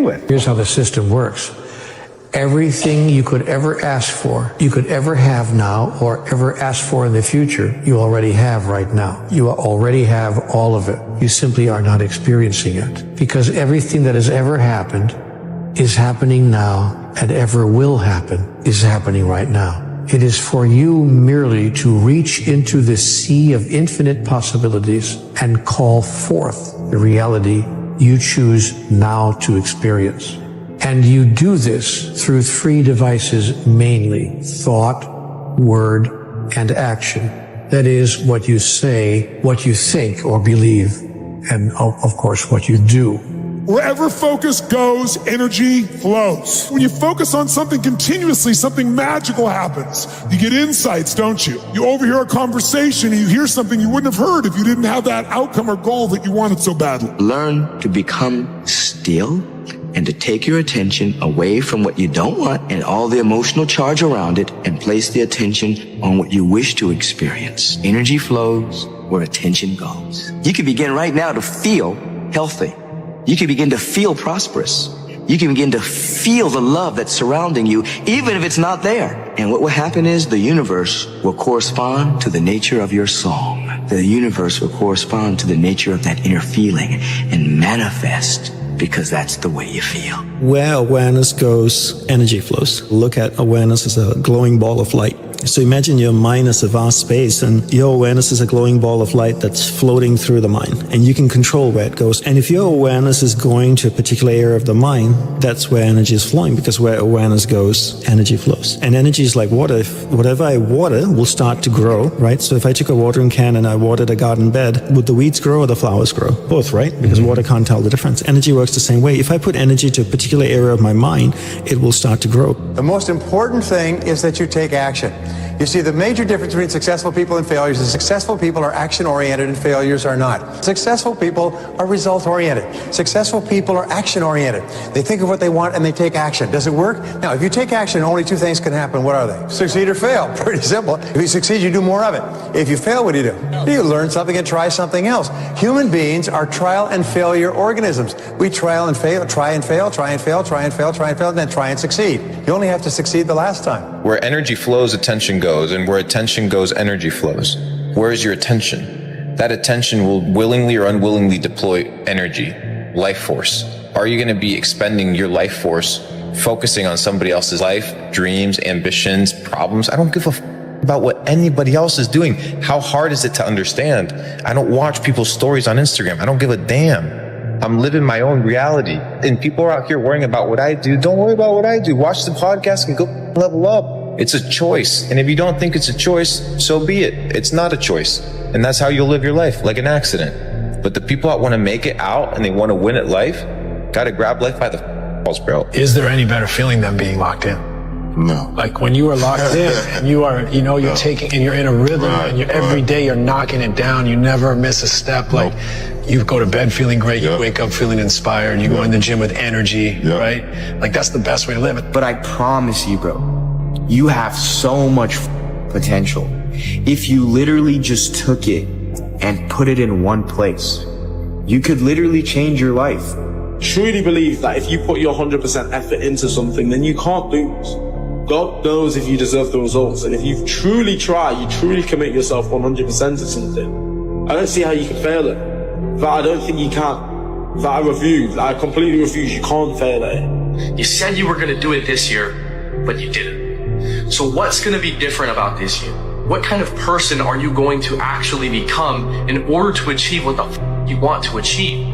do it. Here's how the system works. Everything you could ever ask for, you could ever have now, or ever ask for in the future, you already have right now. You already have all of it. You simply are not experiencing it. Because everything that has ever happened is happening now, and ever will happen is happening right now. It is for you merely to reach into the sea of infinite possibilities and call forth the reality you choose now to experience. And you do this through three devices mainly: thought, word, and action. That is, what you say, what you think or believe, and of course what you do. Wherever focus goes, energy flows. When you focus on something continuously, something magical happens. You get insights, don't you? You overhear a conversation and you hear something you wouldn't have heard if you didn't have that outcome or goal that you wanted so badly. Learn to become still and to take your attention away from what you don't want and all the emotional charge around it, and place the attention on what you wish to experience. Energy flows where attention goes. You can begin right now to feel healthy. You can begin to feel prosperous. You can begin to feel the love that's surrounding you, even if it's not there. And what will happen is the universe will correspond to the nature of your song. The universe will correspond to the nature of that inner feeling and manifest, because that's the way you feel. Where awareness goes, energy flows. Look at awareness as a glowing ball of light. So imagine your mind as a vast space, and your awareness is a glowing ball of light that's floating through the mind, and you can control where it goes. And if your awareness is going to a particular area of the mind, that's where energy is flowing, because where awareness goes, energy flows. And energy is like water. If whatever I water will start to grow, right? So if I took a watering can and I watered a garden bed, would the weeds grow or the flowers grow? Both, right? Because water can't tell the difference. Energy works the same way. If I put energy to a particular area of my mind, it will start to grow. The most important thing is that you take action. You see, the major difference between successful people and failures is successful people are action-oriented and failures are not. Successful people are result-oriented. Successful people are action-oriented. They think of what they want and they take action. Does it work? Now, if you take action, only two things can happen. What are they? Succeed or fail. Pretty simple. If you succeed, you do more of it. If you fail, what do? You learn something and try something else. Human beings are trial and failure organisms. We trial and fail, try and fail, try and fail, try and fail, try and fail, and then try and succeed. You only have to succeed the last time. Where energy flows, attention goes, and where attention goes, energy flows. Where is your attention? That attention will willingly or unwillingly deploy energy, life force. Are you going to be expending your life force focusing on somebody else's life, dreams, ambitions, problems? I don't give a about what anybody else is doing. How hard is it to understand? I don't watch people's stories on Instagram. I don't give a damn. I'm living my own reality. And people are out here worrying about what I do. Don't worry about what I do. Watch the podcast and go level up. It's a choice. And if you don't think it's a choice, so be it. It's not a choice. And that's how you'll live your life, like an accident. But the people that want to make it out and they want to win at life, got to grab life by the balls, bro. Is there any better feeling than being locked in? No. Like when you are locked in and you are, you know, you're taking, and you're in a rhythm, and you're every day you're knocking it down. You never miss a step. Like you go to bed feeling great. You wake up feeling inspired. You go in the gym with energy, right? Like that's the best way to live it. But I promise you, bro, you have so much potential. If you literally just took it and put it in one place, you could literally change your life. Truly believe that if you put your 100% effort into something, then you can't lose. God knows if you deserve the results. And if you truly try, you truly commit yourself 100% to something, I don't see how you can fail it. That I don't think you can. That I refuse. I completely refuse. You can't fail at it. You said you were going to do it this year, but you didn't. So what's going to be different about this year? What kind of person are you going to actually become in order to achieve what the you want to achieve?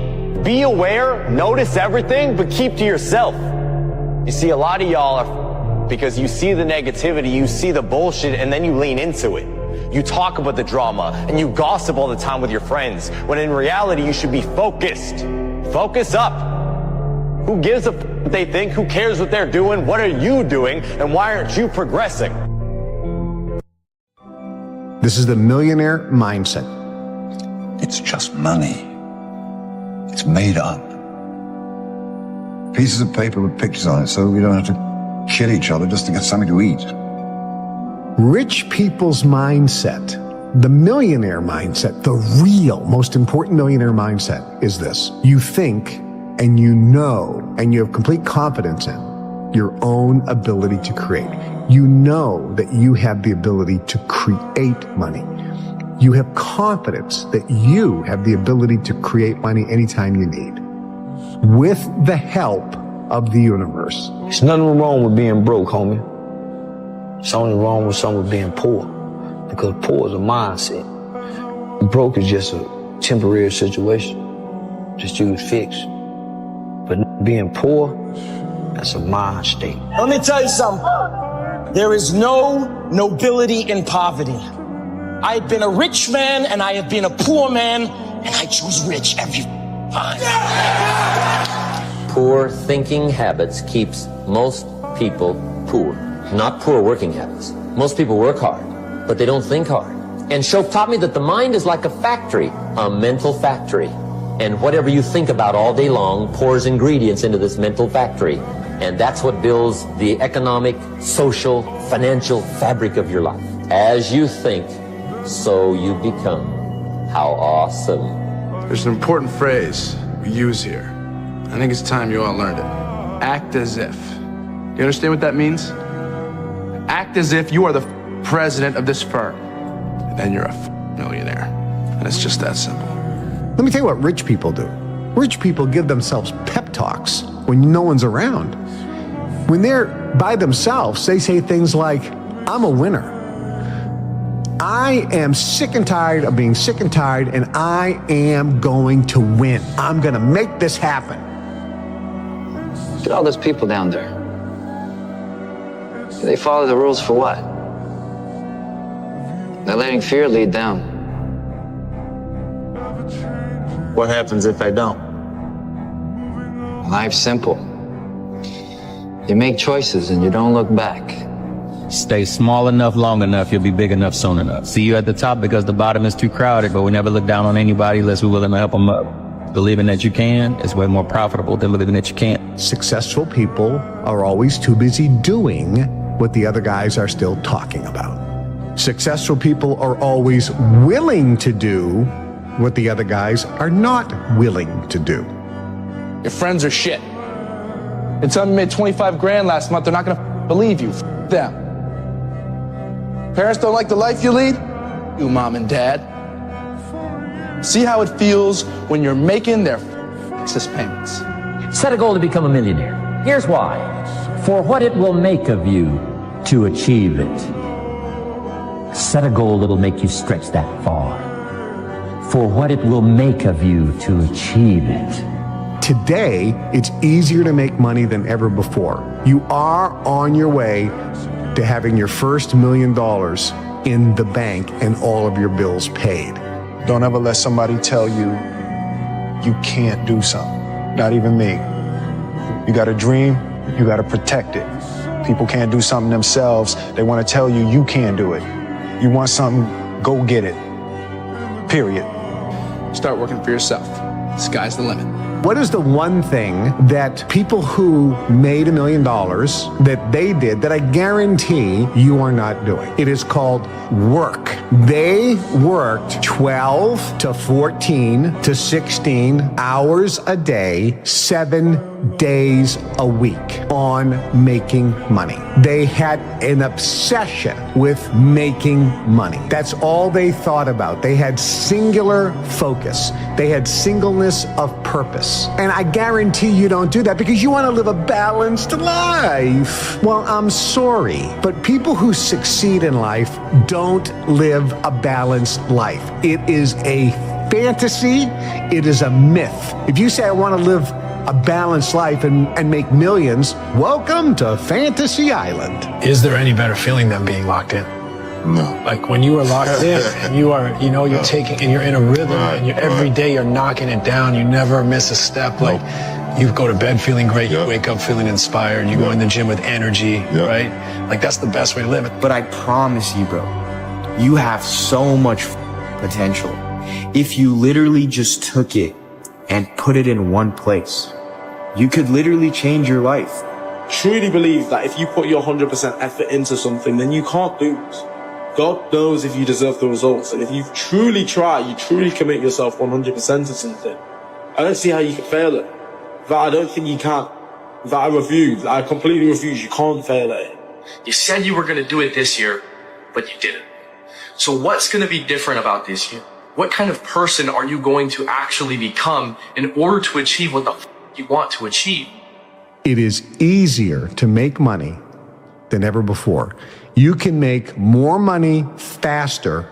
Be aware, notice everything, but keep to yourself. You see, a lot of y'all are because you see the negativity, you see the bullshit, and then you lean into it. You talk about the drama, and you gossip all the time with your friends, when in reality, you should be focused. Focus up. Who gives a what they think? Who cares what they're doing? What are you doing? And why aren't you progressing? This is the millionaire mindset. It's just money. It's made up. Pieces of paper with pictures on it so we don't have to kill each other just to get something to eat. Rich people's mindset, the millionaire mindset, the real most important millionaire mindset is this. You think and you know and you have complete confidence in your own ability to create. You know that you have the ability to create money. You have confidence that you have the ability to create money anytime you need, with the help of the universe. There's nothing wrong with being broke, homie. It's only wrong with someone being poor, because poor is a mindset. Broke is just a temporary situation, just you can fix. But being poor, that's a mind state. Let me tell you something. There is no nobility in poverty. I have been a rich man and I have been a poor man, and I choose rich every time. Poor thinking habits keeps most people poor. Not poor working habits. Most people work hard, but they don't think hard. And Shope taught me that the mind is like a factory, a mental factory. And whatever you think about all day long pours ingredients into this mental factory. And that's what builds the economic, social, financial fabric of your life. As you think, so you become. How awesome. There's an important phrase we use here. I think it's time you all learned it. Act as if. Do you understand what that means? Act as if you are the president of this firm. And then you're a millionaire. And it's just that simple. Let me tell you what rich people do. Rich people give themselves pep talks when no one's around. When they're by themselves, they say things like, I'm a winner. I am sick and tired of being sick and tired, and I am going to win. I'm going to make this happen. Look at all those people down there. They follow the rules for what? They're letting fear lead them. What happens if I don't? Life's simple. You make choices and you don't look back. Stay small enough, long enough, you'll be big enough soon enough. See you at the top because the bottom is too crowded, but we never look down on anybody unless we're willing to help them up. Believing that you can is way more profitable than believing that you can't. Successful people are always too busy doing what the other guys are still talking about. Successful people are always willing to do what the other guys are not willing to do. Your friends are shit. And tell them you made 25 grand last month, they're not gonna believe you. F them. Parents don't like the life you lead? You, mom and dad. See how it feels when you're making their excess payments. Set a goal to become a millionaire. Here's why. For what it will make of you to achieve it. Set a goal that'll make you stretch that far. For what it will make of you to achieve it. Today, it's easier to make money than ever before. You are on your way to having your first $1 million in the bank and all of your bills paid. Don't ever let somebody tell you you can't do something. Not even me. You got a dream, you got to protect it. People can't do something themselves. They want to tell you you can't do it. You want something, go get it. Period. Start working for yourself. Sky's the limit. What is the one thing that people who made $1 million that they did that I guarantee you are not doing? It is called work. They worked 12 to 14 to 16 hours a day, 7 days a week on making money. They had an obsession with making money. That's all they thought about. They had singular focus. They had singleness of purpose. And I guarantee you don't do that because you want to live a balanced life. Well, I'm sorry, but people who succeed in life don't live a balanced life. It is a fantasy. It is a myth. If you say I want to live a balanced life and make millions, welcome to Fantasy Island. Is there any better feeling than being locked in? No. Like when you are locked in and you are, you're taking, and you're in a rhythm and every day you're knocking it down. You never miss a step. Like you go to bed feeling great. You wake up feeling inspired. You go in the gym with energy, right? Like that's the best way to live it. But I promise you, bro, you have so much potential. If you literally just took it and put it in one place, you could literally change your life. Truly believe that if you put your 100% effort into something, then you can't lose. God knows if you deserve the results. And if you truly try, you truly commit yourself 100% to something, I don't see how you can fail it. But I don't think you can. That I refuse. I completely refuse. You can't fail at it. You said you were going to do it this year, but you didn't. So what's going to be different about this year? What kind of person are you going to actually become in order to achieve what the you want to achieve? It is easier to make money than ever before. You can make more money faster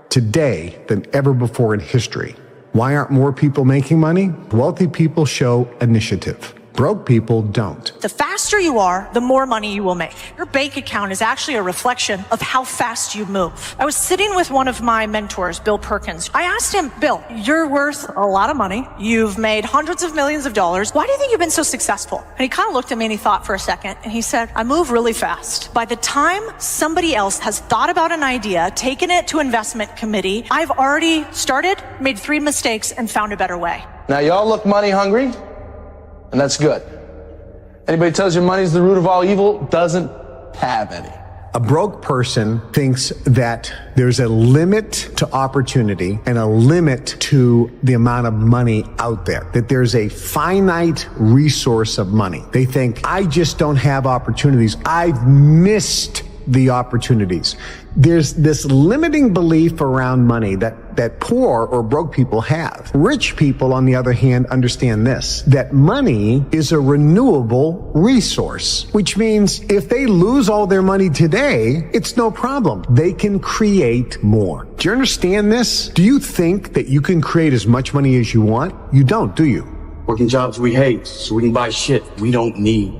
today than ever before in history. Why aren't more people making money? Wealthy people show initiative. Broke people don't. The faster you are, the more money you will make. Your bank account is actually a reflection of how fast you move. I was sitting with one of my mentors, Bill Perkins. I asked him, Bill, you're worth a lot of money. You've made hundreds of millions of dollars. Why do you think you've been so successful? And he kind of looked at me and he thought for a second. And he said, I move really fast. By the time somebody else has thought about an idea, taken it to investment committee, I've already started, made 3 mistakes, and found a better way. Now, y'all look money hungry, and that's good. Anybody tells you money's the root of all evil doesn't have any. A broke person thinks that there's a limit to opportunity and a limit to the amount of money out there, that there's a finite resource of money. They think, I just don't have opportunities. I've missed the opportunities. There's this limiting belief around money that poor or broke people have. Rich people, on the other hand, understand this, that money is a renewable resource, which means if they lose all their money today, it's no problem. They can create more. Do you understand this? Do you think that you can create as much money as you want? You don't, do you? Working jobs we hate so we can buy shit we don't need.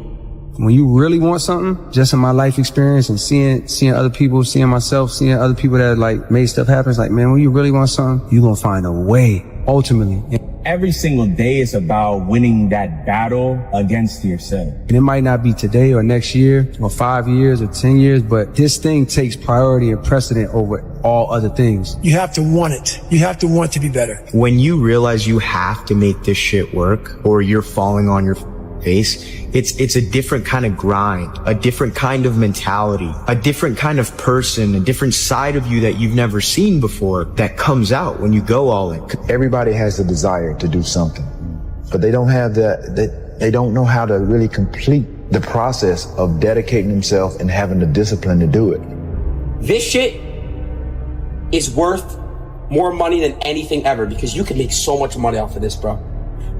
When you really want something, just in my life experience and seeing other people, seeing myself, seeing other people that like made stuff happen, it's like, man, when you really want something, you're going to find a way, ultimately. Every single day is about winning that battle against yourself. And it might not be today or next year or 5 years or 10 years, but this thing takes priority and precedent over all other things. You have to want it. You have to want to be better. When you realize you have to make this shit work or you're falling on your face, it's a different kind of grind, a different kind of mentality, a different kind of person, a different side of you that you've never seen before that comes out when you go all in. Everybody has the desire to do something, but they don't have they don't know how to really complete the process of dedicating themselves and having the discipline to do it. This shit is worth more money than anything ever because you can make so much money off of this, bro.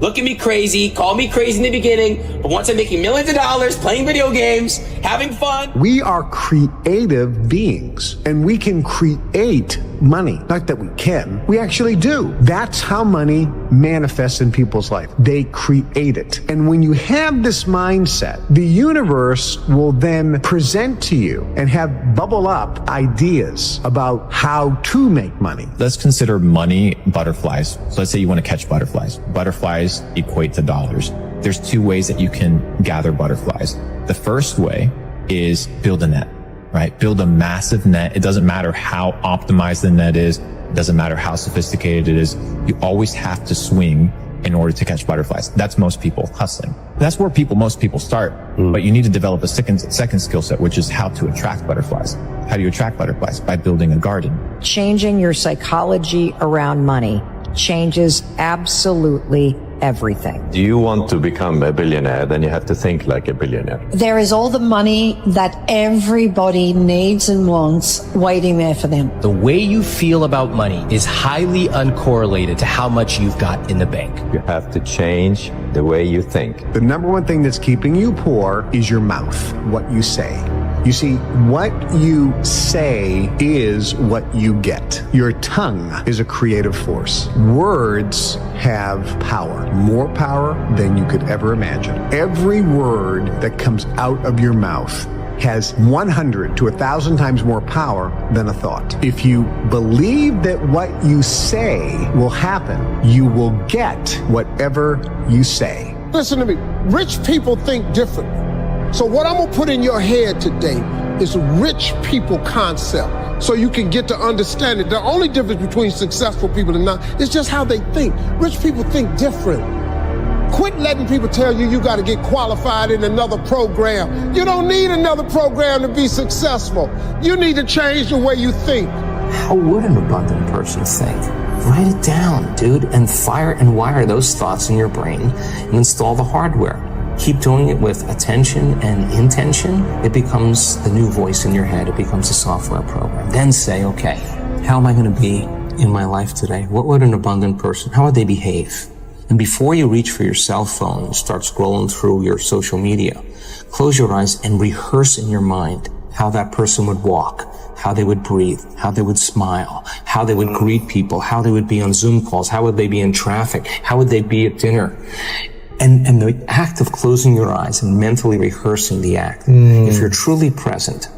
Look at me crazy, call me crazy in the beginning, but once I'm making millions of dollars, playing video games, having fun. We are creative beings, and we can create money. Not that we can, we actually do. That's how money manifests in people's life. They create it. And when you have this mindset, the universe will then present to you and have bubble up ideas about how to make money. Let's consider money butterflies. So let's say you want to catch butterflies. Butterflies equate to dollars. There's 2 ways that you can gather butterflies. The first way is build a net, right? Build a massive net. It doesn't matter how optimized the net is. It doesn't matter how sophisticated it is. You always have to swing in order to catch butterflies. That's most people hustling. That's where most people start. But you need to develop a second skill set, which is how to attract butterflies. How do you attract butterflies? By building a garden. Changing your psychology around money changes absolutely everything. Do you want to become a billionaire? Then you have to think like a billionaire. There is all the money that everybody needs and wants waiting there for them. The way you feel about money is highly uncorrelated to how much you've got in the bank. You have to change the way you think. The number one thing that's keeping you poor is your mouth, what you say. You see, what you say is what you get. Your tongue is a creative force. Words have power, more power than you could ever imagine. Every word that comes out of your mouth has 100 to 1,000 times more power than a thought. If you believe that what you say will happen, you will get whatever you say. Listen to me. Rich people think differently. So what I'm gonna put in your head today is a rich people concept so you can get to understand it. The only difference between successful people and not is just how they think. Rich people think different. Quit letting people tell you you gotta get qualified in another program. You don't need another program to be successful. You need to change the way you think. How would an abundant person think? Write it down, dude, and fire and wire those thoughts in your brain and install the hardware. keep doing it with attention and intention, it becomes the new voice in your head. It becomes a software program. Then say, okay, how am I going to be in my life today? What would an abundant person, how would they behave? And before you reach for your cell phone and start scrolling through your social media, close your eyes and rehearse in your mind how that person would walk, how they would breathe, how they would smile, how they would greet people, how they would be on Zoom calls, how would they be in traffic, how would they be at dinner. And the act of closing your eyes and mentally rehearsing the act, if you're truly present,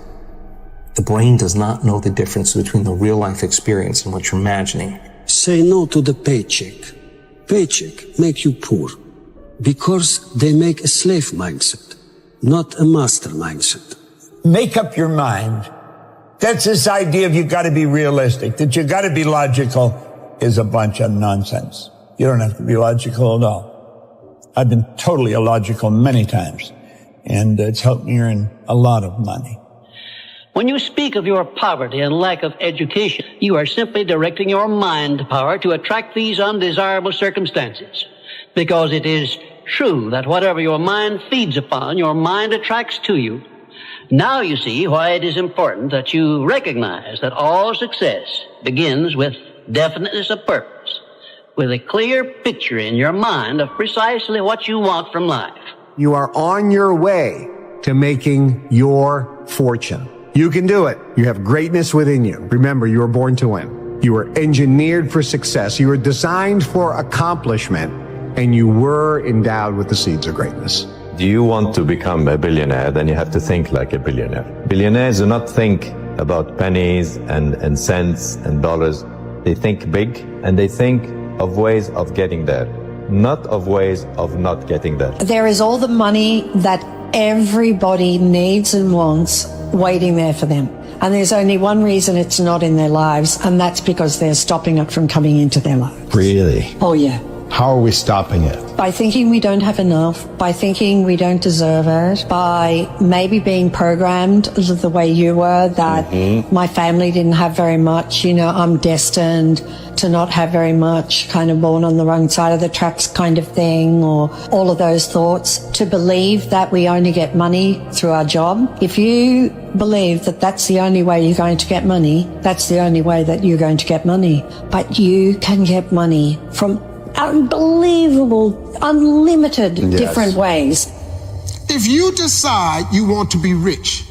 the brain does not know the difference between the real life experience and what you're imagining. Say no to the paycheck. Paycheck make you poor because they make a slave mindset, not a master mindset. Make up your mind. That's this idea of you got to be realistic, that you got to be logical is a bunch of nonsense. You don't have to be logical at all. I've been totally illogical many times, and it's helped me earn a lot of money. When you speak of your poverty and lack of education, you are simply directing your mind power to attract these undesirable circumstances. Because it is true that whatever your mind feeds upon, your mind attracts to you. Now you see why it is important that you recognize that all success begins with definiteness of purpose, with a clear picture in your mind of precisely what you want from life. You are on your way to making your fortune. You can do it. You have greatness within you. Remember, you were born to win. You were engineered for success. You were designed for accomplishment, and you were endowed with the seeds of greatness. Do you want to become a billionaire? Then you have to think like a billionaire. Billionaires do not think about pennies and cents and dollars. They think big, and they think of ways of getting there, not of ways of not getting there. There is all the money that everybody needs and wants waiting there for them. And there's only one reason it's not in their lives, and that's because they're stopping it from coming into their lives. Really? Oh, yeah. How are we stopping it? By thinking we don't have enough, by thinking we don't deserve it, by maybe being programmed the way you were, that my family didn't have very much, you know, I'm destined to not have very much, kind of born on the wrong side of the tracks kind of thing, or all of those thoughts, to believe that we only get money through our job. If you believe that that's the only way you're going to get money, that's the only way that you're going to get money. But you can get money from unbelievable, unlimited different ways. If you decide you want to be rich,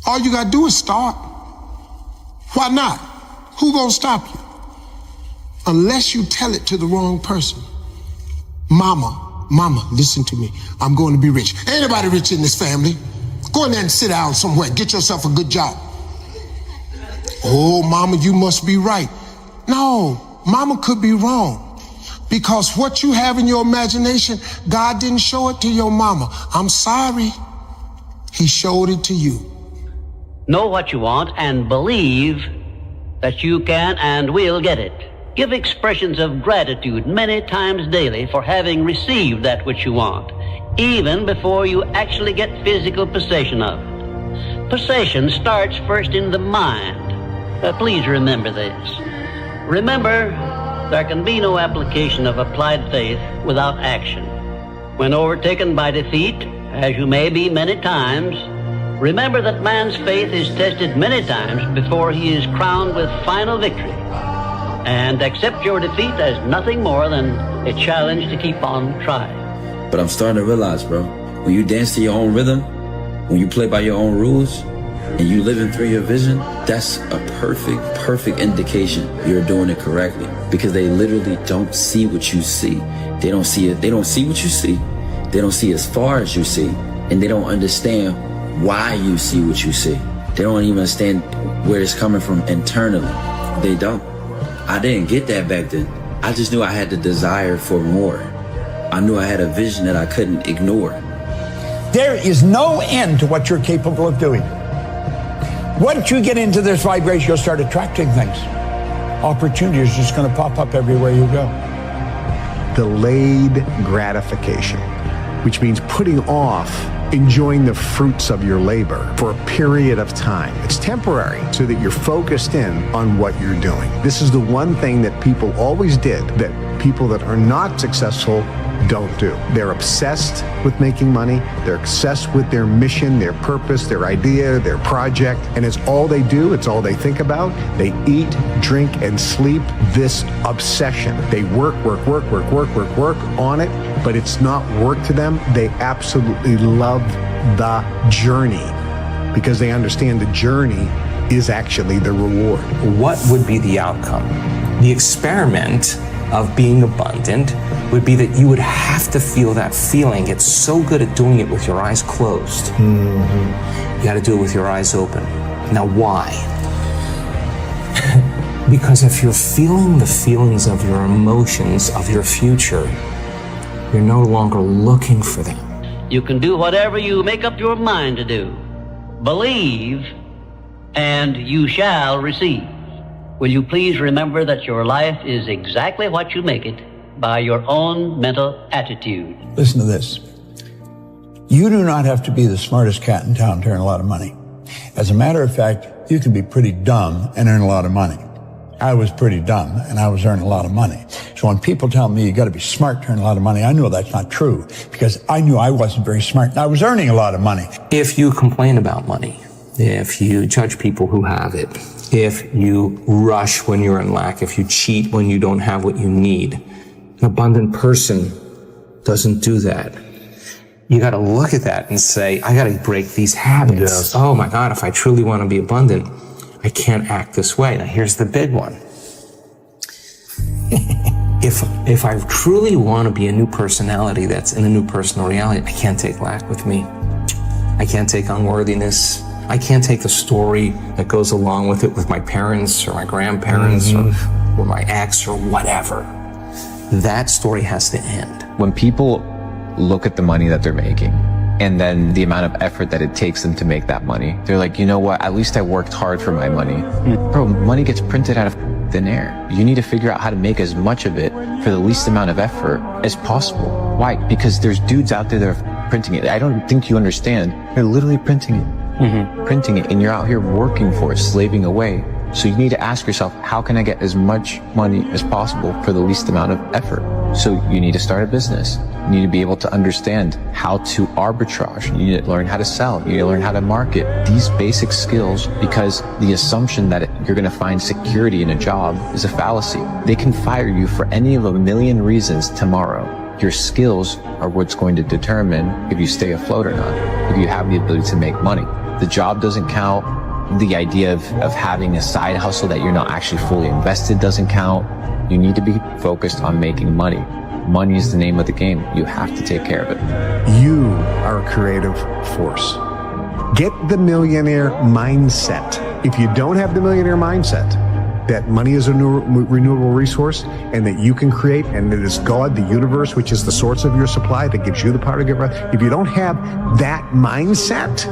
all you gotta do is start. Why not? Who gonna stop you? Unless you tell it to the wrong person. Mama, listen to me. I'm going to be rich. Ain't anybody rich in this family. Go in there and sit down somewhere. Get yourself a good job. Oh, mama, you must be right. No, mama could be wrong. Because what you have in your imagination, God didn't show it to your mama. I'm sorry. He showed it to you. Know what you want and believe that you can and will get it. Give expressions of gratitude many times daily for having received that which you want, even before you actually get physical possession of it. Possession starts first in the mind. Please remember this. Remember, there can be no application of applied faith without action. When overtaken by defeat, as you may be many times, remember that man's faith is tested many times before he is crowned with final victory. And accept your defeat as nothing more than a challenge to keep on trying. But I'm starting to realize, bro, when you dance to your own rhythm, when you play by your own rules, and you living through your vision, that's a perfect indication you're doing it correctly. Because they literally don't see what you see. They don't see it. They don't see what you see. They don't see as far as you see. And they don't understand why you see what you see. They don't even understand where it's coming from internally. They don't. I didn't get that back then. I just knew I had the desire for more. I knew I had a vision that I couldn't ignore. There is no end to what you're capable of doing. Once you get into this vibration, you'll start attracting things. Opportunity is just going to pop up everywhere you go. Delayed gratification, which means putting off enjoying the fruits of your labor for a period of time. It's temporary so that you're focused in on what you're doing. This is the one thing that people always did, that people that are not successful don't do. They're obsessed with making money. They're obsessed with their mission, their purpose, their idea, their project, and it's all they do. It's all they think about. They eat, drink, and sleep this obsession. They work on it, but it's not work to them. They absolutely love the journey because they understand the journey is actually the reward. What would be the outcome? The experiment of being abundant would be that you would have to feel that feeling. Get so good at doing it with your eyes closed. You got to do it with your eyes open. Now, why? Because if you're feeling the feelings of your emotions, of your future, you're no longer looking for them. You can do whatever you make up your mind to do. Believe, and you shall receive. Will you please remember that your life is exactly what you make it by your own mental attitude. Listen to this. You do not have to be the smartest cat in town to earn a lot of money. As a matter of fact, you can be pretty dumb and earn a lot of money. I was pretty dumb and I was earning a lot of money. So when people tell me you got to be smart to earn a lot of money, I know that's not true because I knew I wasn't very smart and I was earning a lot of money. If you complain about money, if you judge people who have it, if you rush when you're in lack, if you cheat when you don't have what you need, an abundant person doesn't do that. You got to look at that and say, I got to break these habits. Yes. Oh my God, if I truly want to be abundant, I can't act this way. Now here's the big one. If I truly want to be a new personality that's in a new personal reality, I can't take lack with me. I can't take unworthiness. I can't take the story that goes along with it with my parents or my grandparents or my ex or whatever. That story has to end. When people look at the money that they're making and then the amount of effort that it takes them to make that money, they're like, you know what, at least I worked hard for my money. Bro, money gets printed out of thin air. You need to figure out how to make as much of it for the least amount of effort as possible. Why? Because there's dudes out there that are printing it. I don't think you understand. They're literally printing it. Printing it, and you're out here working for it, slaving away. So you need to ask yourself, how can I get as much money as possible for the least amount of effort? So you need to start a business. You need to be able to understand how to arbitrage. You need to learn how to sell. You need to learn how to market. These basic skills, because the assumption that you're going to find security in a job is a fallacy. They can fire you for any of a million reasons tomorrow. Your skills are what's going to determine if you stay afloat or not, if you have the ability to make money. The job doesn't count. The idea of having a side hustle that you're not actually fully invested doesn't count. You need to be focused on making money. Money is the name of the game. You have to take care of it. You are a creative force. Get the millionaire mindset. If you don't have the millionaire mindset, that money is a renewable resource and that you can create, and it is God, the universe, which is the source of your supply that gives you the power to get right. If you don't have that mindset,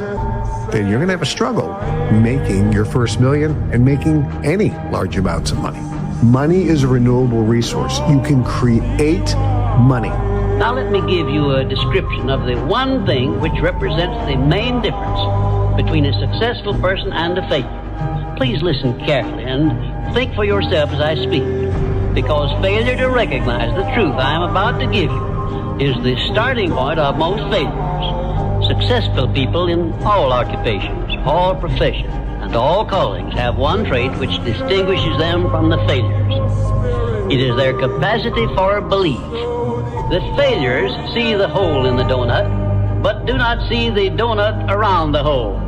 then you're going to have a struggle making your first million and making any large amounts of money. Money is a renewable resource. You can create money. Now let me give you a description of the one thing which represents the main difference between a successful person and a failure. Please listen carefully and think for yourself as I speak, because failure to recognize the truth I am about to give you is the starting point of most failures. Successful people in all occupations, all professions, and all callings have one trait which distinguishes them from the failures. It is their capacity for belief. The failures see the hole in the donut, but do not see the donut around the hole.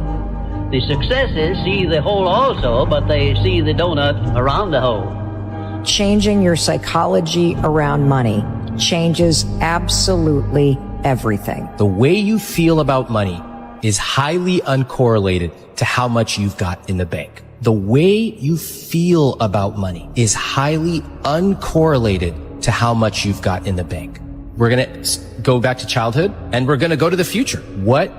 The successes see the hole also, but they see the donut around the hole. Changing your psychology around money changes absolutely everything. The way you feel about money is highly uncorrelated to how much you've got in the bank. The way you feel about money is highly uncorrelated to how much you've got in the bank. We're going to go back to childhood and we're going to go to the future. What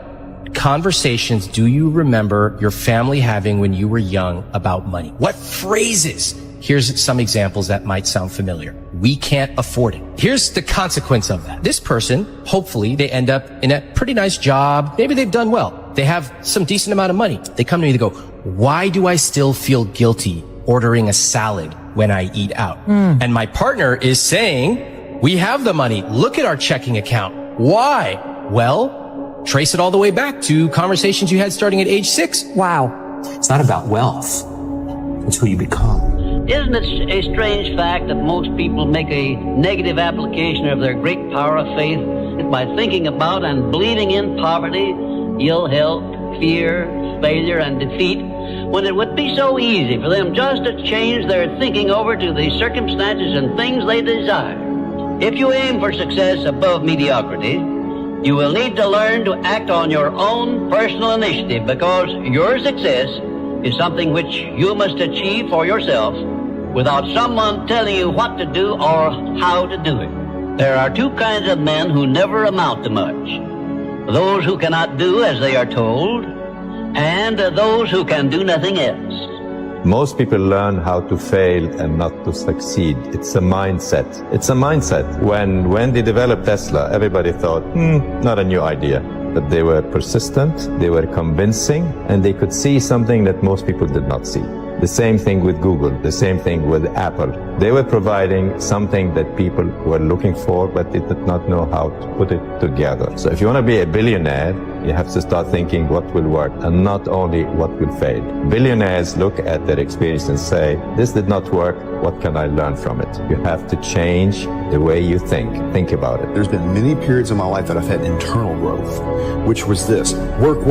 conversations do you remember your family having when you were young about money? What phrases? Here's some examples that might sound familiar. We can't afford it. Here's the consequence of that. This person, hopefully they end up in a pretty nice job. Maybe they've done well. They have some decent amount of money. They come to me, they go, why do I still feel guilty ordering a salad when I eat out? And my partner is saying, We have the money. Look at our checking account. Why? Well, trace it all the way back to conversations you had starting at age 6. Wow. It's not about wealth. It's who you become. Isn't it a strange fact that most people make a negative application of their great power of faith by thinking about and believing in poverty, ill health, fear, failure, and defeat, when it would be so easy for them just to change their thinking over to the circumstances and things they desire? If you aim for success above mediocrity, you will need to learn to act on your own personal initiative, because your success is something which you must achieve for yourself without someone telling you what to do or how to do it. There are two kinds of men who never amount to much: those who cannot do as they are told, and those who can do nothing else. Most people learn how to fail and not to succeed. It's a mindset. It's a mindset. When they developed Tesla, everybody thought, not a new idea. But they were persistent, they were convincing, and they could see something that most people did not see. The same thing with Google, the same thing with Apple. They were providing something that people were looking for, but they did not know how to put it together. So if you want to be a billionaire, you have to start thinking what will work and not only what will fail. Billionaires look at their experience and say, this did not work, what can I learn from it? You have to change the way you think. Think about it. There's been many periods in my life that I've had internal growth, which was this: work,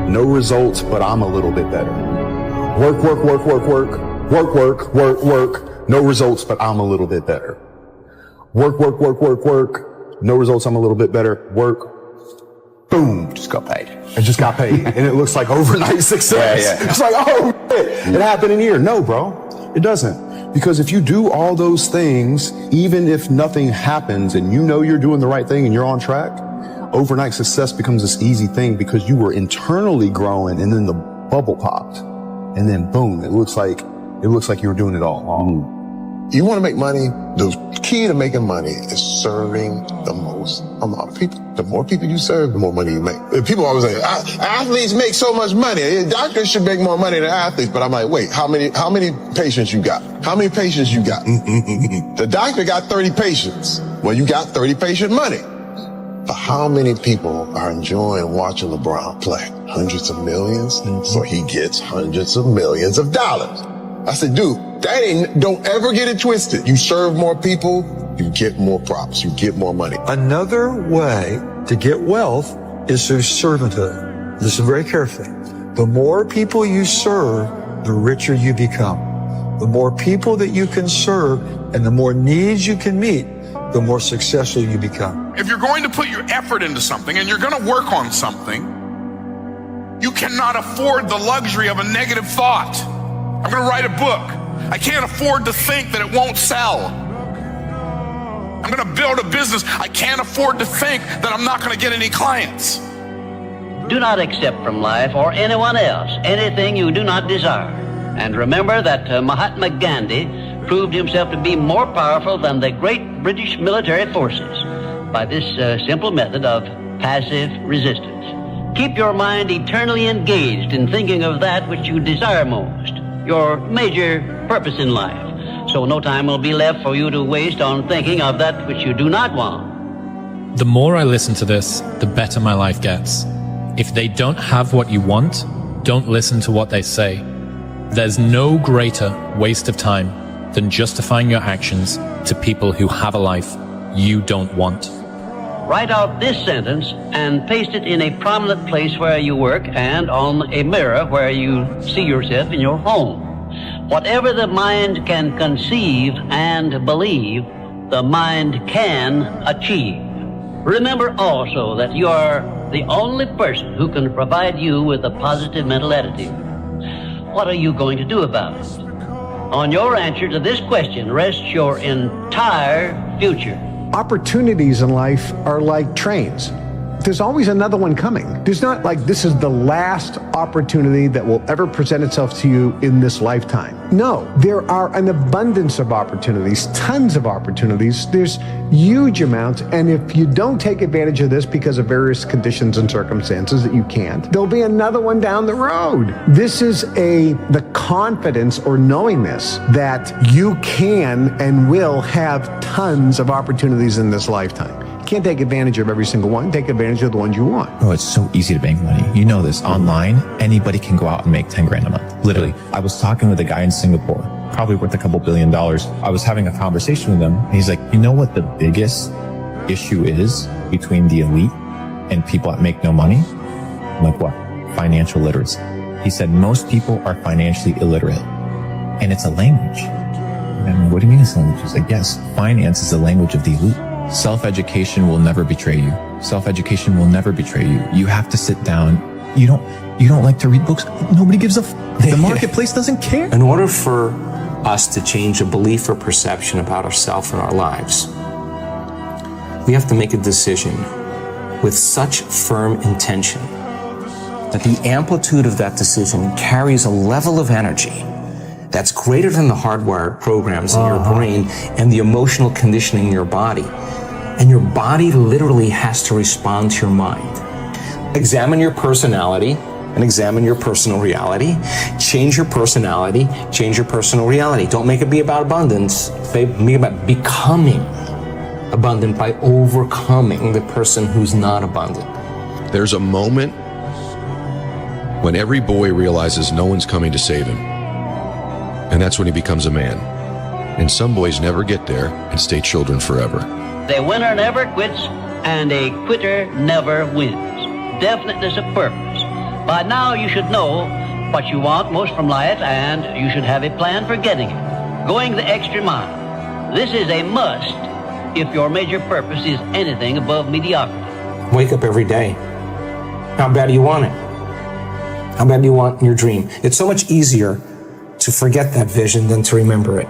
no results, but I'm a little bit better. Work, no results, but I'm a little bit better. Work, no results, I'm a little bit better. Work, boom, just got paid. I just got paid. And it looks like overnight success. Yeah. It's like, oh, shit, it happened in a year. No, bro, it doesn't. Because if you do all those things, even if nothing happens and you know you're doing the right thing and you're on track, overnight success becomes this easy thing because you were internally growing and then the bubble popped. And then boom, it looks like you were doing it all wrong. You want to make money? The key to making money is serving the most amount of people. The more people you serve, the more money you make. People always say, athletes make so much money. Doctors should make more money than athletes. But I'm like, wait, how many patients you got? How many patients you got? The doctor got 30 patients. Well, you got 30 patient money. But how many people are enjoying watching LeBron play? Hundreds of millions. So he gets hundreds of millions of dollars. I said, dude, don't ever get it twisted. You serve more people, you get more props, you get more money. Another way to get wealth is through servanthood. Listen very carefully. The more people you serve, the richer you become. The more people that you can serve and the more needs you can meet, the more successful you become. If you're going to put your effort into something and you're going to work on something, you cannot afford the luxury of a negative thought. I'm going to write a book. I can't afford to think that it won't sell. I'm going to build a business. I can't afford to think that I'm not going to get any clients. Do not accept from life or anyone else anything you do not desire. And remember that Mahatma Gandhi proved himself to be more powerful than the great British military forces by this simple method of passive resistance. Keep your mind eternally engaged in thinking of that which you desire most, your major purpose in life, so no time will be left for you to waste on thinking of that which you do not want. The more I listen to this, the better my life gets. If they don't have what you want, don't listen to what they say. There's no greater waste of time than justifying your actions to people who have a life you don't want. Write out this sentence and paste it in a prominent place where you work and on a mirror where you see yourself in your home. Whatever the mind can conceive and believe, the mind can achieve. Remember also that you are the only person who can provide you with a positive mental attitude. What are you going to do about it? On your answer to this question rests your entire future. Opportunities in life are like trains. there's always another one coming. There's not like this is the last opportunity that will ever present itself to you in this lifetime. No, there are an abundance of opportunities, tons of opportunities. There's huge amounts. And if you don't take advantage of this because of various conditions and circumstances that you can't, there'll be another one down the road. This is the confidence or knowingness that you can and will have tons of opportunities in this lifetime. You can't take advantage of every single one. Take advantage of the ones you want. Oh, it's so easy to bank money. You know this. Online, anybody can go out and make 10 grand a month. Literally. I was talking with a guy in Singapore, probably worth a couple $1 billion. I was having a conversation with him. And he's like, you know what the biggest issue is between the elite and people that make no money? I'm like, what? Financial literacy. He said, most people are financially illiterate. And it's a language. And what do you mean it's a language? He's like, yes, finance is the language of the elite. Self-education will never betray you. Self-education will never betray you. You have to sit down. You don't like to read books. Nobody gives a the marketplace doesn't care. In order for us to change a belief or perception about ourselves and our lives, we have to make a decision with such firm intention that the amplitude of that decision carries a level of energy that's greater than the hardwired programs in your brain and the emotional conditioning in your body. And your body literally has to respond to your mind. Examine your personality and examine your personal reality. Change your personality, change your personal reality. Don't make it be about abundance. Make it about becoming abundant by overcoming the person who's not abundant. There's a moment when every boy realizes no one's coming to save him. And that's when he becomes a man. And some boys never get there and stay children forever. The winner never quits, and a quitter never wins. Definiteness of purpose. By now you should know what you want most from life, and you should have a plan for getting it. Going the extra mile. This is a must if your major purpose is anything above mediocrity. Wake up every day. How bad do you want it? How bad do you want your dream? It's so much easier to forget that vision than to remember it,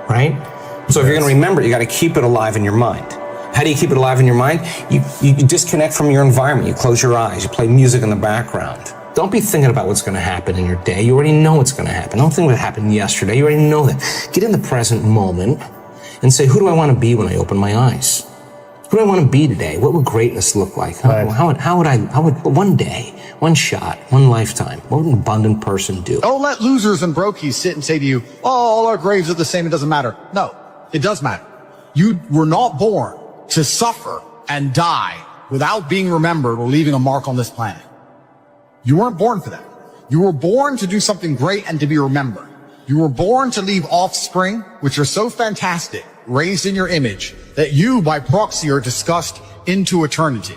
right? So if you're going to remember it, you got to keep it alive in your mind. How do you keep it alive in your mind? You disconnect from your environment. You close your eyes. You play music in the background. Don't be thinking about what's going to happen in your day. You already know what's going to happen. Don't think what happened yesterday. You already know that. Get in the present moment and say, who do I want to be when I open my eyes? Who do I want to be today? What would greatness look like? How would one day, one shot, one lifetime, what would an abundant person do? Don't let losers and brokies sit and say to you, oh, all our graves are the same, it doesn't matter. No, it does matter. You were not born to suffer and die without being remembered or leaving a mark on this planet. You weren't born for that. You were born to do something great and to be remembered. You were born to leave offspring, which are so fantastic, raised in your image, that you, by proxy, are discussed into eternity.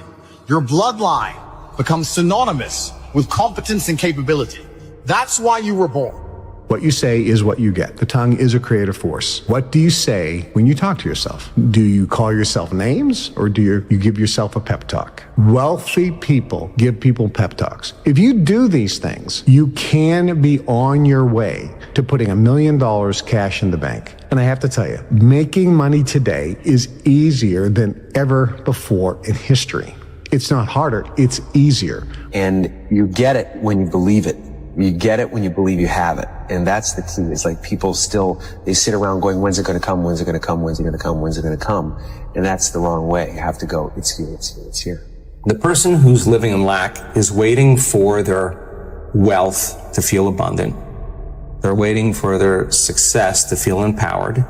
Your bloodline becomes synonymous with competence and capability. That's why you were born. What you say is what you get. The tongue is a creative force. What do you say when you talk to yourself? Do you call yourself names or do you give yourself a pep talk? Wealthy people give people pep talks. If you do these things, you can be on your way to putting $1 million cash in the bank. And I have to tell you, making money today is easier than ever before in history. It's not harder, it's easier. And you get it when you believe it. You get it when you believe you have it. And that's the key. It's like people still, they sit around going, when's it going to come? When's it going to come? When's it going to come? When's it going to come? And that's the wrong way. You have to go, it's here, it's here, it's here. The person who's living in lack is waiting for their wealth to feel abundant. They're waiting for their success to feel empowered.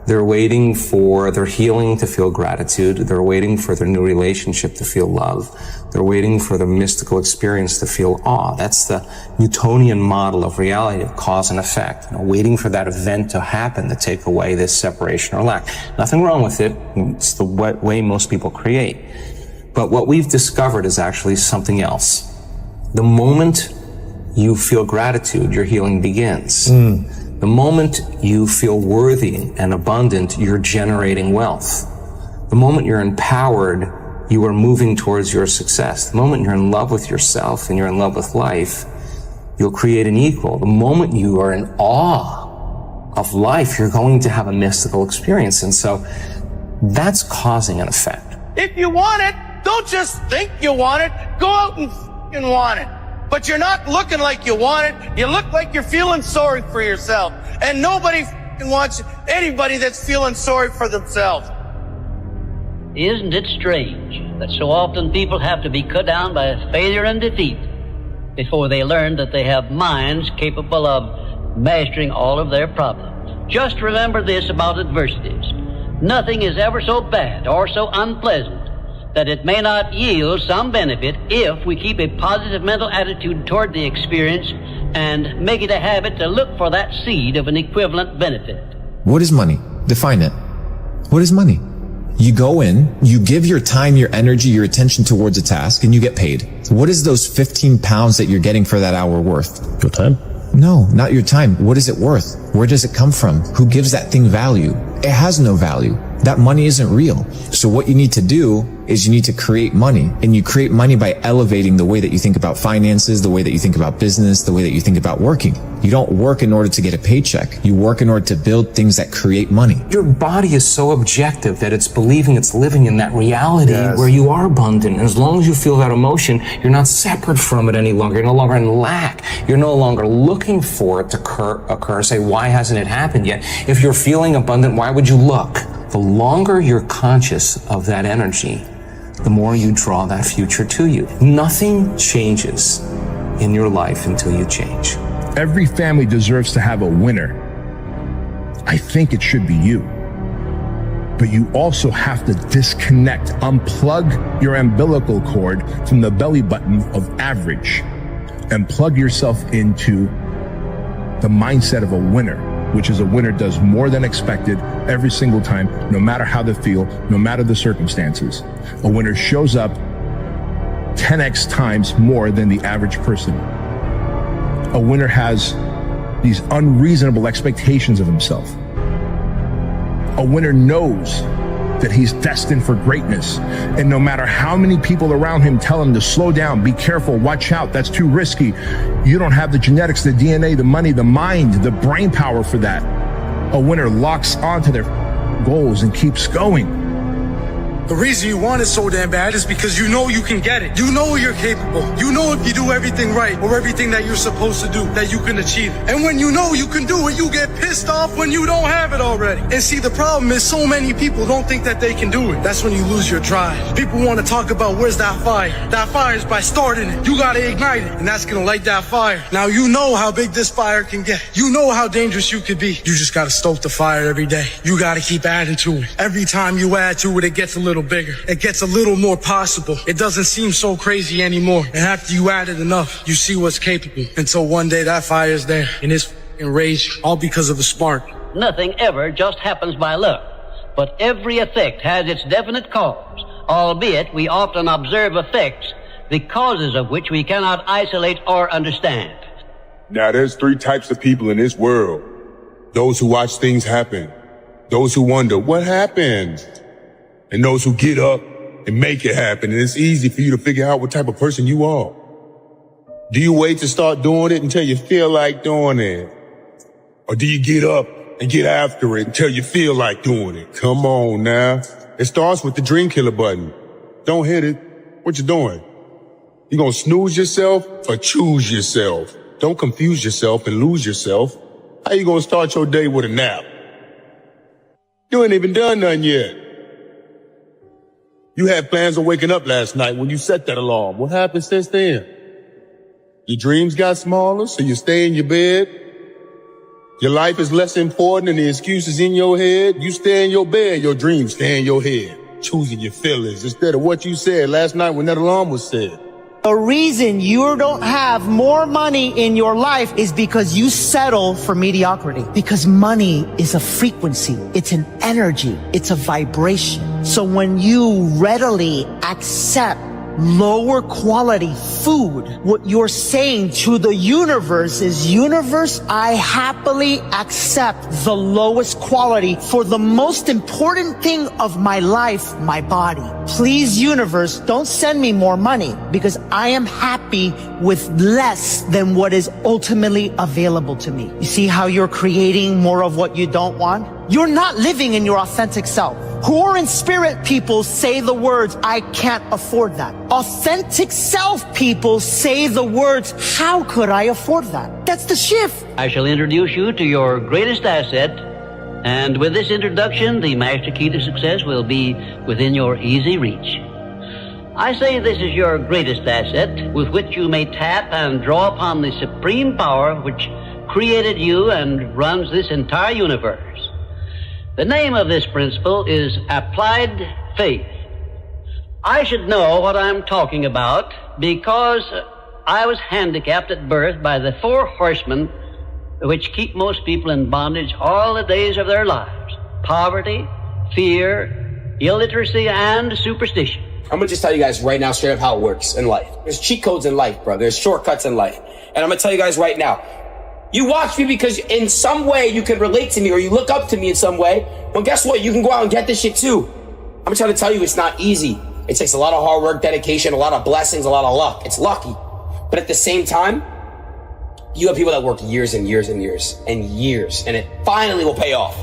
They're waiting for their healing to feel gratitude. They're waiting for their new relationship to feel love. They're waiting for the mystical experience to feel awe. That's the Newtonian model of reality, of cause and effect. Waiting for that event to happen to take away this separation or lack. Nothing wrong with it. It's the way most people create. But what we've discovered is actually something else. The moment you feel gratitude, your healing begins. The moment you feel worthy and abundant, you're generating wealth. The moment you're empowered, you are moving towards your success. The moment you're in love with yourself and you're in love with life, you'll create an equal. The moment you are in awe of life, you're going to have a mystical experience. And so that's causing an effect. If you want it, Don't just think you want it. Go out and f***ing want it. But you're not looking like you want it. You look like you're feeling sorry for yourself. And nobody f***ing wants anybody that's feeling sorry for themselves. Isn't it strange that so often people have to be cut down by failure and defeat before they learn that they have minds capable of mastering all of their problems? Just remember this about adversities. Nothing is ever so bad or so unpleasant that it may not yield some benefit if we keep a positive mental attitude toward the experience and make it a habit to look for that seed of an equivalent benefit. What is money? Define it. What is money? You go in, you give your time, your energy, your attention towards a task, and you get paid. What is those 15 pounds that you're getting for that hour worth? Your time? No, not your time. What is it worth? Where does it come from? Who gives that thing value? It has no value. That money isn't real. So what you need to do is you need to create money. And you create money by elevating the way that you think about finances, the way that you think about business, the way that you think about working. You don't work in order to get a paycheck. You work in order to build things that create money. Your body is so objective that it's believing it's living in that reality where you are abundant. And as long as you feel that emotion, you're not separate from it any longer. You're no longer in lack. You're no longer looking for it to occur. Say, why hasn't it happened yet? If you're feeling abundant, why would you look? The longer you're conscious of that energy, the more you draw that future to you. Nothing changes in your life until you change. Every family deserves to have a winner. I think it should be you. But you also have to disconnect, unplug your umbilical cord from the belly button of average and plug yourself into the mindset of a winner, which is a winner does more than expected every single time, no matter how they feel, no matter the circumstances. A winner shows up 10x times more than the average person. A winner has these unreasonable expectations of himself. A winner knows that he's destined for greatness. And no matter how many people around him tell him to slow down, be careful, watch out, that's too risky. You don't have the genetics, the DNA, the money, the mind, the brain power for that. A winner locks onto their goals and keeps going. The reason you want it so damn bad is because you know you can get it. You know you're capable. You know if you do everything right or everything that you're supposed to do, that you can achieve it. And when you know you can do it, you get pissed off when you don't have it already. And see, the problem is so many people don't think that they can do it. That's when you lose your drive. People want to talk about where's that fire. That fire is by starting it. You got to ignite it. And that's going to light that fire. Now you know how big this fire can get. You know how dangerous you could be. You just got to stoke the fire every day. You got to keep adding to it. Every time you add to it, it gets a little bigger. It gets a little more possible. It doesn't seem so crazy anymore. And after you add it enough, you see what's capable. Until one day that fire is there and it's rage, all because of a spark. Nothing ever just happens by luck, but every effect has its definite cause, albeit we often observe effects, the causes of which we cannot isolate or understand. Now there's three types of people in this world. Those who watch things happen, those who wonder what happened, and those who get up and make it happen. And it's easy for you to figure out what type of person you are. Do you wait to start doing it until you feel like doing it? Or do you get up and get after it until you feel like doing it? Come on now. It starts with the dream killer button. Don't hit it. What you doing? You gonna snooze yourself or choose yourself? Don't confuse yourself and lose yourself. How you gonna start your day with a nap? You ain't even done nothing yet. You had plans on waking up last night when you set that alarm. What happened since then? Your dreams got smaller, so you stay in your bed. Your life is less important than the excuses in your head. You stay in your bed, your dreams stay in your head. Choosing your feelings instead of what you said last night when that alarm was set. The reason you don't have more money in your life is because you settle for mediocrity. Because money is a frequency. It's an energy. It's a vibration. So when you readily accept lower quality food, what you're saying to the universe is, universe, I happily accept the lowest quality for the most important thing of my life, my body. Please, universe, don't send me more money because I am happy with less than what is ultimately available to me. You see how you're creating more of what you don't want? you're not living in your authentic self. Poor in spirit people say the words, I can't afford that. Authentic self people say the words, how could I afford that? That's the shift. I shall introduce you to your greatest asset, and with this introduction, the master key to success will be within your easy reach. I say this is your greatest asset with which you may tap and draw upon the supreme power which created you and runs this entire universe. The name of this principle is applied faith. I should know what I'm talking about because I was handicapped at birth by the 4 horsemen which keep most people in bondage all the days of their lives: poverty, fear, illiteracy, and superstition. I'm gonna just tell you guys right now straight up how it works in life. There's cheat codes in life, bro. There's shortcuts in life. And I'm gonna tell you guys right now, you watch me because in some way you can relate to me or you look up to me in some way. Well, guess what? You can go out and get this shit too. I'm trying to tell you it's not easy. It takes a lot of hard work, dedication, a lot of blessings, a lot of luck. It's lucky. But at the same time, you have people that work years and years and years and years, and it finally will pay off.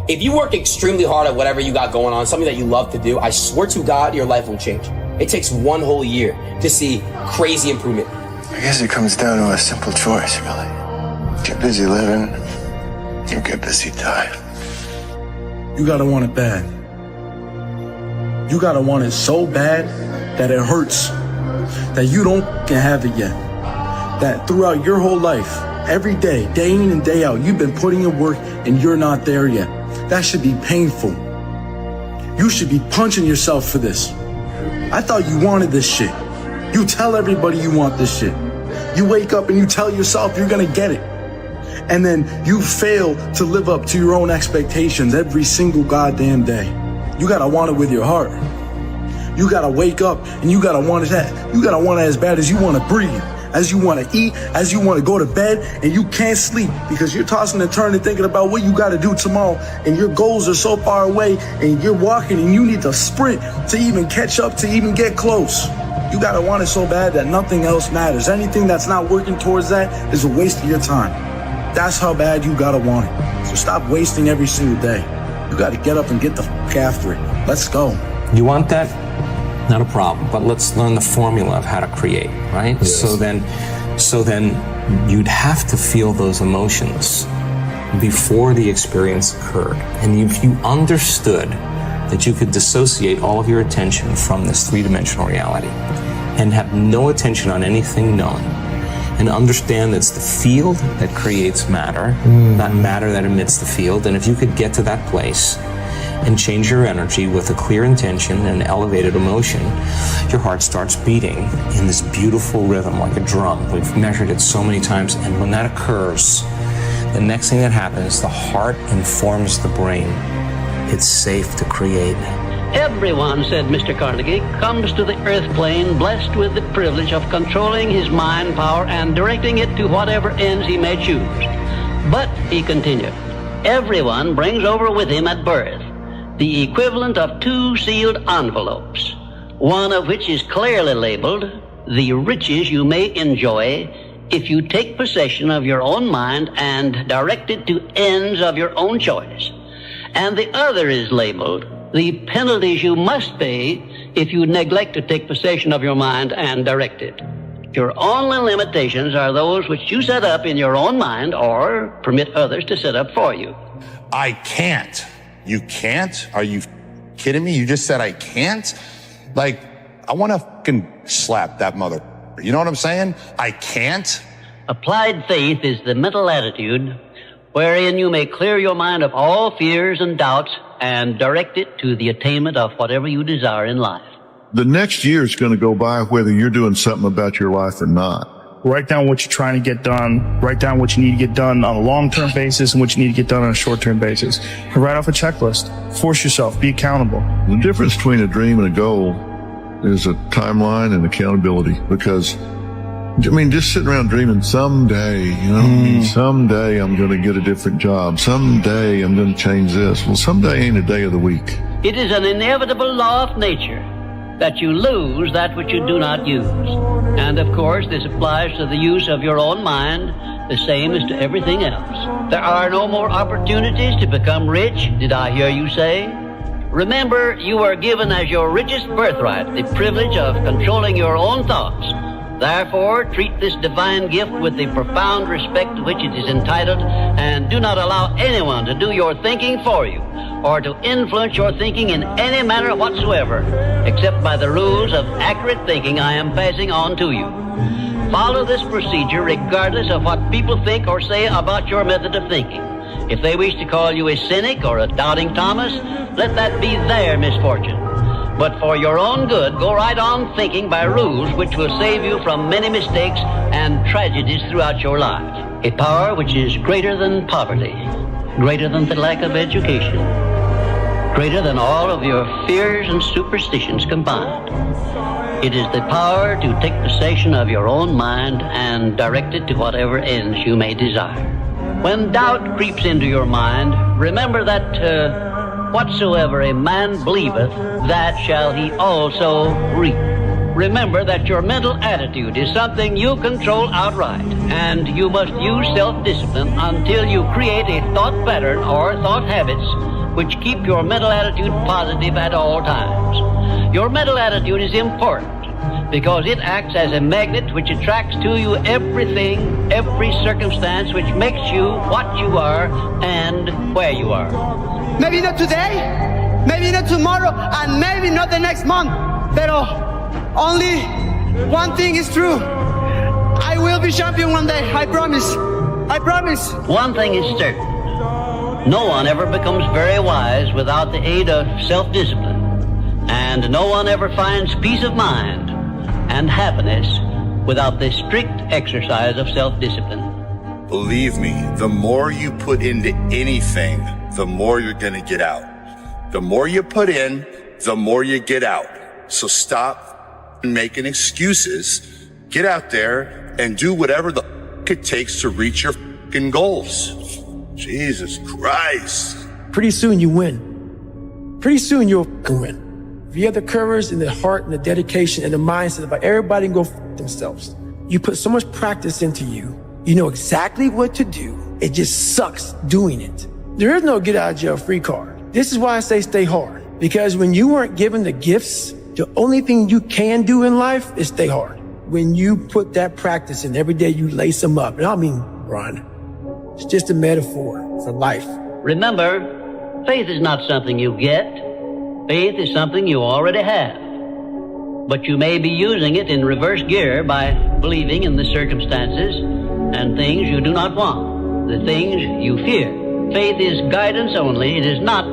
If you work extremely hard at whatever you got going on, something that you love to do, I swear to God, your life will change. It takes 1 whole year to see crazy improvement. I guess it comes down to a simple choice, really. Get busy living, you get busy dying. You gotta want it bad. You gotta want it so bad that it hurts. That you don't have it yet. That throughout your whole life, every day, day in and day out, you've been putting in work and you're not there yet. That should be painful. You should be punching yourself for this. I thought you wanted this shit. You tell everybody you want this shit. You wake up and you tell yourself you're gonna get it. And then you fail to live up to your own expectations every single goddamn day. You gotta want it with your heart. You gotta wake up and you gotta want it that. You gotta want it as bad as you wanna breathe, as you wanna eat, as you wanna go to bed, and you can't sleep because you're tossing and turning thinking about what you gotta do tomorrow, and your goals are so far away, and you're walking and you need to sprint to even catch up, to even get close. You gotta want it so bad that nothing else matters. Anything that's not working towards that is a waste of your time. That's how bad you gotta want it. So stop wasting every single day. You gotta get up and get the fuck after it. Let's go. You want that? Not a problem, but let's learn the formula of how to create, right? Yes. So then you'd have to feel those emotions before the experience occurred. And if you understood that you could dissociate all of your attention from this 3-dimensional reality and have no attention on anything known, and understand that it's the field that creates matter, not matter that emits the field. And if you could get to that place and change your energy with a clear intention and elevated emotion, your heart starts beating in this beautiful rhythm like a drum. We've measured it so many times. And when that occurs, the next thing that happens, the heart informs the brain. It's safe to create. Everyone, said Mr. Carnegie, comes to the earth plane blessed with the privilege of controlling his mind power and directing it to whatever ends he may choose. But, he continued, everyone brings over with him at birth the equivalent of 2 sealed envelopes, one of which is clearly labeled, the riches you may enjoy if you take possession of your own mind and direct it to ends of your own choice. And the other is labeled, the penalties you must pay if you neglect to take possession of your mind and direct it. Your only limitations are those which you set up in your own mind or permit others to set up for you. I can't. You can't? Are you kidding me? You just said I can't? Like, I want to fucking slap that mother. You know what I'm saying? I can't. Applied faith is the mental attitude wherein you may clear your mind of all fears and doubts and direct it to the attainment of whatever you desire in life. The next year is going to go by whether you're doing something about your life or not. Write down what you're trying to get done. Write down what you need to get done on a long-term basis and what you need to get done on a short-term basis. And write off a checklist. Force yourself. Be accountable. The difference between a dream and a goal is a timeline and accountability. Because, I mean, just sitting around dreaming someday, you know, someday I'm going to get a different job. Someday I'm going to change this. Well, someday ain't a day of the week. It is an inevitable law of nature that you lose that which you do not use. And of course, this applies to the use of your own mind the same as to everything else. There are no more opportunities to become rich, did I hear you say? Remember, you are given as your richest birthright the privilege of controlling your own thoughts. Therefore, treat this divine gift with the profound respect to which it is entitled, and do not allow anyone to do your thinking for you, or to influence your thinking in any manner whatsoever, except by the rules of accurate thinking I am passing on to you. Follow this procedure regardless of what people think or say about your method of thinking. If they wish to call you a cynic or a doubting Thomas, let that be their misfortune. But for your own good, go right on thinking by rules which will save you from many mistakes and tragedies throughout your life. A power which is greater than poverty, greater than the lack of education, greater than all of your fears and superstitions combined. It is the power to take possession of your own mind and direct it to whatever ends you may desire. When doubt creeps into your mind, remember that whatsoever a man believeth, that shall he also reap. Remember that your mental attitude is something you control outright, and you must use self-discipline until you create a thought pattern or thought habits which keep your mental attitude positive at all times. Your mental attitude is important because it acts as a magnet which attracts to you everything, every circumstance which makes you what you are and where you are. Maybe not today, maybe not tomorrow, and maybe not the next month. Pero only one thing is true. I will be champion one day. I promise. I promise. One thing is certain. No one ever becomes very wise without the aid of self-discipline. And no one ever finds peace of mind and happiness without the strict exercise of self-discipline. Believe me, the more you put into anything, the more you're going to get out. The more you put in, the more you get out. So stop making excuses. Get out there and do whatever the it takes to reach your goals. Jesus Christ. Pretty soon you win. Pretty soon you'll win. If you have the courage and the heart and the dedication and the mindset about everybody can go themselves, you put so much practice into you, you know exactly what to do. It just sucks doing it. There is no get out of jail free card. This is why I say stay hard. Because when you weren't given the gifts, the only thing you can do in life is stay hard. When you put that practice in every day, you lace them up. And I mean, Ron, it's just a metaphor for life. Remember, faith is not something you get. Faith is something you already have. But you may be using it in reverse gear by believing in the circumstances and things you do not want, the things you fear. Faith is guidance only. It is not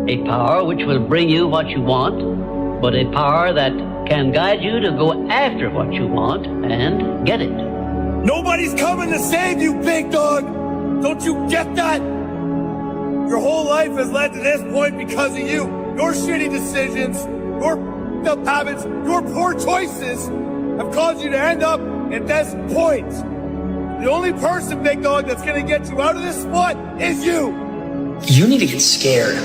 a power which will bring you what you want, but a power that can guide you to go after what you want and get it. Nobody's coming to save you, big dog. Don't you get that? Your whole life has led to this point because of you. Your shitty decisions, your up habits, your poor choices have caused you to end up at this point. The only person, big dog, that's going to get you out of this spot is you. You need to get scared.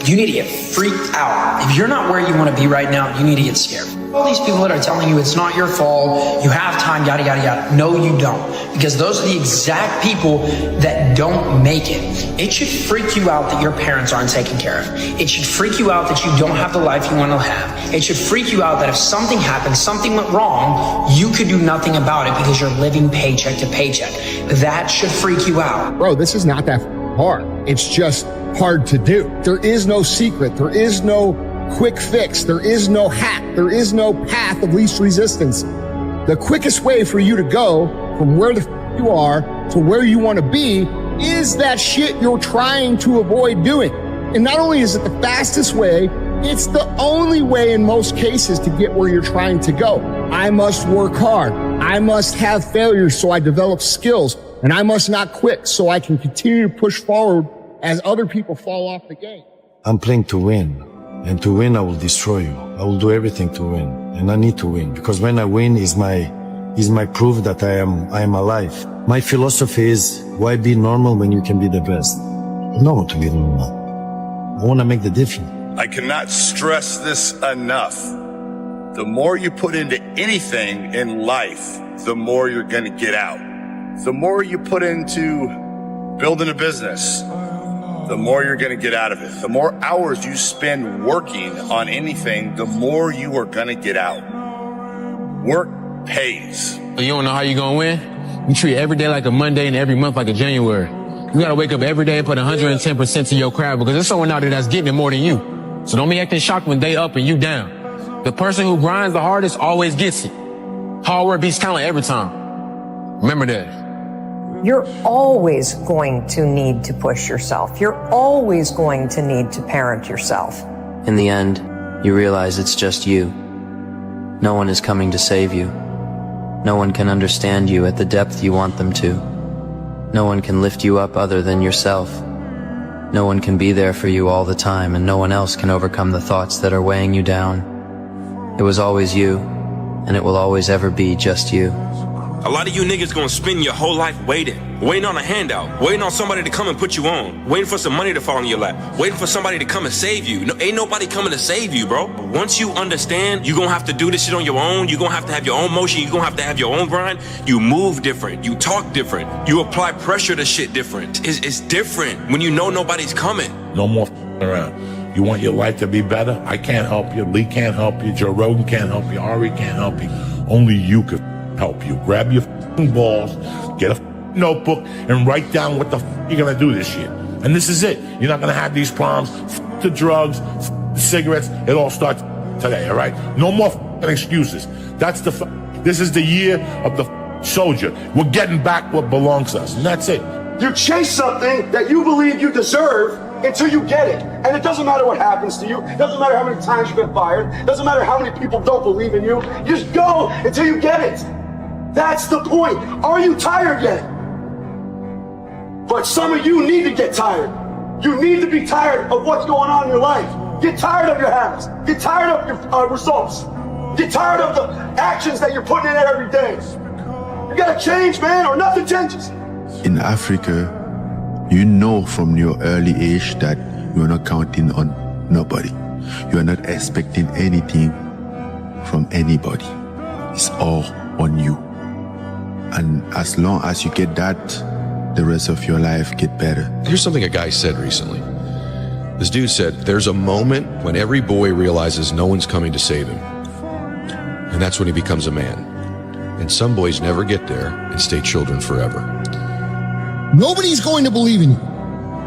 You need to get freaked out. If you're not where you want to be right now, you need to get scared. All these people that are telling you it's not your fault, you have time, yada, yada, yada. No, you don't. Because those are the exact people that don't make it. It should freak you out that your parents aren't taken care of. It should freak you out that you don't have the life you want to have. It should freak you out that if something happened, something went wrong, you could do nothing about it because you're living paycheck to paycheck. That should freak you out. Bro, this is not that hard. It's just hard to do. There is no secret. There is no quick fix. There is no hack. There is no path of least resistance. The quickest way for you to go from where you are to where you want to be is that shit you're trying to avoid doing. And not only is it the fastest way, it's the only way in most cases to get where you're trying to go. I must work hard. I must have failures so I develop skills. And I must not quit so I can continue to push forward as other people fall off the game. I'm playing to win. And to win, I will destroy you. I will do everything to win. And I need to win. Because when I win is my proof that I am alive. My philosophy is, why be normal when you can be the best? No, to be normal. I want to make the difference. I cannot stress this enough. The more you put into anything in life, the more you're going to get out. the more you put into building a business, the more you're going to get out of it. The more hours you spend working on anything, the more you are going to get out. Work pays. You don't know how you're going to win? You treat every day like a Monday and every month like a January. You got to wake up every day and put 110% to your craft because there's someone out there that's getting it more than you. So don't be acting shocked when they up and you down. The person who grinds the hardest always gets it. Hard work beats talent every time. Remember that. You're always going to need to push yourself. You're always going to need to parent yourself. In the end, you realize it's just you. No one is coming to save you. No one can understand you at the depth you want them to. No one can lift you up other than yourself. No one can be there for you all the time, and no one else can overcome the thoughts that are weighing you down. It was always you, and it will always ever be just you. A lot of you niggas gonna spend your whole life waiting on a handout, waiting on somebody to come and put you on, waiting for some money to fall in your lap, waiting for somebody to come and save you. No, ain't nobody coming to save you, bro. But once you understand, you're gonna have to do this shit on your own. You're gonna have to have your own motion. You're gonna have to have your own grind. You move different. You talk different. You apply pressure to shit different. It's different when you know nobody's coming. No more around. You want your life to be better? I can't help you. Lee can't help you. Joe Rogan can't help you. Ari can't help you. Only you can help you. Grab your balls, get a notebook, and write down what the you're gonna do this year. And this is it. You're not gonna have these problems. The drugs, the cigarettes. It all starts today. All right. No more excuses. That's this is the year of the soldier. We're getting back what belongs to us, and that's it. You chase something that you believe you deserve until you get it. And it doesn't matter what happens to you. It doesn't matter how many times you've been fired. It doesn't matter how many people don't believe in you. You just go until you get it. That's the point. Are you tired yet? But some of you need to get tired. You need to be tired of what's going on in your life. Get tired of your habits. Get tired of your results. Get tired of the actions that you're putting in every day. You gotta change, man, or nothing changes. In Africa, you know from your early age that you're not counting on nobody. You are not expecting anything from anybody. It's all on you. And as long as you get that, the rest of your life get better. Here's something a guy said recently. This dude said, there's a moment when every boy realizes no one's coming to save him. And that's when he becomes a man. And some boys never get there and stay children forever. Nobody's going to believe in you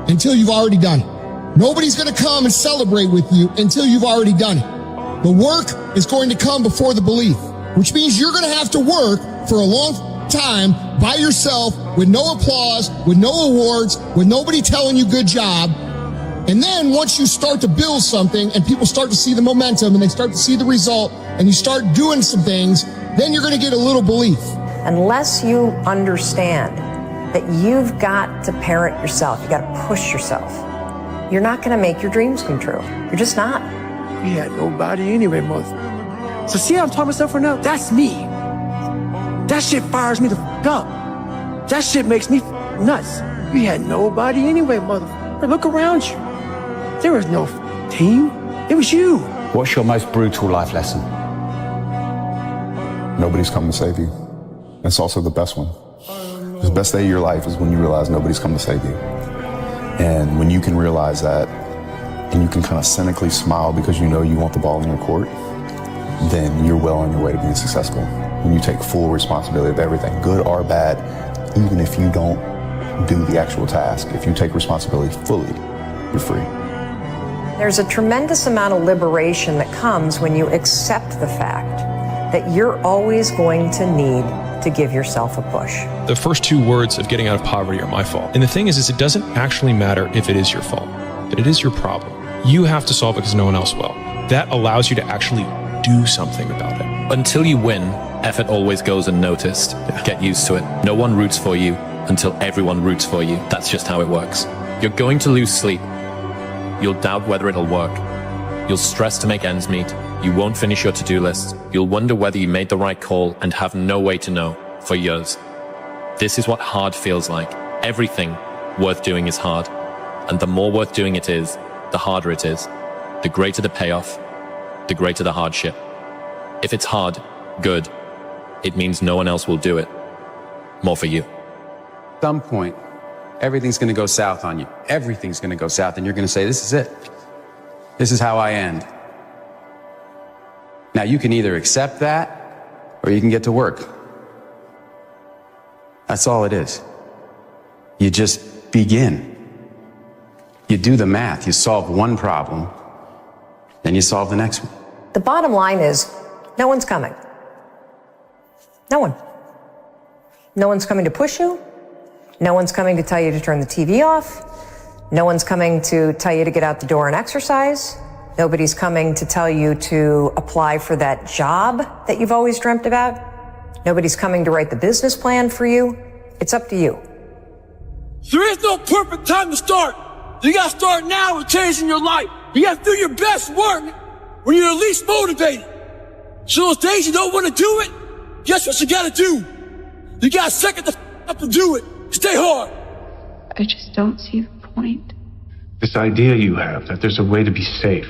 until you've already done it. Nobody's going to come and celebrate with you until you've already done it. The work is going to come before the belief, which means you're going to have to work for a long time by yourself with no applause, with no awards, with nobody telling you good job. And then once you start to build something and people start to see the momentum and they start to see the result and you start doing some things, then you're going to get a little belief. Unless you understand that you've got to parent yourself, you got to push yourself, you're not going to make your dreams come true. You're just not. We had nobody anyway, mother. So see how I'm talking myself right now? That's me. That shit fires me the f*** up. That shit makes me nuts. We had nobody anyway, motherfucker. Look around you. There was no team. It was you. What's your most brutal life lesson? Nobody's coming to save you. It's also the best one. The best day of your life is when you realize nobody's coming to save you. And when you can realize that, and you can kind of cynically smile because you know you want the ball in your court, then you're well on your way to being successful. When you take full responsibility of everything, good or bad, even if you don't do the actual task, if you take responsibility fully, you're free. There's a tremendous amount of liberation that comes when you accept the fact that you're always going to need to give yourself a push. The first two words of getting out of poverty are my fault. And the thing is it doesn't actually matter if it is your fault, but it is your problem. You have to solve it because no one else will. That allows you to actually do something about it. Until you win, effort always goes unnoticed. Get used to it. No one roots for you until everyone roots for you. That's just how it works. You're going to lose sleep. You'll doubt whether it'll work. You'll stress to make ends meet. You won't finish your to-do list. You'll wonder whether you made the right call and have no way to know for years. This is what hard feels like. Everything worth doing is hard. And the more worth doing it is, the harder it is. The greater the payoff, the greater the hardship. If it's hard, good. It means no one else will do it. More for you. At some point, everything's going to go south on you. Everything's going to go south, and you're going to say, this is it. This is how I end. Now, you can either accept that, or you can get to work. That's all it is. You just begin. You do the math. You solve one problem, then you solve the next one. The bottom line is, no one's coming. No one. No one's coming to push you. No one's coming to tell you to turn the TV off. No one's coming to tell you to get out the door and exercise. Nobody's coming to tell you to apply for that job that you've always dreamt about. Nobody's coming to write the business plan for you. It's up to you. There is no perfect time to start. You gotta start now with changing your life. You gotta do your best work when you're least motivated. So those days you don't want to do it, guess what you gotta do? You gotta suck it the up and do it. Stay hard. I just don't see the point. This idea you have that there's a way to be safe,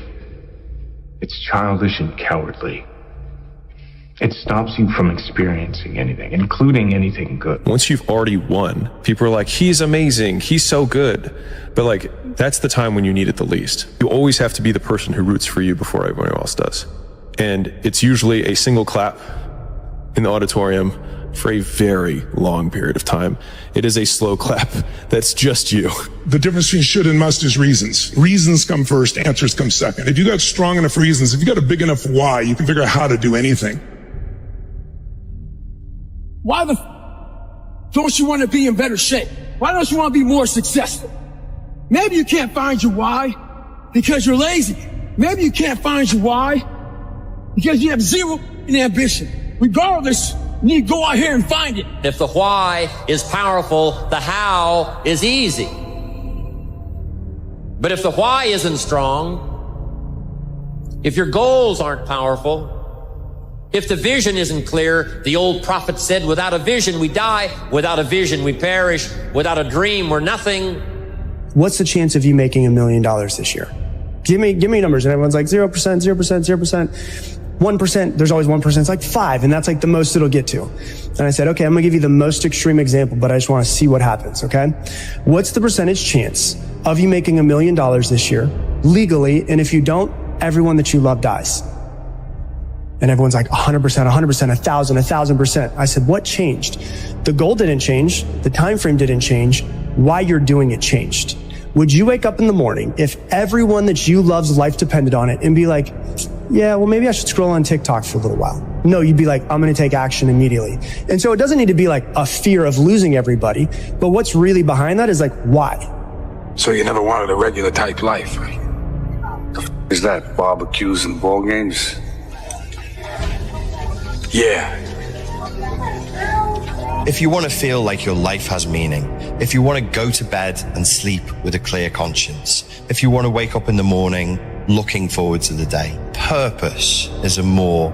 it's childish and cowardly. It stops you from experiencing anything, including anything good. Once you've already won, people are like, he's amazing, he's so good. But like, that's the time when you need it the least. You always have to be the person who roots for you before everyone else does. And it's usually a single clap in the auditorium for a very long period of time. It is a slow clap that's just you. The difference between should and must is reasons. Reasons come first, answers come second. If you got strong enough reasons, if you got a big enough why, you can figure out how to do anything. Why the don't you want to be in better shape? Why don't you want to be more successful? Maybe you can't find your why because you're lazy. Maybe you can't find your why because you have zero in ambition. Regardless, you need to go out here and find it. If the why is powerful, the how is easy. But if the why isn't strong, if your goals aren't powerful, if the vision isn't clear, the old prophet said, without a vision we die, without a vision we perish, without a dream we're nothing. What's the chance of you making $1 million this year? Give me numbers. And everyone's like 0%, 0%, 0%. 1%, there's always 1%. It's like 5, and that's like the most it'll get to. And I said, okay, I'm gonna give you the most extreme example, but I just wanna see what happens, okay? What's the percentage chance of you making $1 million this year, legally, and if you don't, everyone that you love dies? And everyone's like 100%, 100%, 1,000, 1,000%. I said, what changed? The goal didn't change. The time frame didn't change. Why you're doing it changed. Would you wake up in the morning if everyone that you love's life depended on it and be like, yeah, well, maybe I should scroll on TikTok for a little while? No, you'd be like, I'm going to take action immediately. And so it doesn't need to be like a fear of losing everybody, but what's really behind that is like, why? So you never wanted a regular type life, right? The f is that? Barbecues and ball games? Yeah. If you want to feel like your life has meaning, if you want to go to bed and sleep with a clear conscience, if you want to wake up in the morning looking forward to the day, purpose is a more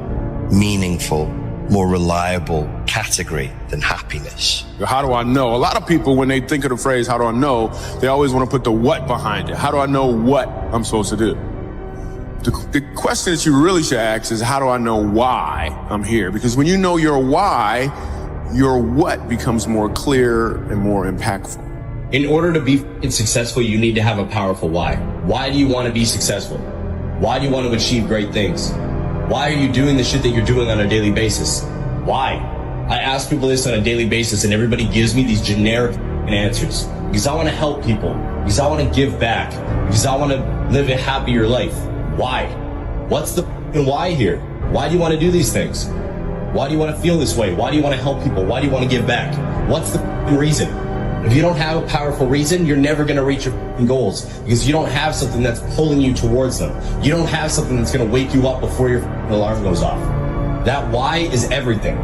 meaningful, more reliable category than happiness. How do I know? A lot of people, when they think of the phrase, how do I know, they always want to put the what behind it. How do I know what I'm supposed to do? The question that you really should ask is, how do I know why I'm here? Because when you know your why, your what becomes more clear and more impactful. In order to be successful, you need to have a powerful why. Why do you want to be successful? Why do you want to achieve great things? Why are you doing the shit that you're doing on a daily basis? Why? I ask people this on a daily basis and everybody gives me these generic answers. Because I want to help people. Because I want to give back. Because I want to live a happier life. Why? What's the why here? Why do you want to do these things? Why do you want to feel this way? Why do you want to help people? Why do you want to give back? What's the reason? If you don't have a powerful reason, you're never going to reach your goals because you don't have something that's pulling you towards them. You don't have something that's going to wake you up before your alarm goes off. That why is everything.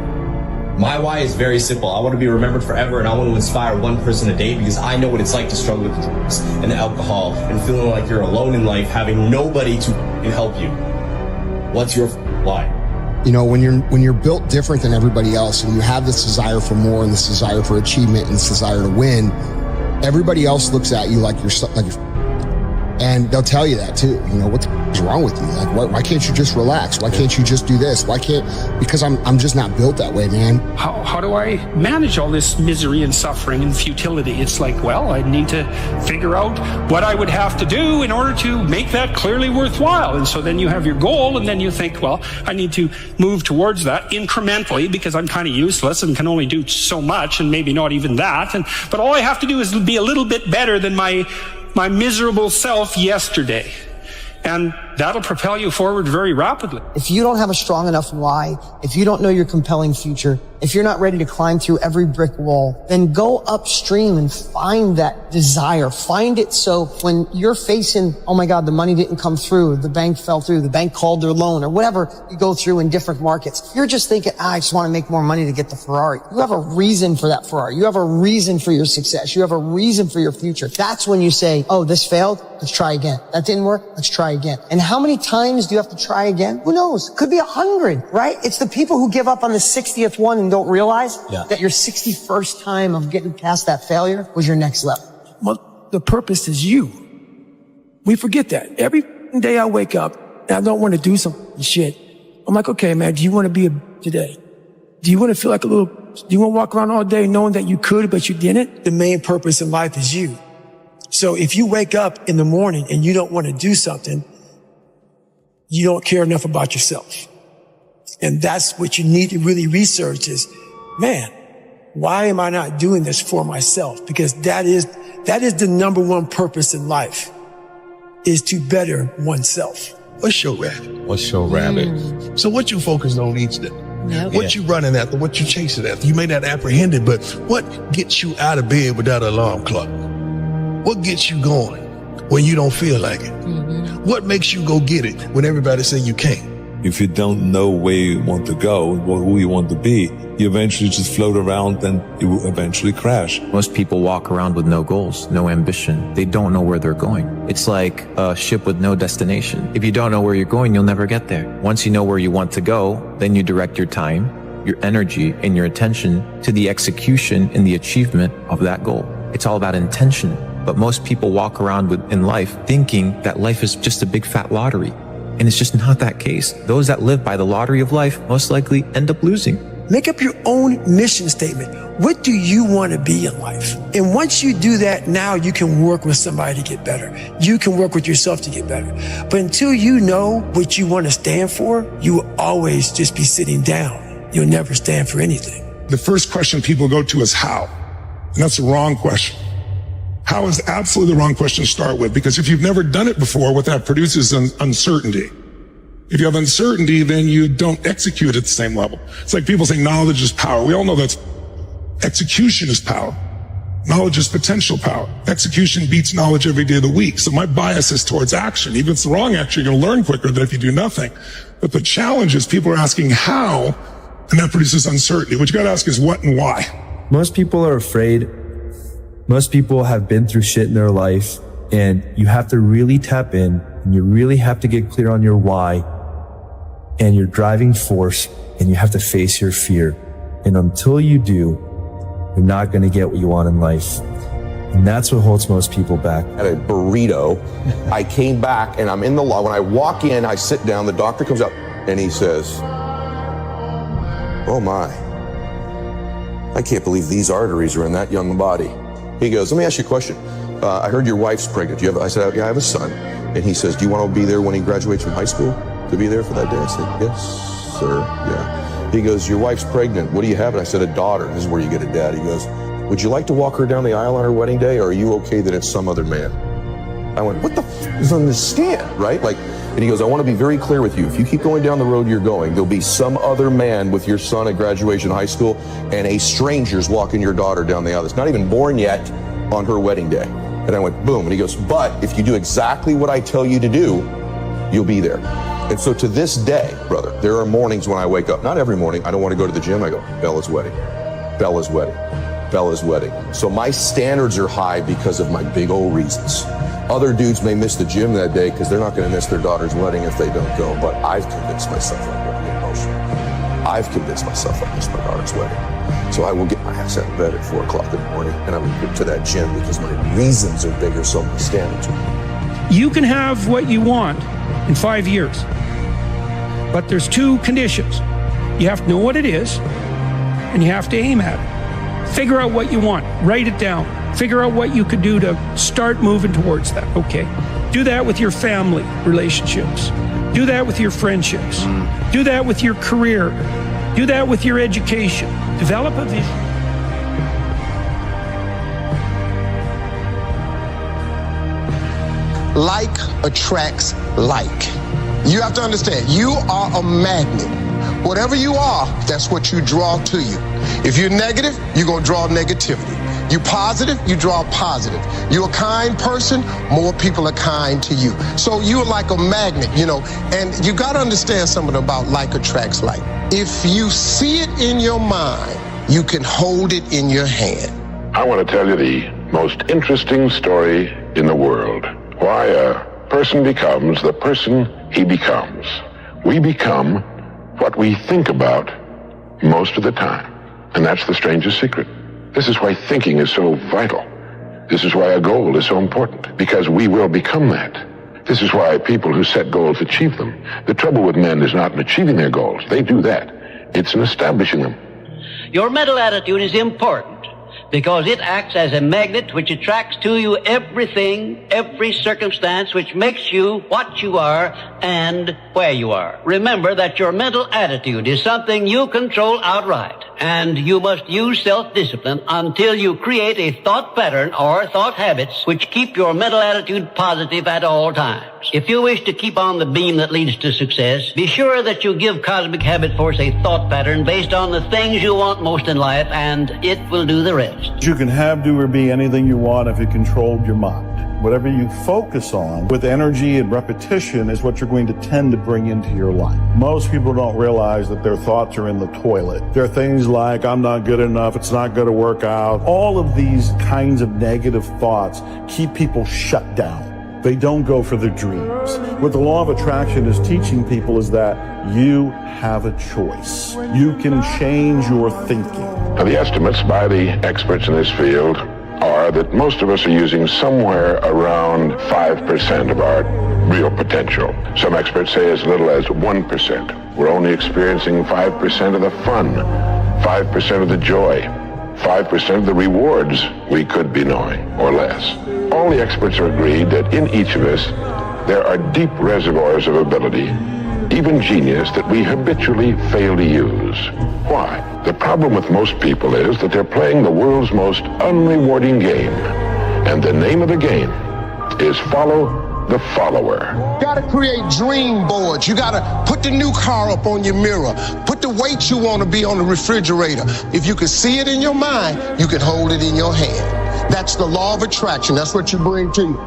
My why is very simple. I want to be remembered forever and I want to inspire one person a day because I know what it's like to struggle with the drugs and the alcohol and feeling like you're alone in life, having nobody to help you. What's your why? You know, when you're built different than everybody else and you have this desire for more and this desire for achievement and this desire to win, everybody else looks at you like you're and they'll tell you that too. You know, what's What's wrong with you? Like, why can't you just relax? Why can't you just do this? Because I'm just not built that way, man. How do I manage all this misery and suffering and futility? It's like, well, I need to figure out what I would have to do in order to make that clearly worthwhile. And so then you have your goal, and then you think, well, I need to move towards that incrementally because I'm kind of useless and can only do so much and maybe not even that. But all I have to do is be a little bit better than my miserable self yesterday. And that'll propel you forward very rapidly. If you don't have a strong enough why, if you don't know your compelling future, if you're not ready to climb through every brick wall, then go upstream and find that desire. Find it so when you're facing, oh my God, the money didn't come through, the bank fell through, the bank called their loan, or whatever you go through in different markets. You're just thinking, I just want to make more money to get the Ferrari. You have a reason for that Ferrari. You have a reason for your success. You have a reason for your future. That's when you say, oh, this failed. Let's try again. That didn't work. Let's try again. And how many times do you have to try again? Who knows? Could be 100, right? It's the people who give up on the 60th one and don't realize that your 61st time of getting past that failure was your next level. Well, the purpose is you. We forget that. Every day I wake up and I don't want to do some shit. I'm like, okay, man, do you want to be today? Do you want to feel like do you want to walk around all day knowing that you could, but you didn't? The main purpose in life is you. So if you wake up in the morning and you don't want to do something, you don't care enough about yourself. And that's what you need to really research is, man, why am I not doing this for myself? Because that is the number one purpose in life, is to better oneself. What's your rabbit? So what you focused on each day? What you running after? What you chasing after? You may not apprehend it, but what gets you out of bed without an alarm clock? What gets you going when you don't feel like it? What makes you go get it when everybody say you can't? If you don't know where you want to go, who you want to be, you eventually just float around and you will eventually crash. Most people walk around with no goals, no ambition. They don't know where they're going. It's like a ship with no destination. If you don't know where you're going, you'll never get there. Once you know where you want to go, then you direct your time, your energy, and your attention to the execution and the achievement of that goal. It's all about intention. But most people walk around in life thinking that life is just a big fat lottery. And it's just not that case. Those that live by the lottery of life most likely end up losing. Make up your own mission statement. What do you want to be in life? And once you do that, now you can work with somebody to get better. You can work with yourself to get better. But until you know what you want to stand for, you will always just be sitting down. You'll never stand for anything. The first question people go to is how? And that's the wrong question. How is absolutely the wrong question to start with, because if you've never done it before, what that produces is uncertainty. If you have uncertainty, then you don't execute at the same level. It's like people say knowledge is power. We all know that execution is power. Knowledge is potential power. Execution beats knowledge every day of the week. So my bias is towards action. Even if it's the wrong action, you're going to learn quicker than if you do nothing. But the challenge is people are asking how, and that produces uncertainty. What you got to ask is what and why. Most people are afraid. Most people have been through shit in their life, and you have to really tap in, and you really have to get clear on your why and your driving force, and you have to face your fear. And until you do, you're not going to get what you want in life. And that's what holds most people back. At a burrito, I came back and I'm in the law. When I walk in, I sit down, the doctor comes up and he says, "Oh my, I can't believe these arteries are in that young body." He goes, "Let me ask you a question. I heard your wife's pregnant. I said, "Yeah, I have a son." And he says, "Do you want to be there when he graduates from high school? To be there for that day?" I said, "Yes, sir, yeah." He goes, "Your wife's pregnant. What do you have?" And I said, "A daughter." This is where you get a dad. He goes, "Would you like to walk her down the aisle on her wedding day, or are you okay that it's some other man?" I went, "What the f is on this scan?" Right? And he goes, "I want to be very clear with you. If you keep going down the road you're going, there'll be some other man with your son at graduation high school, and a stranger's walking your daughter down the aisle that's not even born yet on her wedding day." And I went, boom. And he goes, "But if you do exactly what I tell you to do, you'll be there." And so to this day, brother, there are mornings when I wake up, not every morning, I don't want to go to the gym. I go, Bella's wedding, Bella's wedding, Bella's wedding. So my standards are high because of my big old reasons. Other dudes may miss the gym that day because they're not going to miss their daughter's wedding if they don't go. But I've convinced myself I'm going to get emotional. I've convinced myself I missed my daughter's wedding. So I will get my ass out of bed at 4 o'clock in the morning and I will get to that gym because my reasons are bigger, so my standards are bigger. You can have what you want in 5 years. But there's 2 conditions. You have to know what it is, and you have to aim at it. Figure out what you want. Write it down. Figure out what you could do to start moving towards that. Okay. Do that with your family relationships. Do that with your friendships. Do that with your career. Do that with your education. Develop a vision. Like attracts like. You have to understand, you are a magnet. Whatever you are, that's what you draw to you. If you're negative, you're going to draw negativity. You positive, you draw positive. You're a kind person, more people are kind to you. So you're like a magnet, you know, and you got to understand something about like attracts like. If you see it in your mind, you can hold it in your hand. I want to tell you the most interesting story in the world. Why a person becomes the person he becomes. We become what we think about most of the time. And that's the strangest secret. This is why thinking is so vital. This is why a goal is so important, because we will become that. This is why people who set goals achieve them. The trouble with men is not in achieving their goals. They do that. It's in establishing them. Your mental attitude is important because it acts as a magnet which attracts to you everything, every circumstance which makes you what you are and where you are. Remember that your mental attitude is something you control outright, and you must use self-discipline until you create a thought pattern or thought habits which keep your mental attitude positive at all times. If you wish to keep on the beam that leads to success, be sure that you give Cosmic Habit Force a thought pattern based on the things you want most in life, and it will do the rest. You can have, do, or be anything you want if you controlled your mind. Whatever you focus on with energy and repetition is what you're going to tend to bring into your life. Most people don't realize that their thoughts are in the toilet. There are things like, I'm not good enough, it's not going to work out. All of these kinds of negative thoughts keep people shut down. They don't go for their dreams. What the law of attraction is teaching people is that you have a choice. You can change your thinking. Now, the estimates by the experts in this field are that most of us are using somewhere around 5% of our real potential. Some experts say as little as 1%. We're only experiencing 5% of the fun, 5% of the joy, 5% of the rewards we could be knowing, or less. All the experts are agreed that in each of us, there are deep reservoirs of ability, even genius, that we habitually fail to use. Why? The problem with most people is that they're playing the world's most unrewarding game. And the name of the game is follow the follower. You gotta create dream boards. You gotta put the new car up on your mirror. Put the weight you want to be on the refrigerator. If you can see it in your mind, you can hold it in your hand. That's the law of attraction. That's what you bring to you.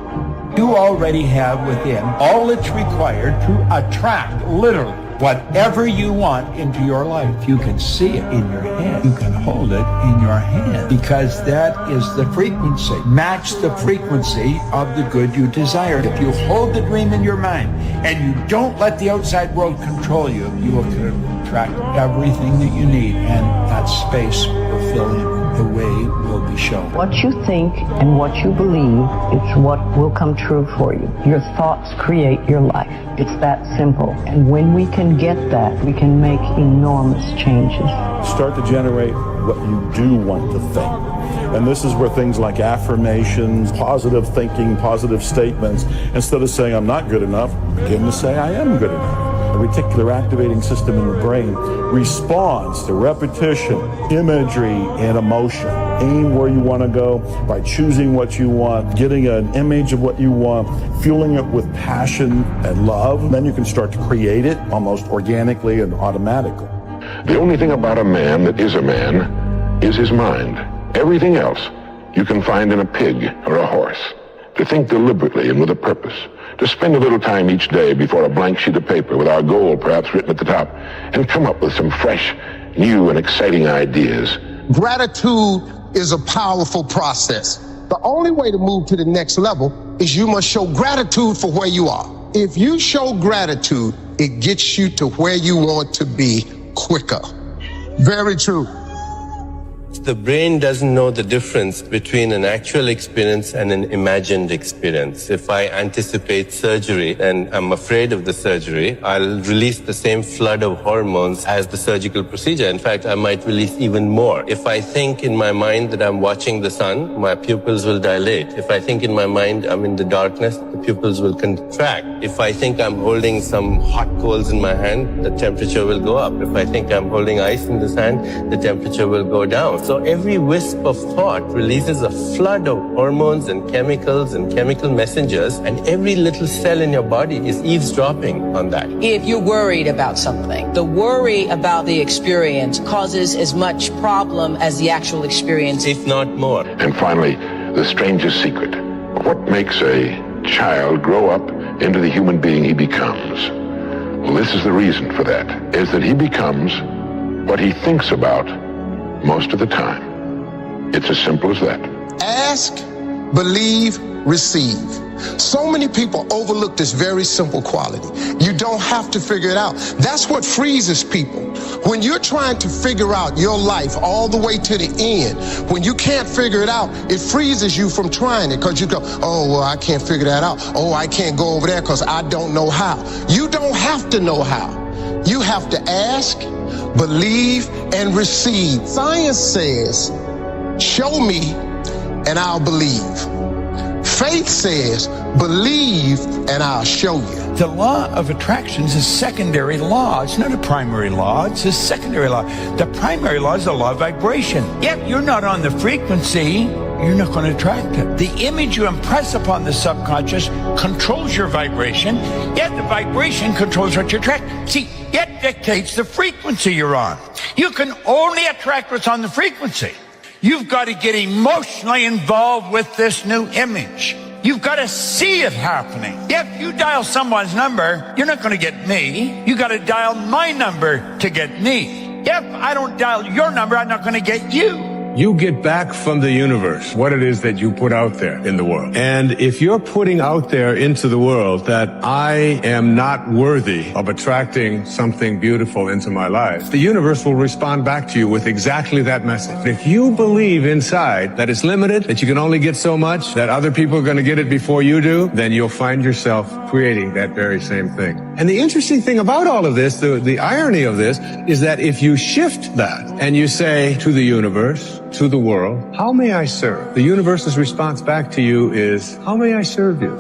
You already have within all that's required to attract, literally, whatever you want into your life. You can see it in your head. You can hold it in your hand, because that is the frequency. Match the frequency of the good you desire. If you hold the dream in your mind and you don't let the outside world control you, you will attract everything that you need, and that space will fill in. The way will be shown. What you think and what you believe is what will come true for you. Your thoughts create your life. It's that simple. And when we can get that, we can make enormous changes. Start to generate what you do want to think. And this is where things like affirmations, positive thinking, positive statements, instead of saying I'm not good enough, begin to say I am good enough. The reticular activating system in the brain responds to repetition, imagery, and emotion. Aim where you want to go by choosing what you want, getting an image of what you want, fueling it with passion and love. Then you can start to create it almost organically and automatically. The only thing about a man that is a man is his mind. Everything else you can find in a pig or a horse. To think deliberately and with a purpose. To spend a little time each day before a blank sheet of paper with our goal perhaps written at the top, and come up with some fresh, new, and exciting ideas. Gratitude is a powerful process. The only way to move to the next level is you must show gratitude for where you are. If you show gratitude, it gets you to where you want to be quicker. Very true. The brain doesn't know the difference between an actual experience and an imagined experience. If I anticipate surgery and I'm afraid of the surgery, I'll release the same flood of hormones as the surgical procedure. In fact, I might release even more. If I think in my mind that I'm watching the sun, my pupils will dilate. If I think in my mind I'm in the darkness, the pupils will contract. If I think I'm holding some hot coals in my hand, the temperature will go up. If I think I'm holding ice in this hand, the temperature will go down. So every wisp of thought releases a flood of hormones and chemical messengers, and every little cell in your body is eavesdropping on that. If you're worried about something, the worry about the experience causes as much problem as the actual experience, if not more. And finally, the strangest secret. What makes a child grow up into the human being he becomes? Well, this is the reason for that, is that he becomes what he thinks about most of the time. It's as simple as that. Ask, believe, receive. So many people overlook this very simple quality. You don't have to figure it out. That's what freezes people. When you're trying to figure out your life all the way to the end, when you can't figure it out, it freezes you from trying it because you go, oh, well, I can't figure that out. Oh, I can't go over there because I don't know how. You don't have to know how. You have to ask, believe, and receive. Science says, show me and I'll believe. Faith says, believe and I'll show you. The law of attraction is a secondary law. It's not a primary law. It's a secondary law. The primary law is the law of vibration. If you're not on the frequency, you're not going to attract it. The image you impress upon the subconscious controls your vibration, yet the vibration controls what you attract. See, it dictates the frequency you're on. You can only attract what's on the frequency. You've got to get emotionally involved with this new image. You've got to see it happening. If you dial someone's number, you're not going to get me. You got to dial my number to get me. If I don't dial your number, I'm not going to get you. You get back from the universe what it is that you put out there in the world. And if you're putting out there into the world that I am not worthy of attracting something beautiful into my life, the universe will respond back to you with exactly that message. If you believe inside that it's limited, that you can only get so much, that other people are going to get it before you do, then you'll find yourself creating that very same thing. And the interesting thing about all of this, the irony of this, is that if you shift that and you say to the universe, to the world, how may I serve? The universe's response back to you is, how may I serve you?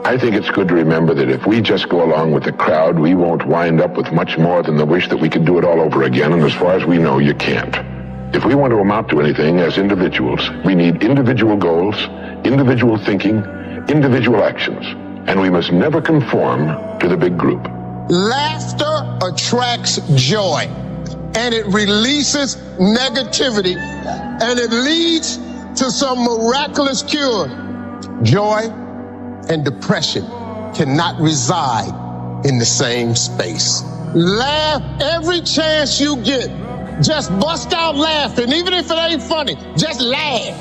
I think it's good to remember that if we just go along with the crowd, we won't wind up with much more than the wish that we could do it all over again, and as far as we know, you can't. If we want to amount to anything as individuals, we need individual goals, individual thinking, individual actions, and we must never conform to the big group. Laughter attracts joy, and it releases negativity, and it leads to some miraculous cure. Joy and depression cannot reside in the same space. Laugh every chance you get. Just bust out laughing, even if it ain't funny. Just laugh.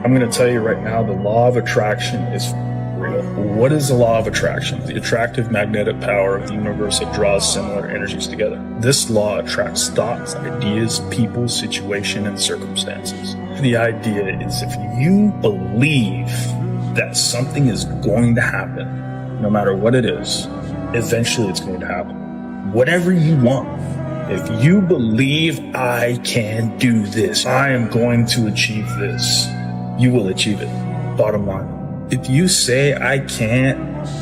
I'm going to tell you right now, the law of attraction is real. What is the law of attraction? The attractive magnetic power of the universe that draws similar energies together. This law attracts thoughts, ideas, people, situation, and circumstances. The idea is if you believe that something is going to happen, no matter what it is, eventually it's going to happen. Whatever you want. If you believe I can do this, I am going to achieve this, you will achieve it. Bottom line. If you say I can't,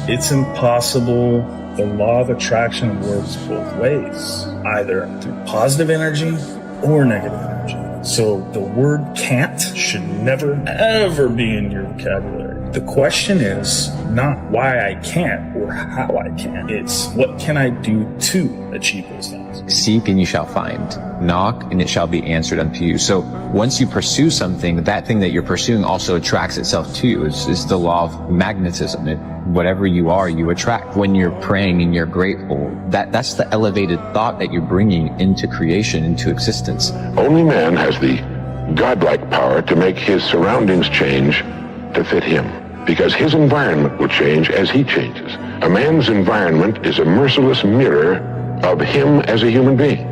it's impossible. The law of attraction works both ways, either through positive energy or negative energy. So the word can't should never, ever be in your vocabulary. The question is not why I can't or how I can. It's what can I do to achieve those things. Seek and you shall find. Knock and it shall be answered unto you. So once you pursue something, that thing that you're pursuing also attracts itself to you. It's the law of magnetism. Whatever you are, you attract. When you're praying and you're grateful, that's the elevated thought that you're bringing into creation, into existence. Only man has the godlike power to make his surroundings change to fit him, because his environment will change as he changes. A man's environment is a merciless mirror of him as a human being.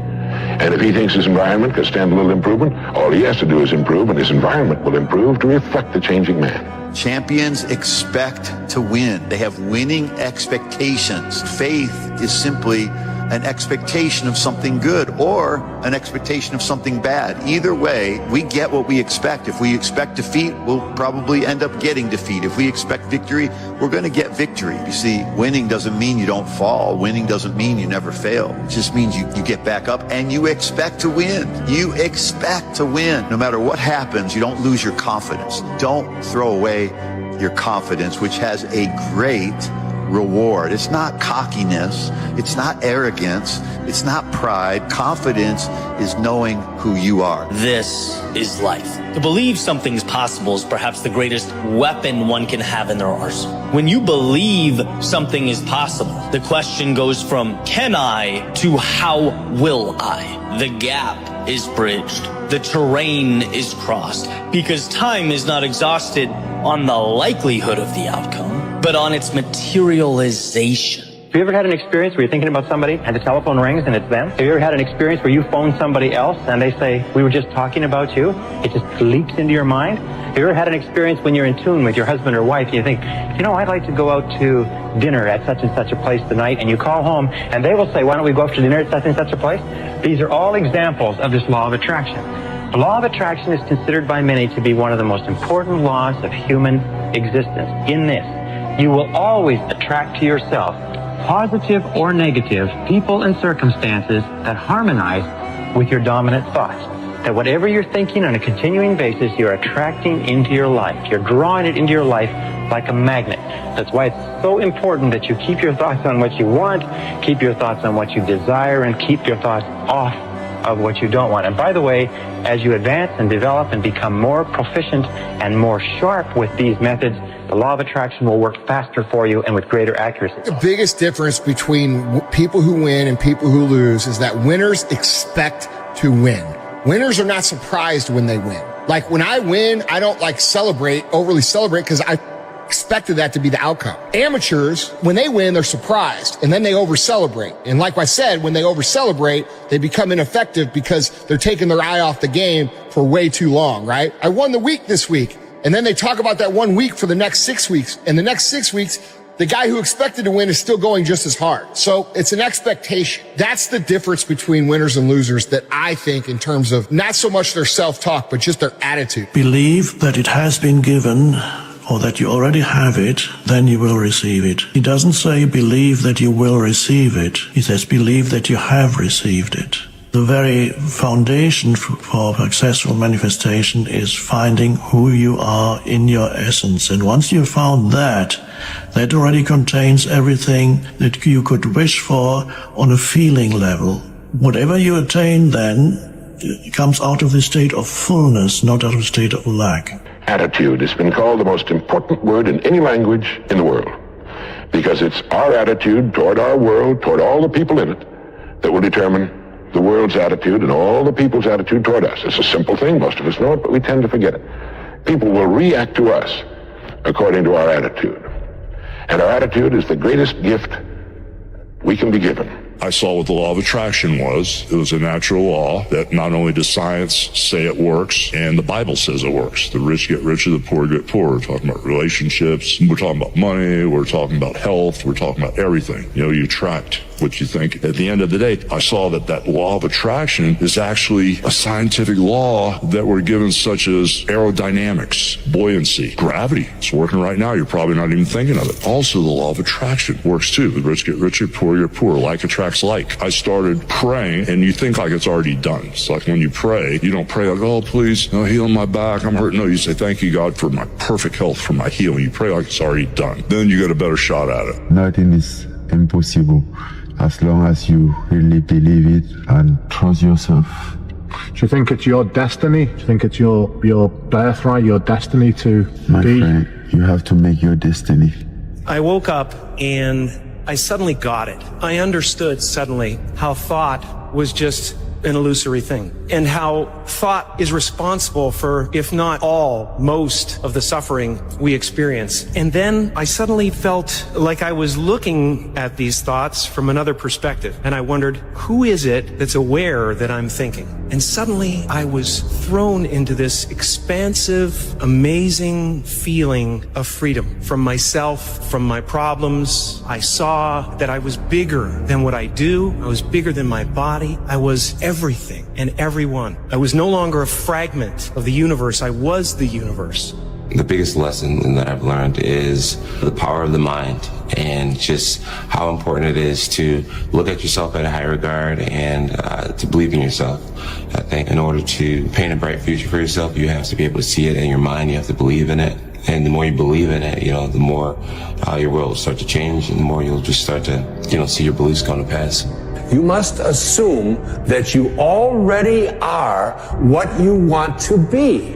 And if he thinks his environment can stand a little improvement, all he has to do is improve, and his environment will improve to reflect the changing man. Champions expect to win. They have winning expectations. Faith is simply an expectation of something good or an expectation of something bad. Either way, we get what we expect. If we expect defeat, we'll probably end up getting defeat. If we expect victory, we're going to get victory. You see, winning doesn't mean you don't fall. Winning doesn't mean you never fail. It just means you get back up and you expect to win. You expect to win. No matter what happens, you don't lose your confidence. Don't throw away your confidence, which has a great reward. It's not cockiness. It's not arrogance. It's not pride. Confidence is knowing who you are. This is life. To believe something's possible is perhaps the greatest weapon one can have in their arsenal. When you believe something is possible, the question goes from can I to how will I? The gap is bridged. The terrain is crossed because time is not exhausted on the likelihood of the outcome, but on its materialization. Have you ever had an experience where you're thinking about somebody and the telephone rings and it's them? Have you ever had an experience where you phone somebody else and they say, we were just talking about you? It just leaps into your mind. Have you ever had an experience when you're in tune with your husband or wife and you think, you know, I'd like to go out to dinner at such and such a place tonight, and you call home and they will say, why don't we go out to dinner at such and such a place? These are all examples of this law of attraction. The law of attraction is considered by many to be one of the most important laws of human existence. In this, you will always attract to yourself, positive or negative, people and circumstances that harmonize with your dominant thoughts. That whatever you're thinking on a continuing basis, you're attracting into your life. You're drawing it into your life like a magnet. That's why it's so important that you keep your thoughts on what you want, keep your thoughts on what you desire, and keep your thoughts off of what you don't want. And by the way, as you advance and develop and become more proficient and more sharp with these methods, the law of attraction will work faster for you and with greater accuracy. The biggest difference between people who win and people who lose is that winners expect to win. Winners are not surprised when they win. Like when I win, I don't overly celebrate because I expected that to be the outcome. Amateurs, when they win, they're surprised and then they over-celebrate. And like I said, when they over-celebrate, they become ineffective because they're taking their eye off the game for way too long, right? I won the week this week. And then they talk about that 1 week for the next 6 weeks. And the next 6 weeks, the guy who expected to win is still going just as hard. So it's an expectation. That's the difference between winners and losers that I think in terms of not so much their self-talk, but just their attitude. Believe that it has been given, or that you already have it, then you will receive it. He doesn't say believe that you will receive it. He says believe that you have received it. The very foundation for successful manifestation is finding who you are in your essence. And once you've found that already contains everything that you could wish for on a feeling level. Whatever you attain then comes out of the state of fullness, not out of a state of lack. Attitude has been called the most important word in any language in the world because it's our attitude toward our world, toward all the people in it, that will determine the world's attitude and all the people's attitude toward us. It's a simple thing. Most of us know it, but we tend to forget it. People will react to us according to our attitude. And our attitude is the greatest gift we can be given. I saw what the law of attraction was. It was a natural law that not only does science say it works, and the Bible says it works. The rich get richer, the poor get poorer. We're talking about relationships. We're talking about money. We're talking about health. We're talking about everything. You know, you attract what you think. At the end of the day, I saw that law of attraction is actually a scientific law that we're given, such as aerodynamics, buoyancy, gravity. It's working right now. You're probably not even thinking of it. Also, the law of attraction works too. The rich get richer, poor get poorer. Like attracts like. I started praying, and you think like it's already done. It's like when you pray, you don't pray like, oh, please, heal my back, I'm hurt. No, you say, thank you, God, for my perfect health, for my healing. You pray like it's already done. Then you get a better shot at it. Nothing is impossible as long as you really believe it and trust yourself. Do you think it's your destiny? Do you think it's your birthright, your destiny to My be? friend, you have to make your destiny. I woke up and I suddenly got it. I understood suddenly how thought was just an illusory thing, and how thought is responsible for, if not all, most of the suffering we experience. And then I suddenly felt like I was looking at these thoughts from another perspective, and I wondered, who is it that's aware that I'm thinking? And suddenly I was thrown into this expansive, amazing feeling of freedom from myself, from my problems. I saw that I was bigger than what I do. I was bigger than my body. I was everything and everyone. I was no longer a fragment of the universe. I was the universe. The biggest lesson that I've learned is the power of the mind and just how important it is to look at yourself at a high regard and to believe in yourself. I think in order to paint a bright future for yourself, you have to be able to see it in your mind. You have to believe in it. And the more you believe in it, the more your world will start to change, and the more you'll just start to, see your beliefs come to pass. You must assume that you already are what you want to be,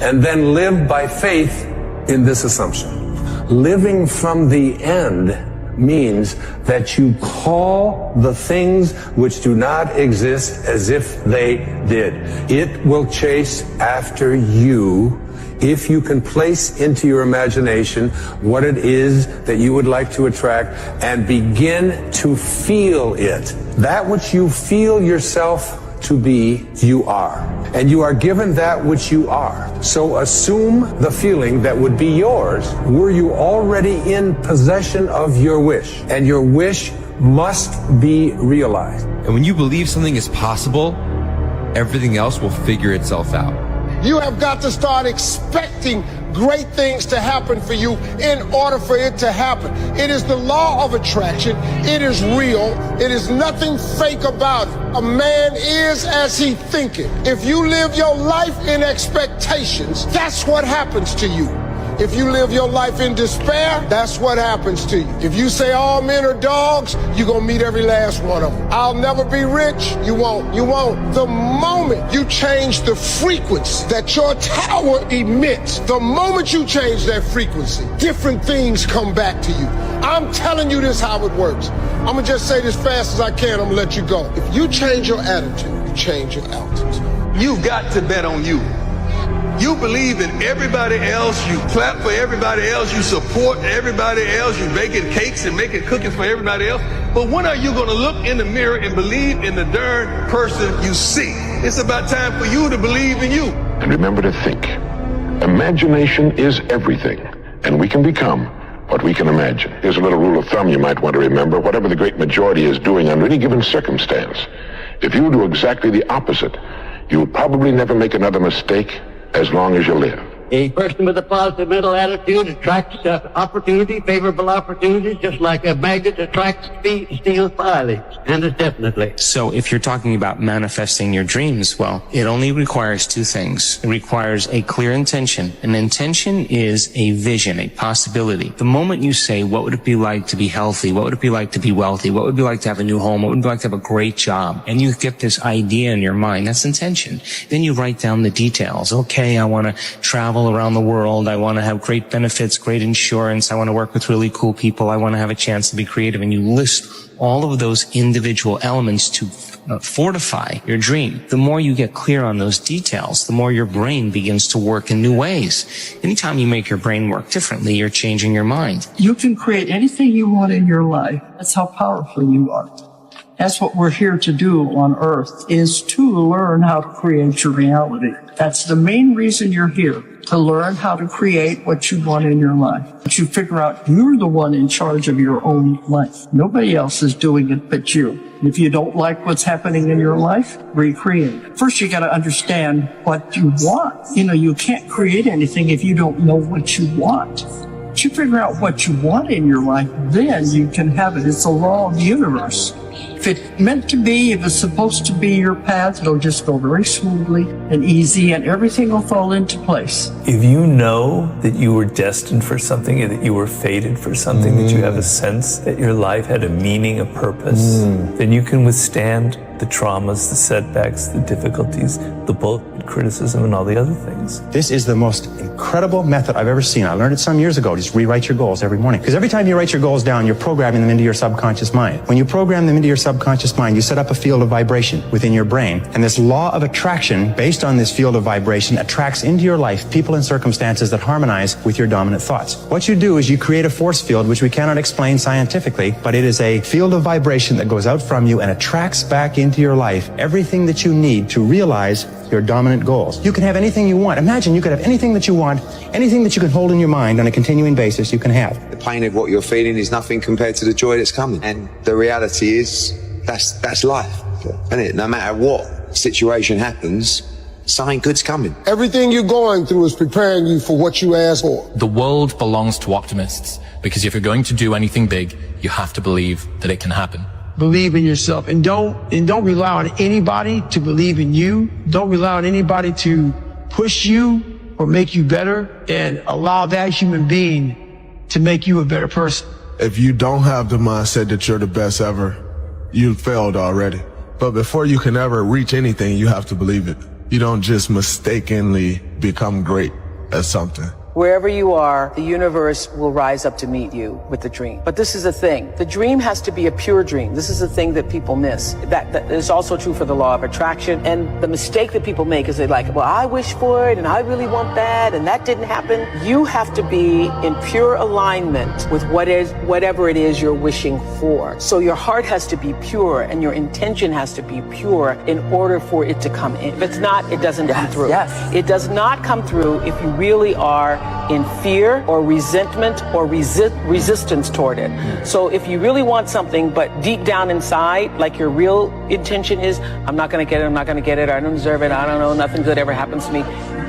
and then live by faith in this assumption. Living from the end means that you call the things which do not exist as if they did. It will chase after you if you can place into your imagination what it is that you would like to attract and begin to feel it. That which you feel yourself to be, you are. And you are given that which you are. So assume the feeling that would be yours were you already in possession of your wish. And your wish must be realized. And when you believe something is possible, everything else will figure itself out. You have got to start expecting great things to happen for you in order for it to happen. It is the law of attraction. It is real. It is nothing fake about it. A man is as he thinketh. If you live your life in expectations, that's what happens to you. If you live your life in despair, that's what happens to you. If you say all men are dogs, you're going to meet every last one of them. I'll never be rich. You won't. You won't. The moment you change the frequency that your tower emits, the moment you change that frequency, different things come back to you. I'm telling you this how it works. I'm going to just say this fast as I can. I'm going to let you go. If you change your attitude, you change your altitude. You've got to bet on you. You believe in everybody else, you clap for everybody else, you support everybody else, you're baking cakes and making cookies for everybody else. But when are you going to look in the mirror and believe in the darn person you see? It's about time for you to believe in you. And remember to think. Imagination is everything, and we can become what we can imagine. Here's a little rule of thumb you might want to remember. Whatever the great majority is doing under any given circumstance, if you do exactly the opposite, you'll probably never make another mistake as long as you live. A person with a positive mental attitude attracts opportunity, favorable opportunities, just like a magnet attracts steel filings. And it's definitely. So if you're talking about manifesting your dreams, well, it only requires two things. It requires a clear intention. An intention is a vision, a possibility. The moment you say, what would it be like to be healthy? What would it be like to be wealthy? What would it be like to have a new home? What would it be like to have a great job? And you get this idea in your mind. That's intention. Then you write down the details. Okay, I want to travel around the world. I want to have great benefits, great insurance. I want to work with really cool people. I want to have a chance to be creative. And you list all of those individual elements to fortify your dream. The more you get clear on those details, the more your brain begins to work in new ways. Anytime you make your brain work differently, you're changing your mind. You can create anything you want in your life. That's how powerful you are. That's what we're here to do on Earth, is to learn how to create your reality. That's the main reason you're here, to learn how to create what you want in your life. But you figure out you're the one in charge of your own life. Nobody else is doing it but you. If you don't like what's happening in your life, recreate. First, you got to understand what you want. You can't create anything if you don't know what you want. Once you figure out what you want in your life, then you can have it. It's the law of the universe. If it's meant to be, if it's supposed to be your path, it'll just go very smoothly and easy, and everything will fall into place. If you know that you were destined for something, that you were fated for something, that you have a sense that your life had a meaning, a purpose, then you can withstand the traumas, the setbacks, the difficulties, the bullshit criticism, and all the other things. This is the most incredible method I've ever seen. I learned it some years ago. Just rewrite your goals every morning. Because every time you write your goals down, you're programming them into your subconscious mind. When you program them into your subconscious mind, you set up a field of vibration within your brain. And this law of attraction, based on this field of vibration, attracts into your life people and circumstances that harmonize with your dominant thoughts. What you do is you create a force field, which we cannot explain scientifically, but it is a field of vibration that goes out from you and attracts back into your life everything that you need to realize your dominant goals. You can have anything you want. Imagine you could have anything that you want, anything that you can hold in your mind on a continuing basis, you can have. The pain of what you're feeling is nothing compared to the joy that's coming. And the reality is, that's life, isn't it? No matter what situation happens, something good's coming. Everything you're going through is preparing you for what you asked for. The world belongs to optimists, because if you're going to do anything big, you have to believe that it can happen. Believe in yourself, and don't rely on anybody to believe in you. Don't rely on anybody to push you or make you better, and allow that human being to make you a better person. If you don't have the mindset that you're the best ever, you failed already. But before you can ever reach anything, you have to believe it. You don't just mistakenly become great at something. Wherever you are, the universe will rise up to meet you with the dream. But this is the thing. The dream has to be a pure dream. This is the thing that people miss. That is also true for the law of attraction. And the mistake that people make is they're like, well, I wish for it and I really want that and that didn't happen. You have to be in pure alignment with whatever it is you're wishing for. So your heart has to be pure and your intention has to be pure in order for it to come in. If it's not, it doesn't come through. Yes. It does not come through if you really are in fear or resentment or resistance toward it. So if you really want something, but deep down inside, like your real intention is, I'm not going to get it, I'm not going to get it, I don't deserve it, I don't know, nothing good ever happens to me,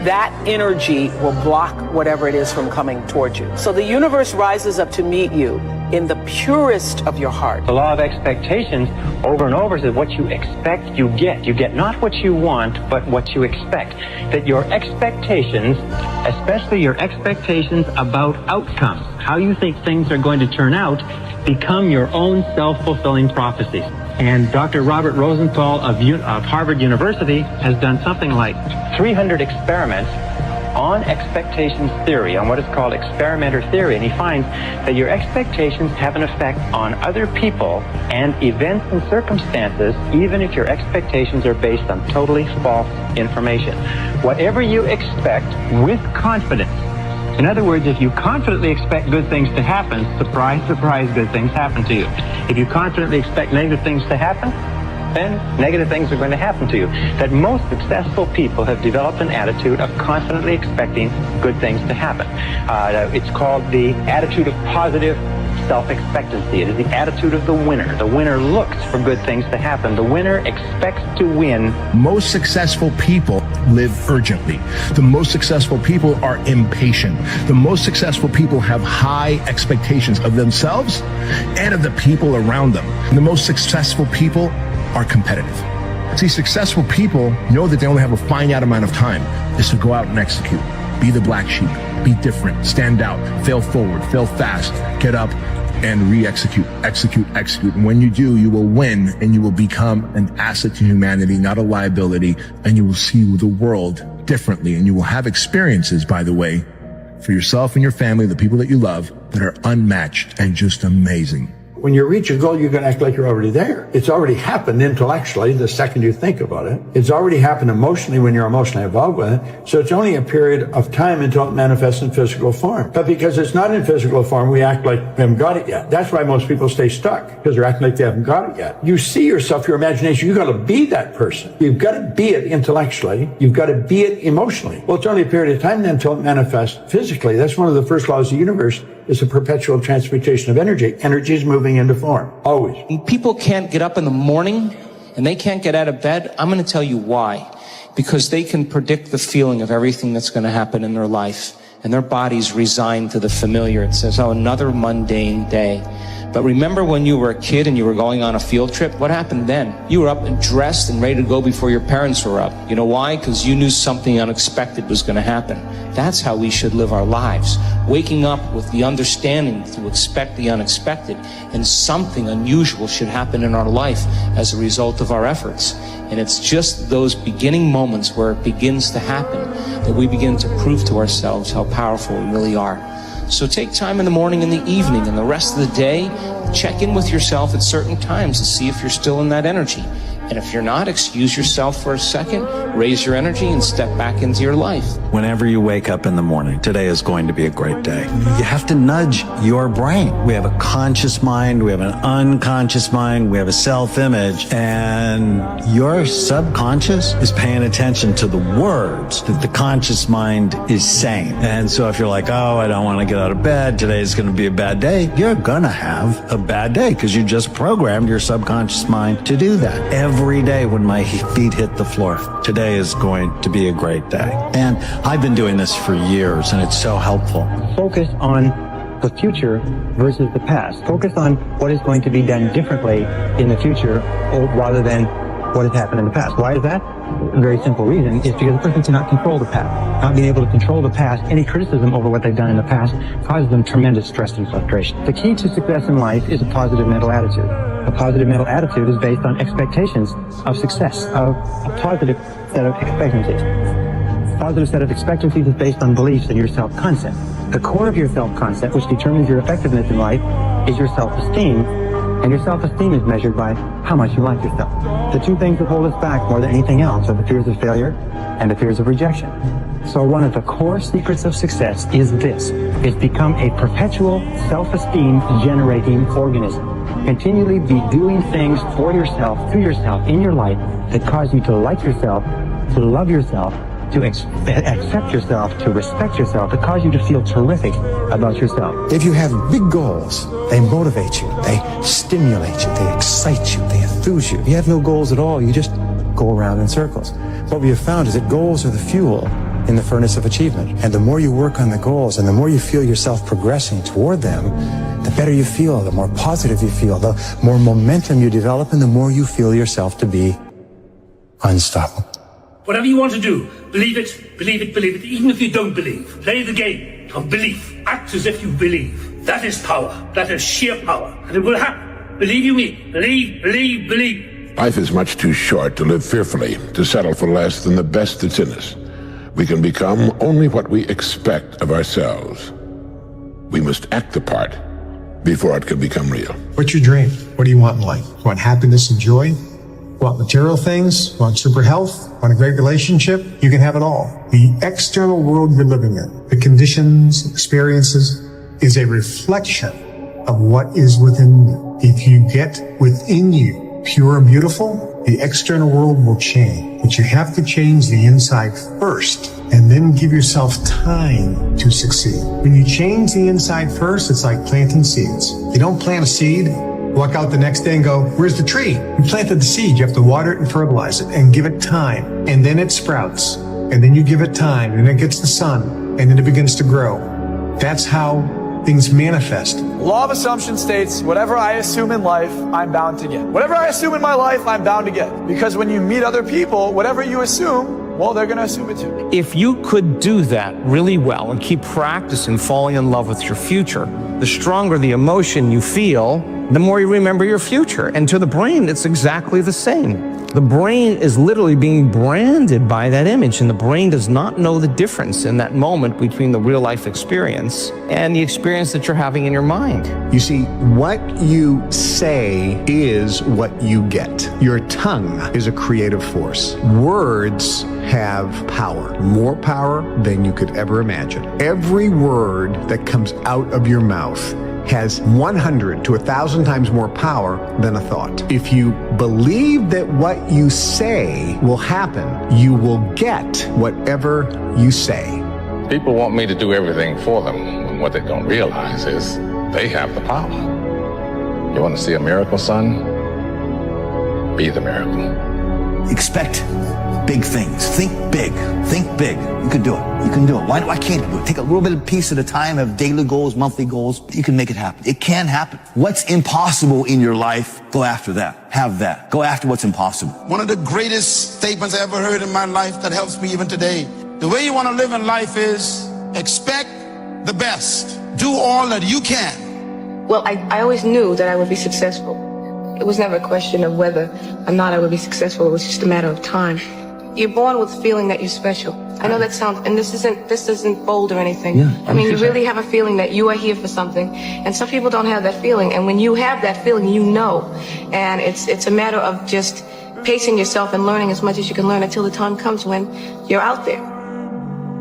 that energy will block whatever it is from coming towards you. So the universe rises up to meet you in the purest of your heart. The law of expectations over and over says what you expect, you get. You get not what you want, but what you expect. That your expectations, especially your expectations about outcomes, how you think things are going to turn out, become your own self-fulfilling prophecies. And Dr. Robert Rosenthal of Harvard University has done something like 300 experiments on expectations theory, on what is called experimenter theory, and he finds that your expectations have an effect on other people and events and circumstances, even if your expectations are based on totally false information. Whatever you expect with confidence, in other words, if you confidently expect good things to happen, surprise, surprise, good things happen to you. If you confidently expect negative things to happen, then negative things are going to happen to you. That most successful people have developed an attitude of confidently expecting good things to happen. It's called the attitude of positive self-expectancy. It is the attitude of the winner. The winner looks for good things to happen. The winner expects to win. Most successful people live urgently. The most successful people are impatient. The most successful people have high expectations of themselves and of the people around them. And the most successful people are competitive. See, successful people know that they only have a finite amount of time is to go out and execute. Be the black sheep. Be different. Stand out. Fail forward. Fail fast. Get up and re-execute. Execute. And when you do, you will win and you will become an asset to humanity, not a liability, and you will see the world differently. And you will have experiences, by the way, for yourself and your family, the people that you love, that are unmatched and just amazing. When you reach a goal, you're going to act like you're already there. It's already happened intellectually the second you think about it. It's already happened emotionally when you're emotionally involved with it. So it's only a period of time until it manifests in physical form. But because it's not in physical form, we act like we haven't got it yet. That's why most people stay stuck, because they're acting like they haven't got it yet. You see yourself, your imagination, you've got to be that person. You've got to be it intellectually. You've got to be it emotionally. Well, it's only a period of time then until it manifests physically. That's one of the first laws of the universe. Is a perpetual transmutation of energy. Energy is moving into form, always. People can't get up in the morning and they can't get out of bed. I'm going to tell you why. Because they can predict the feeling of everything that's going to happen in their life. And their body's resigned to the familiar. It says, oh, another mundane day. But remember when you were a kid and you were going on a field trip? What happened then? You were up and dressed and ready to go before your parents were up. You know why? Because you knew something unexpected was going to happen. That's how we should live our lives. Waking up with the understanding to expect the unexpected, and something unusual should happen in our life as a result of our efforts. And it's just those beginning moments where it begins to happen that we begin to prove to ourselves how powerful we really are. So take time in the morning and the evening and the rest of the day, check in with yourself at certain times to see if you're still in that energy. And if you're not, excuse yourself for a second, raise your energy, and step back into your life. Whenever you wake up in the morning, today is going to be a great day. You have to nudge your brain. We have a conscious mind, we have an unconscious mind, we have a self-image, and your subconscious is paying attention to the words that the conscious mind is saying. And so if you're like, oh, I don't want to get out of bed, today is going to be a bad day, you're going to have a bad day because you just programmed your subconscious mind to do that. Every day when my feet hit the floor, today is going to be a great day. And I've been doing this for years, and it's so helpful. Focus on the future versus the past. Focus on what is going to be done differently in the future rather than what has happened in the past. Why is that? A very simple reason is because the person cannot control the past. Not being able to control the past, any criticism over what they've done in the past causes them tremendous stress and frustration. The key to success in life is a positive mental attitude. A positive mental attitude is based on expectations of success, of a positive set of expectancies. A positive set of expectancies is based on beliefs in your self-concept. The core of your self-concept, which determines your effectiveness in life, is your self-esteem, and your self-esteem is measured by how much you like yourself. The two things that hold us back more than anything else are the fears of failure and the fears of rejection. So one of the core secrets of success is this. It's become a perpetual self-esteem generating organism. Continually be doing things for yourself, to yourself, in your life that cause you to like yourself, to love yourself, to accept yourself, to respect yourself, that cause you to feel terrific about yourself. If you have big goals, they motivate you, they stimulate you, they excite you, they enthuse you. If you have no goals at all, you just go around in circles. What we have found is that goals are the fuel in the furnace of achievement. And the more you work on the goals and the more you feel yourself progressing toward them, the better you feel, the more positive you feel, the more momentum you develop, and the more you feel yourself to be unstoppable. Whatever you want to do, believe it, believe it, believe it, even if you don't believe. Play the game of belief. Act as if you believe. That is power. That is sheer power. And it will happen. Believe you me. Believe, believe, believe. Life is much too short to live fearfully, to settle for less than the best that's in us. We can become only what we expect of ourselves. We must act the part before it can become real. What's your dream? What do you want in life? You want happiness and joy? Want material things? Want super health? Want a great relationship? You can have it all. The external world you're living in, the conditions, experiences, is a reflection of what is within you. If you get within you pure and beautiful, the external world will change. But you have to change the inside first, and then give yourself time to succeed. When you change the inside first, it's like planting seeds. You don't plant a seed, walk out the next day and go, where's the tree? You planted the seed. You have to water it and fertilize it and give it time. And then it sprouts. And then you give it time. And it gets the sun. And then it begins to grow. That's how things manifest. Law of assumption states, whatever I assume in life, I'm bound to get. Whatever I assume in my life, I'm bound to get. Because when you meet other people, whatever you assume, well, they're going to assume it too. If you could do that really well and keep practicing falling in love with your future, the stronger the emotion you feel, the more you remember your future. And to the brain, it's exactly the same. The brain is literally being branded by that image, and the brain does not know the difference in that moment between the real life experience and the experience that you're having in your mind. You see, what you say is what you get. Your tongue is a creative force. Words have power, more power than you could ever imagine. Every word that comes out of your mouth has 100 to 1,000 times more power than a thought. If you believe that what you say will happen, you will get whatever you say. People want me to do everything for them, and what they don't realize is they have the power. You want to see a miracle, son? Be the miracle. expect big things. Think big. Think big. You can do it. You can do it. Why can't you do it? Take a little bit of piece at a time, have daily goals, monthly goals. You can make it happen. It can happen. What's impossible in your life, go after that. Have that. Go after what's impossible. One of the greatest statements I ever heard in my life that helps me even today. The way you want to live in life is expect the best. Do all that you can. Well, I always knew that I would be successful. It was never a question of whether or not I would be successful. It was just a matter of time. You're born with the feeling that you're special. I know that sounds, and this isn't bold or anything. Yeah, I mean, you really have a feeling that you are here for something, and some people don't have that feeling. And when you have that feeling, you know. And it's a matter of just pacing yourself and learning as much as you can learn until the time comes when you're out there.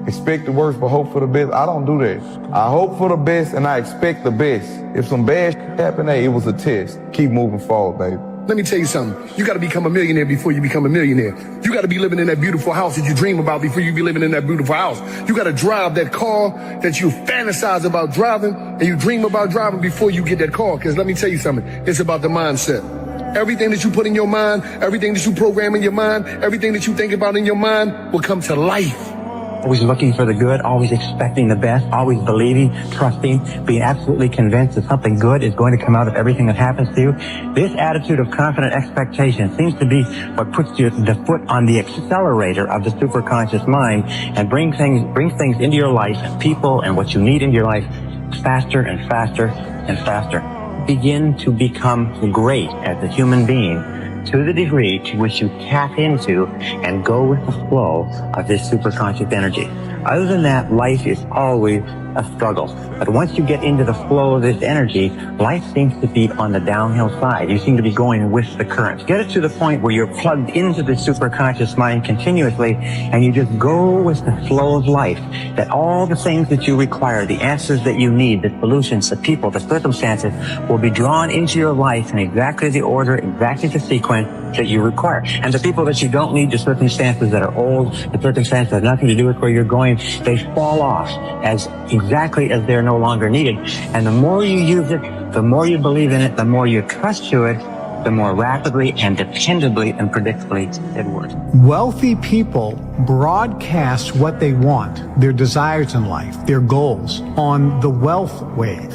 Expect the worst, but hope for the best. I don't do that. I hope for the best, and I expect the best. If some bad shit happen, hey, it was a test. Keep moving forward, baby. Let me tell you something. You got to become a millionaire before you become a millionaire. You got to be living in that beautiful house that you dream about before you be living in that beautiful house. You got to drive that car that you fantasize about driving and you dream about driving before you get that car. Because let me tell you something. It's about the mindset. Everything that you put in your mind, everything that you program in your mind, everything that you think about in your mind will come to life. Always looking for the good, always expecting the best, always believing, trusting, being absolutely convinced that something good is going to come out of everything that happens to you. This attitude of confident expectation seems to be what puts the foot on the accelerator of the superconscious mind and brings things into your life, people and what you need in your life faster and faster and faster. Begin to become great as a human being to the degree to which you tap into and go with the flow of this superconscious energy. Other than that, life is always a struggle. But once you get into the flow of this energy, life seems to be on the downhill side. You seem to be going with the current. Get it to the point where you're plugged into the superconscious mind continuously, and you just go with the flow of life. That all the things that you require, the answers that you need, the solutions, the people, the circumstances will be drawn into your life in exactly the order, exactly the sequence that you require. And the people that you don't need, the circumstances that are old, the circumstances that have nothing to do with where you're going, they fall off as exactly as they're no longer needed. And the more you use it, the more you believe in it, the more you trust to it, the more rapidly and dependably and predictably it works. Wealthy people broadcast what they want, their desires in life, their goals, on the wealth wave,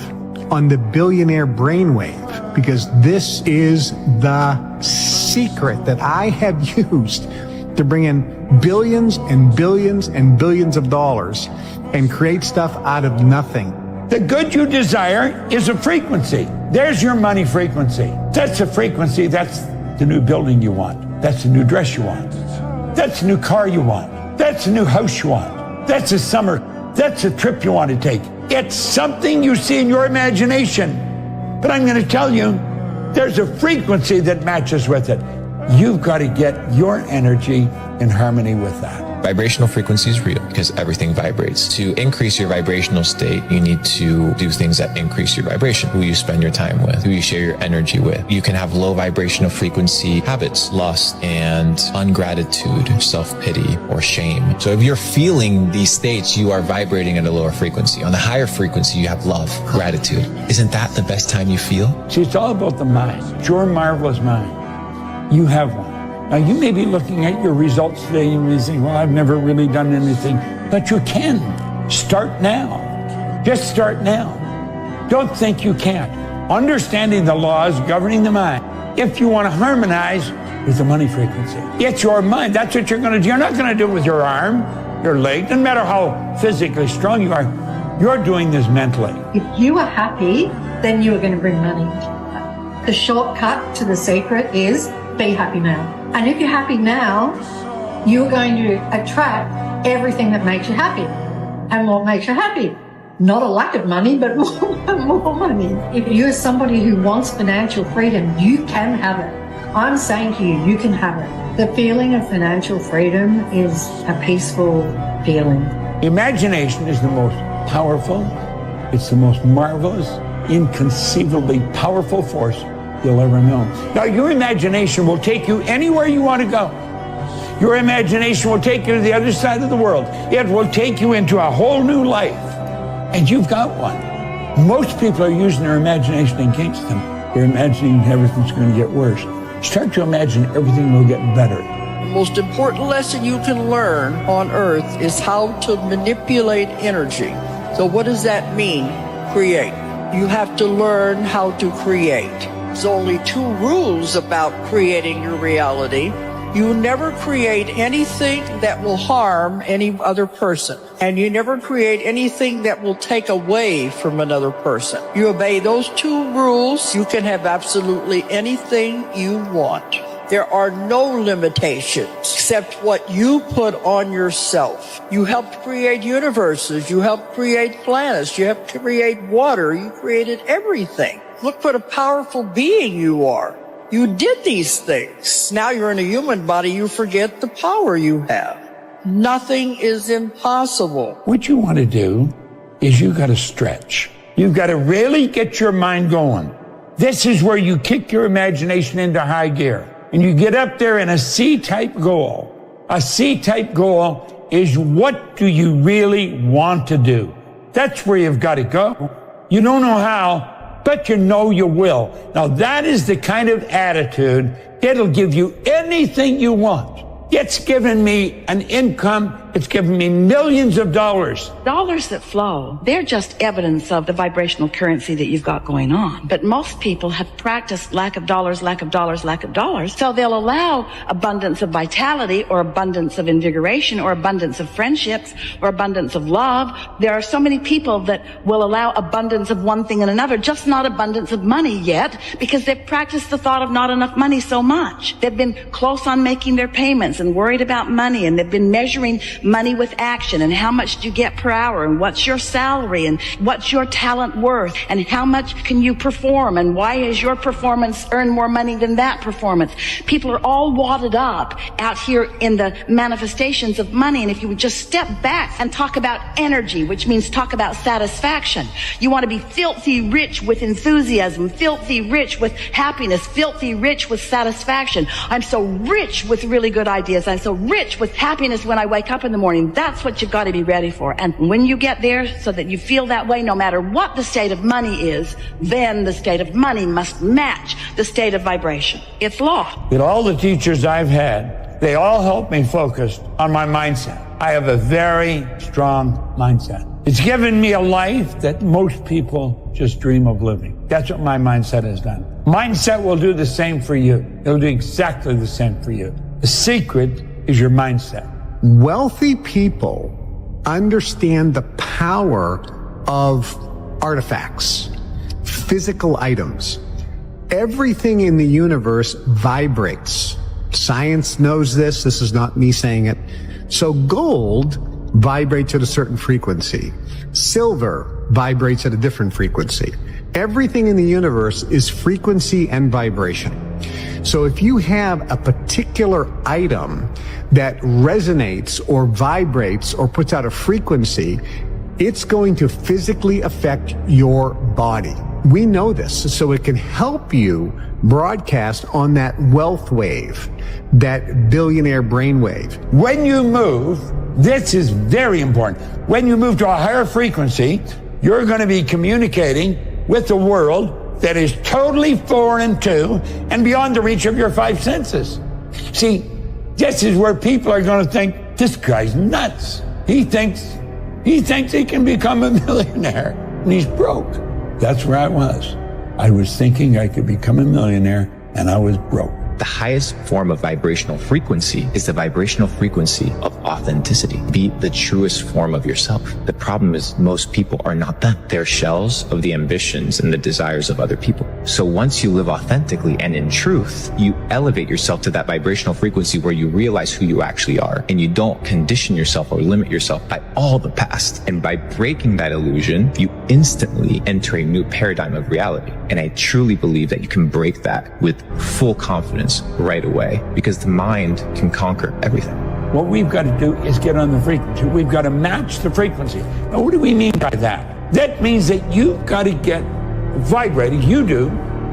on the billionaire brainwave, because this is the secret that I have used to bring in billions and billions and billions of dollars and create stuff out of nothing. The good you desire is a frequency. There's your money frequency. That's a frequency. That's the new building you want. That's the new dress you want. That's the new car you want. That's the new house you want. That's the summer. That's the trip you want to take. It's something you see in your imagination. But I'm going to tell you, there's a frequency that matches with it. You've got to get your energy in harmony with that. Vibrational frequency is real because everything vibrates. To increase your vibrational state, you need to do things that increase your vibration. Who you spend your time with, who you share your energy with. You can have low vibrational frequency habits, lust and ungratitude, self-pity or shame. So if you're feeling these states, you are vibrating at a lower frequency. On the higher frequency, you have love, gratitude. Isn't that the best time you feel? See, it's all about the mind. It's your marvelous mind. You have one. Now, you may be looking at your results today and you think, well, I've never really done anything. But you can. Start now. Just start now. Don't think you can't. Understanding the laws governing the mind. If you want to harmonize with the money frequency, it's your mind. That's what you're going to do. You're not going to do it with your arm, your leg. Doesn't matter how physically strong you are. You're doing this mentally. If you are happy, then you are going to bring money. The shortcut to the secret is be happy now. And if you're happy now, you're going to attract everything that makes you happy. And what makes you happy? Not a lack of money, but more money. If you're somebody who wants financial freedom, you can have it. I'm saying to you, you can have it. The feeling of financial freedom is a peaceful feeling. Imagination is the most powerful, it's the most marvelous, inconceivably powerful force you'll ever know. Now, your imagination will take you anywhere you want to go. Your imagination will take you to the other side of the world. It will take you into a whole new life. And you've got one. Most people are using their imagination against them. They're imagining everything's going to get worse. Start to imagine everything will get better. The most important lesson you can learn on earth is how to manipulate energy. So what does that mean? Create. You have to learn how to create. There's only 2 rules about creating your reality. You never create anything that will harm any other person. And you never create anything that will take away from another person. You obey those 2 rules, you can have absolutely anything you want. There are no limitations except what you put on yourself. You helped create universes. You helped create planets. You helped create water. You created everything. Look what a powerful being you are. You did these things. Now you're in a human body. You forget the power you have. Nothing is impossible. What you want to do is you got to stretch. You've got to really get your mind going. This is where you kick your imagination into high gear. And you get up there in a C-type goal. A C-type goal is, what do you really want to do? That's where you've got to go. You don't know how, but you know you will. Now that is the kind of attitude, it'll give you anything you want. It's given me an income. It's given me millions of dollars. Dollars that flow, they're just evidence of the vibrational currency that you've got going on. But most people have practiced lack of dollars, lack of dollars, lack of dollars. So they'll allow abundance of vitality or abundance of invigoration or abundance of friendships or abundance of love. There are so many people that will allow abundance of one thing and another, just not abundance of money yet, because they've practiced the thought of not enough money so much. They've been close on making their payments and worried about money, and they've been measuring money with action and how much do you get per hour and what's your salary and what's your talent worth and how much can you perform and why is your performance earn more money than that performance. People are all wadded up out here in the manifestations of money, and if you would just step back and talk about energy, which means talk about satisfaction. You want to be filthy rich with enthusiasm, filthy rich with happiness, filthy rich with satisfaction. I'm so rich with really good ideas. I'm so rich with happiness when I wake up in the morning. That's what you've got to be ready for. And when you get there, so that you feel that way, no matter what the state of money is, then the state of money must match the state of vibration. It's law. With all the teachers I've had, they all help me focus on my mindset. I have a very strong mindset. It's given me a life that most people just dream of living. That's what my mindset has done. Mindset will do the same for you. It'll do exactly the same for you. The secret is your mindset. Wealthy people understand the power of artifacts, physical items. Everything in the universe vibrates. Science knows this. This is not me saying it. So gold vibrates at a certain frequency. Silver vibrates at a different frequency. Everything in the universe is frequency and vibration. So if you have a particular item that resonates or vibrates or puts out a frequency, it's going to physically affect your body. We know this, so it can help you broadcast on that wealth wave, that billionaire brainwave. When you move, this is very important. When you move to a higher frequency, you're going to be communicating with the world that is totally foreign to and beyond the reach of your 5 senses. See, this is where people are going to think, this guy's nuts. He thinks he can become a millionaire and he's broke. That's where I was. I was thinking I could become a millionaire and I was broke. The highest form of vibrational frequency is the vibrational frequency of authenticity. Be the truest form of yourself. The problem is most people are not them. They're shells of the ambitions and the desires of other people. So once you live authentically and in truth, you elevate yourself to that vibrational frequency where you realize who you actually are, and you don't condition yourself or limit yourself by all the past. And by breaking that illusion, you instantly enter a new paradigm of reality. And I truly believe that you can break that with full confidence right away, because the mind can conquer everything. What we've got to do is get on the frequency. We've got to match the frequency. Now, what do we mean by that? That means that you've got to get vibrating, you do,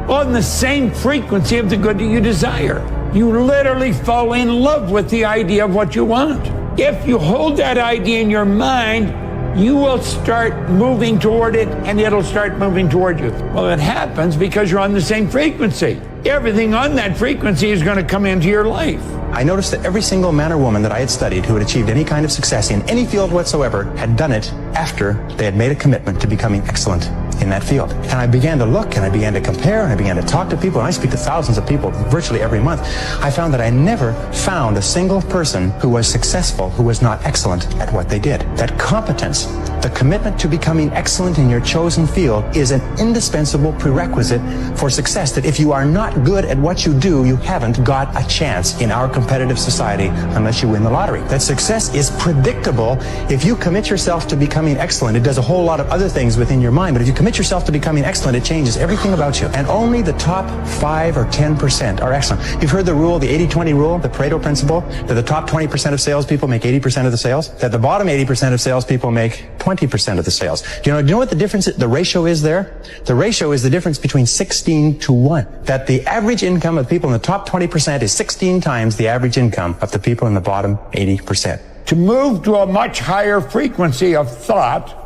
on the same frequency of the good that you desire. You literally fall in love with the idea of what you want. If you hold that idea in your mind, you will start moving toward it and it'll start moving toward you. Well, it happens because you're on the same frequency. Everything on that frequency is going to come into your life. I noticed that every single man or woman that I had studied who had achieved any kind of success in any field whatsoever had done it after they had made a commitment to becoming excellent in that field. And I began to look, and I began to compare, and I began to talk to people, and I speak to thousands of people virtually every month. I found that I never found a single person who was successful who was not excellent at what they did. That competence, the commitment to becoming excellent in your chosen field, is an indispensable prerequisite for success. That if you are not good at what you do, you haven't got a chance in our competitive society unless you win the lottery. That success is predictable. If you commit yourself to becoming excellent, it does a whole lot of other things within your mind, but if you commit yourself to becoming excellent, it changes everything about you. And only the top 5 or 10% are excellent. You've heard the rule, the 80-20 rule, the Pareto principle, that the top 20% of salespeople make 80% of the sales, that the bottom 80% of salespeople make 20% of the sales. Do you know what the difference, the ratio is there? The ratio is the difference between 16 to 1. That the average income of people in the top 20% is 16 times the average income of the people in the bottom 80%. To move to a much higher frequency of thought,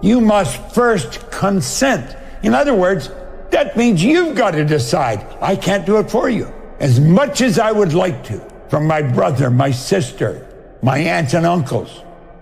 you must first consent. In other words, that means you've got to decide. I can't do it for you. As much as I would like to, from my brother, my sister, my aunts and uncles,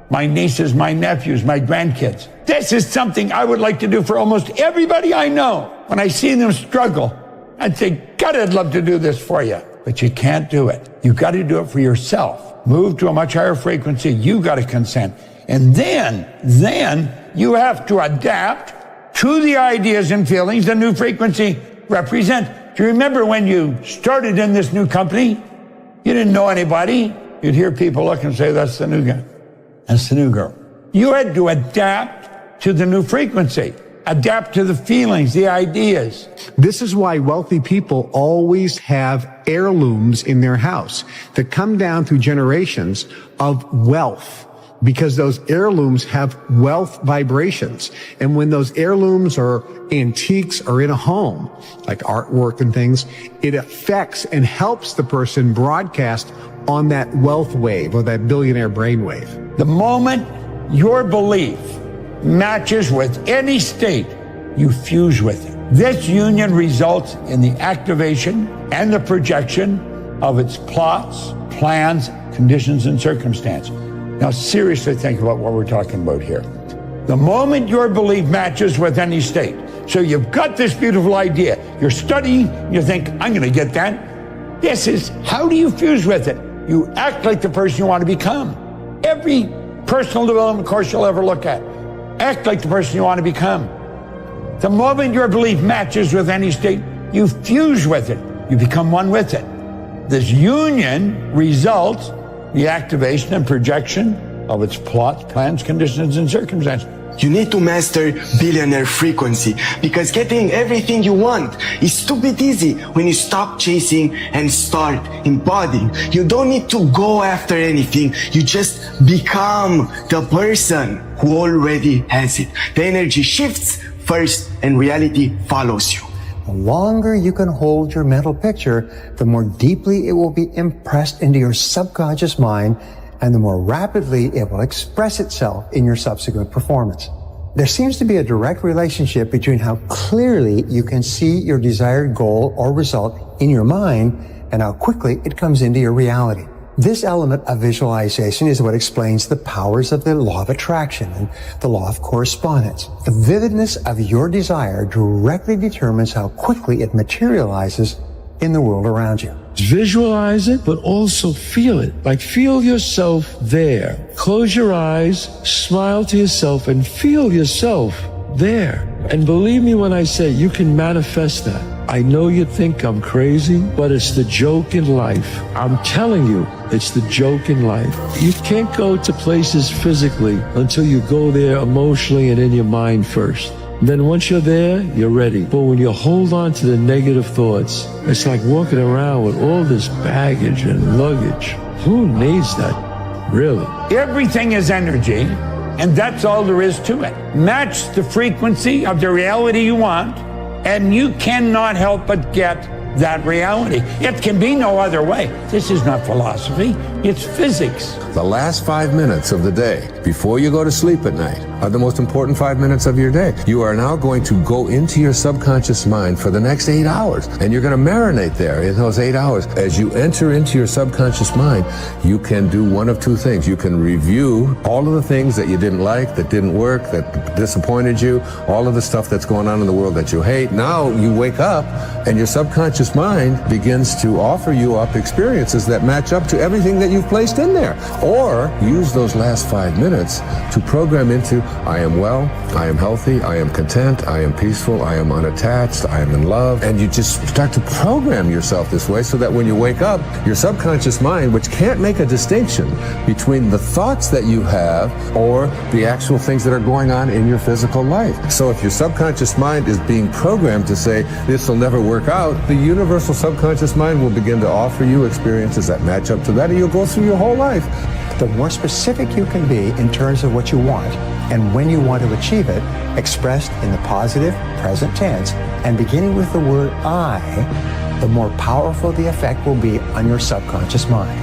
my nieces, my nephews, my grandkids. This is something I would like to do for almost everybody I know. When I see them struggle, I'd say, God, I'd love to do this for you. But you can't do it. You've got to do it for yourself. Move to a much higher frequency. You've got to consent. And then you have to adapt to the ideas and feelings the new frequency represents. Do you remember when you started in this new company? You didn't know anybody. You'd hear people look and say, that's the new guy. That's the new girl. You had to adapt to the new frequency. Adapt to the feelings, the ideas. This is why wealthy people always have heirlooms in their house that come down through generations of wealth, because those heirlooms have wealth vibrations. And when those heirlooms or antiques are in a home, like artwork and things, it affects and helps the person broadcast on that wealth wave or that billionaire brainwave. The moment your belief matches with any state, you fuse with it. This union results in the activation and the projection of its plots, plans, conditions, and circumstances. Now, seriously think about what we're talking about here. The moment your belief matches with any state, so you've got this beautiful idea, you're studying, you think, I'm going to get that. This is, how do you fuse with it? You act like the person you want to become. Every personal development course you'll ever look at, act like the person you want to become. The moment your belief matches with any state, you fuse with it. You become one with it. This union results in the activation and projection of its plots, plans, conditions, and circumstances. You need to master billionaire frequency, because getting everything you want is stupid easy when you stop chasing and start embodying. You don't need to go after anything. You just become the person who already has it. The energy shifts first and reality follows you. The longer you can hold your mental picture, the more deeply it will be impressed into your subconscious mind, and the more rapidly it will express itself in your subsequent performance. There seems to be a direct relationship between how clearly you can see your desired goal or result in your mind and how quickly it comes into your reality. This element of visualization is what explains the powers of the law of attraction and the law of correspondence. The vividness of your desire directly determines how quickly it materializes in the world around you. Visualize it, but also feel it. Like, feel yourself there. Close your eyes, smile to yourself, and feel yourself there. And believe me when I say you can manifest that. I know you think I'm crazy, but it's the joke in life. I'm telling you, it's the joke in life. You can't go to places physically until you go there emotionally and in your mind first. Then once you're there, you're ready. But when you hold on to the negative thoughts, it's like walking around with all this baggage and luggage. Who needs that, really? Everything is energy, and that's all there is to it. Match the frequency of the reality you want, and you cannot help but get that reality. It can be no other way. This is not philosophy. It's physics. The last 5 minutes of the day, before you go to sleep at night, are the most important 5 minutes of your day. You are now going to go into your subconscious mind for the next 8 hours, and you're going to marinate there in those 8 hours. As you enter into your subconscious mind, you can do one of two things. You can review all of the things that you didn't like, that didn't work, that disappointed you, all of the stuff that's going on in the world that you hate. Now you wake up, and your subconscious mind begins to offer you up experiences that match up to everything that you've placed in there. Or use those last 5 minutes to program into, I am well, I am healthy, I am content, I am peaceful, I am unattached, I am in love. And you just start to program yourself this way so that when you wake up, your subconscious mind, which can't make a distinction between the thoughts that you have or the actual things that are going on in your physical life. So if your subconscious mind is being programmed to say, this will never work out, the universal subconscious mind will begin to offer you experiences that match up to that, and you'll go through your whole life. The more specific you can be in terms of what you want and when you want to achieve it, expressed in the positive present tense and beginning with the word I, the more powerful the effect will be on your subconscious mind.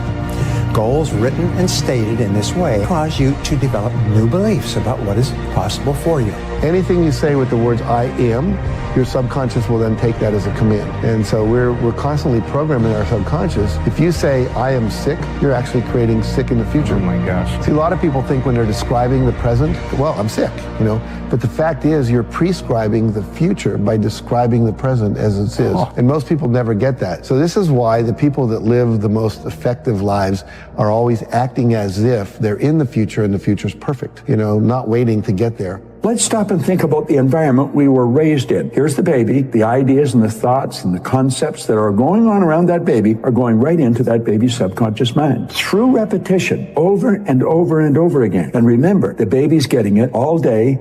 Goals written and stated in this way cause you to develop new beliefs about what is possible for you. Anything you say with the words I am, your subconscious will then take that as a command. And so we're constantly programming our subconscious. If you say I am sick, you're actually creating sick in the future. Oh my gosh. See, a lot of people think when they're describing the present, well, I'm sick, but the fact is you're prescribing the future by describing the present as it is. And most people never get that. So this is why the people that live the most effective lives are always acting as if they're in the future and the future's perfect, not waiting to get there. Let's stop and think about the environment we were raised in. Here's the baby. The ideas and the thoughts and the concepts that are going on around that baby are going right into that baby's subconscious mind. Through repetition, over and over and over again. And remember, the baby's getting it all day,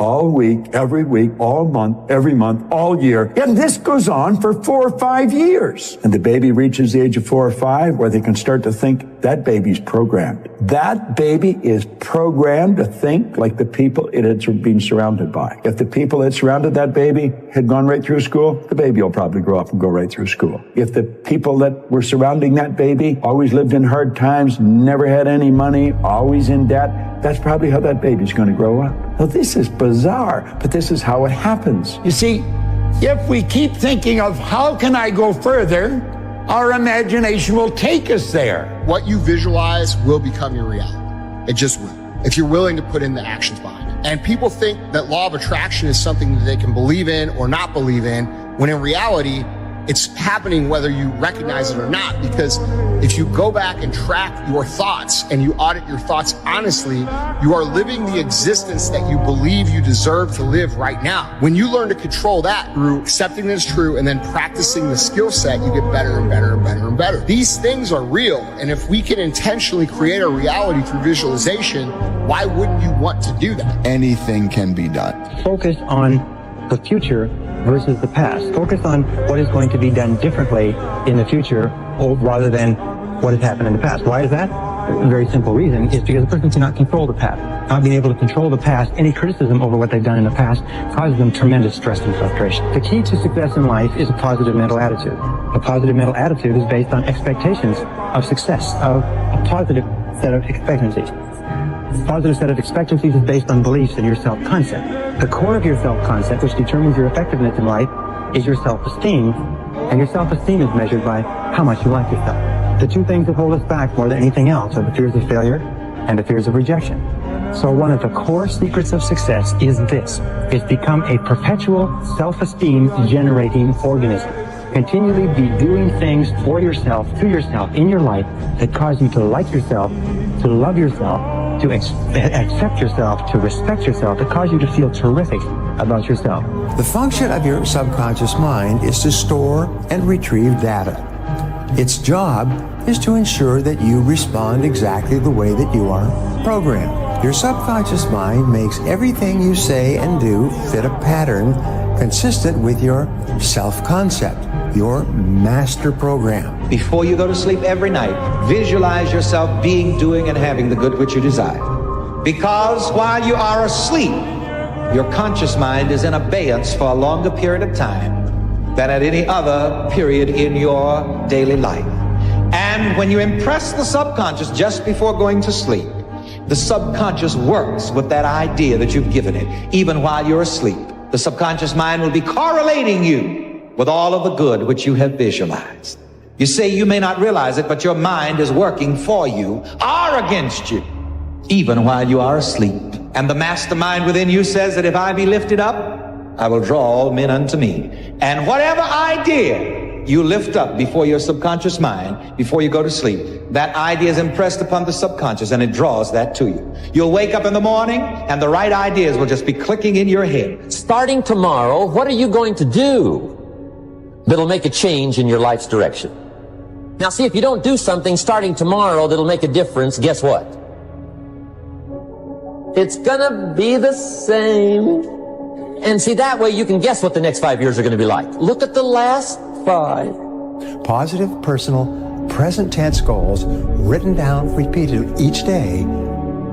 all week, every week, all month, every month, all year. And this goes on for 4 or 5 years. And the baby reaches the age of 4 or 5 where they can start to think that baby's programmed. That baby is programmed to think like the people it had been surrounded by. If the people that surrounded that baby had gone right through school, the baby will probably grow up and go right through school. If the people that were surrounding that baby always lived in hard times, never had any money, always in debt, that's probably how that baby's going to grow up. Now, this is bizarre, but this is how it happens. You see, if we keep thinking of how can I go further, our imagination will take us there. What you visualize will become your reality. It just will, if you're willing to put in the actions behind it. And people think that law of attraction is something that they can believe in or not believe in, when in reality, it's happening whether you recognize it or not. Because if you go back and track your thoughts and you audit your thoughts honestly, you are living the existence that you believe you deserve to live right now. When you learn to control that through accepting that it's true and then practicing the skill set, you get better and better and better and better. These things are real. And if we can intentionally create a reality through visualization, why wouldn't you want to do that? Anything can be done. Focus on the future versus the past. Focus on what is going to be done differently in the future rather than what has happened in the past. Why is that? A very simple reason is because the person cannot control the past. Not being able to control the past, any criticism over what they've done in the past causes them tremendous stress and frustration. The key to success in life is a positive mental attitude. A positive mental attitude is based on expectations of success, of a positive set of expectancies. A positive set of expectancies is based on beliefs in your self-concept. The core of your self-concept, which determines your effectiveness in life, is your self-esteem, and your self-esteem is measured by how much you like yourself. The two things that hold us back more than anything else are the fears of failure and the fears of rejection. So one of the core secrets of success is this. It's become a perpetual self-esteem generating organism. Continually be doing things for yourself, to yourself, in your life that cause you to like yourself, to love yourself, to accept yourself, to respect yourself, that cause you to feel terrific about yourself. The function of your subconscious mind is to store and retrieve data. Its job is to ensure that you respond exactly the way that you are programmed. Your subconscious mind makes everything you say and do fit a pattern consistent with your self-concept, your master program. Before you go to sleep every night, visualize yourself being, doing, and having the good which you desire. Because while you are asleep, your conscious mind is in abeyance for a longer period of time than at any other period in your daily life. And when you impress the subconscious just before going to sleep, the subconscious works with that idea that you've given it, even while you're asleep. The subconscious mind will be correlating you with all of the good which you have visualized. You say you may not realize it, but your mind is working for you or against you, even while you are asleep. And the mastermind within you says that if I be lifted up, I will draw all men unto me. And whatever idea you lift up before your subconscious mind, before you go to sleep, that idea is impressed upon the subconscious and it draws that to you. You'll wake up in the morning and the right ideas will just be clicking in your head. Starting tomorrow, what are you going to do that'll make a change in your life's direction? Now see, if you don't do something starting tomorrow that'll make a difference, guess what? It's gonna be the same. And see, that way you can guess what the next 5 years are gonna be like. Look at the last 5. Positive, personal, present tense goals written down, repeated each day,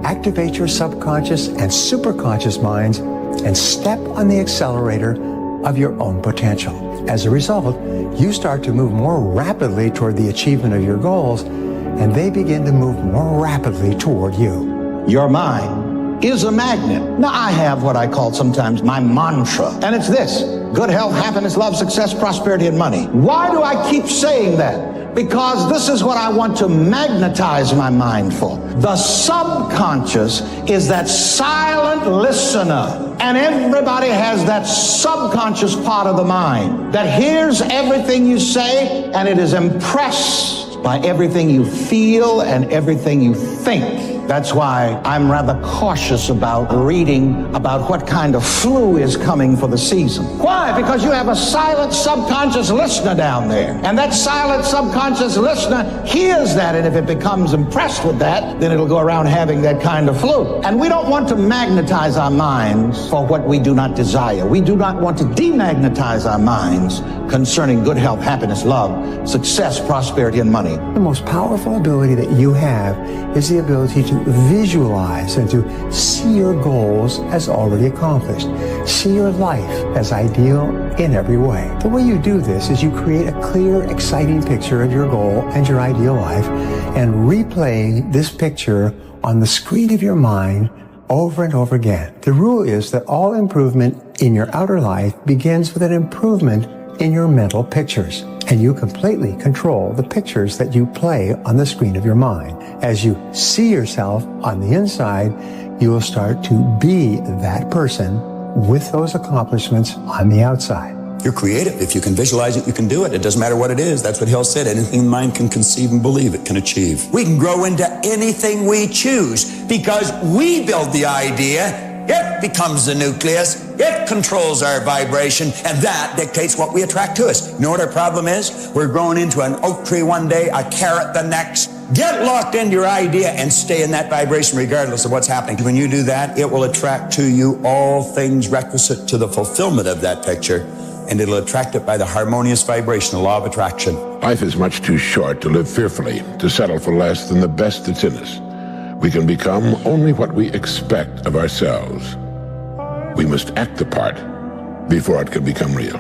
activate your subconscious and superconscious minds and step on the accelerator of your own potential. As a result, you start to move more rapidly toward the achievement of your goals, and they begin to move more rapidly toward you. Your mind is a magnet. Now, I have what I call sometimes my mantra, and it's this: good health, happiness, love, success, prosperity, and money. Why do I keep saying that? Because this is what I want to magnetize my mind for. The subconscious is that silent listener. And everybody has that subconscious part of the mind that hears everything you say, and it is impressed by everything you feel and everything you think. That's why I'm rather cautious about reading about what kind of flu is coming for the season. Why? Because you have a silent subconscious listener down there. And that silent subconscious listener hears that, and if it becomes impressed with that, then it'll go around having that kind of flu. And we don't want to magnetize our minds for what we do not desire. We do not want to demagnetize our minds concerning good health, happiness, love, success, prosperity, and money. The most powerful ability that you have is the ability to visualize and to see your goals as already accomplished. See your life as ideal in every way. The way you do this is you create a clear, exciting picture of your goal and your ideal life and replay this picture on the screen of your mind over and over again. The rule is that all improvement in your outer life begins with an improvement in your mental pictures, and you completely control the pictures that you play on the screen of your mind. As you see yourself on the inside, you will start to be that person with those accomplishments on the outside. You're creative. If you can visualize it, you can do it. It doesn't matter what it is. That's what Hill said. Anything the mind can conceive and believe, it can achieve. We can grow into anything we choose because we build the idea. It becomes the nucleus. It controls our vibration, and that dictates what we attract to us. You know what our problem is? We're growing into an oak tree one day, a carrot the next. Get locked into your idea and stay in that vibration regardless of what's happening. When you do that, it will attract to you all things requisite to the fulfillment of that picture, and it'll attract it by the harmonious vibration, the law of attraction. Life is much too short to live fearfully, to settle for less than the best that's in us. We can become only what we expect of ourselves. We must act the part before it can become real.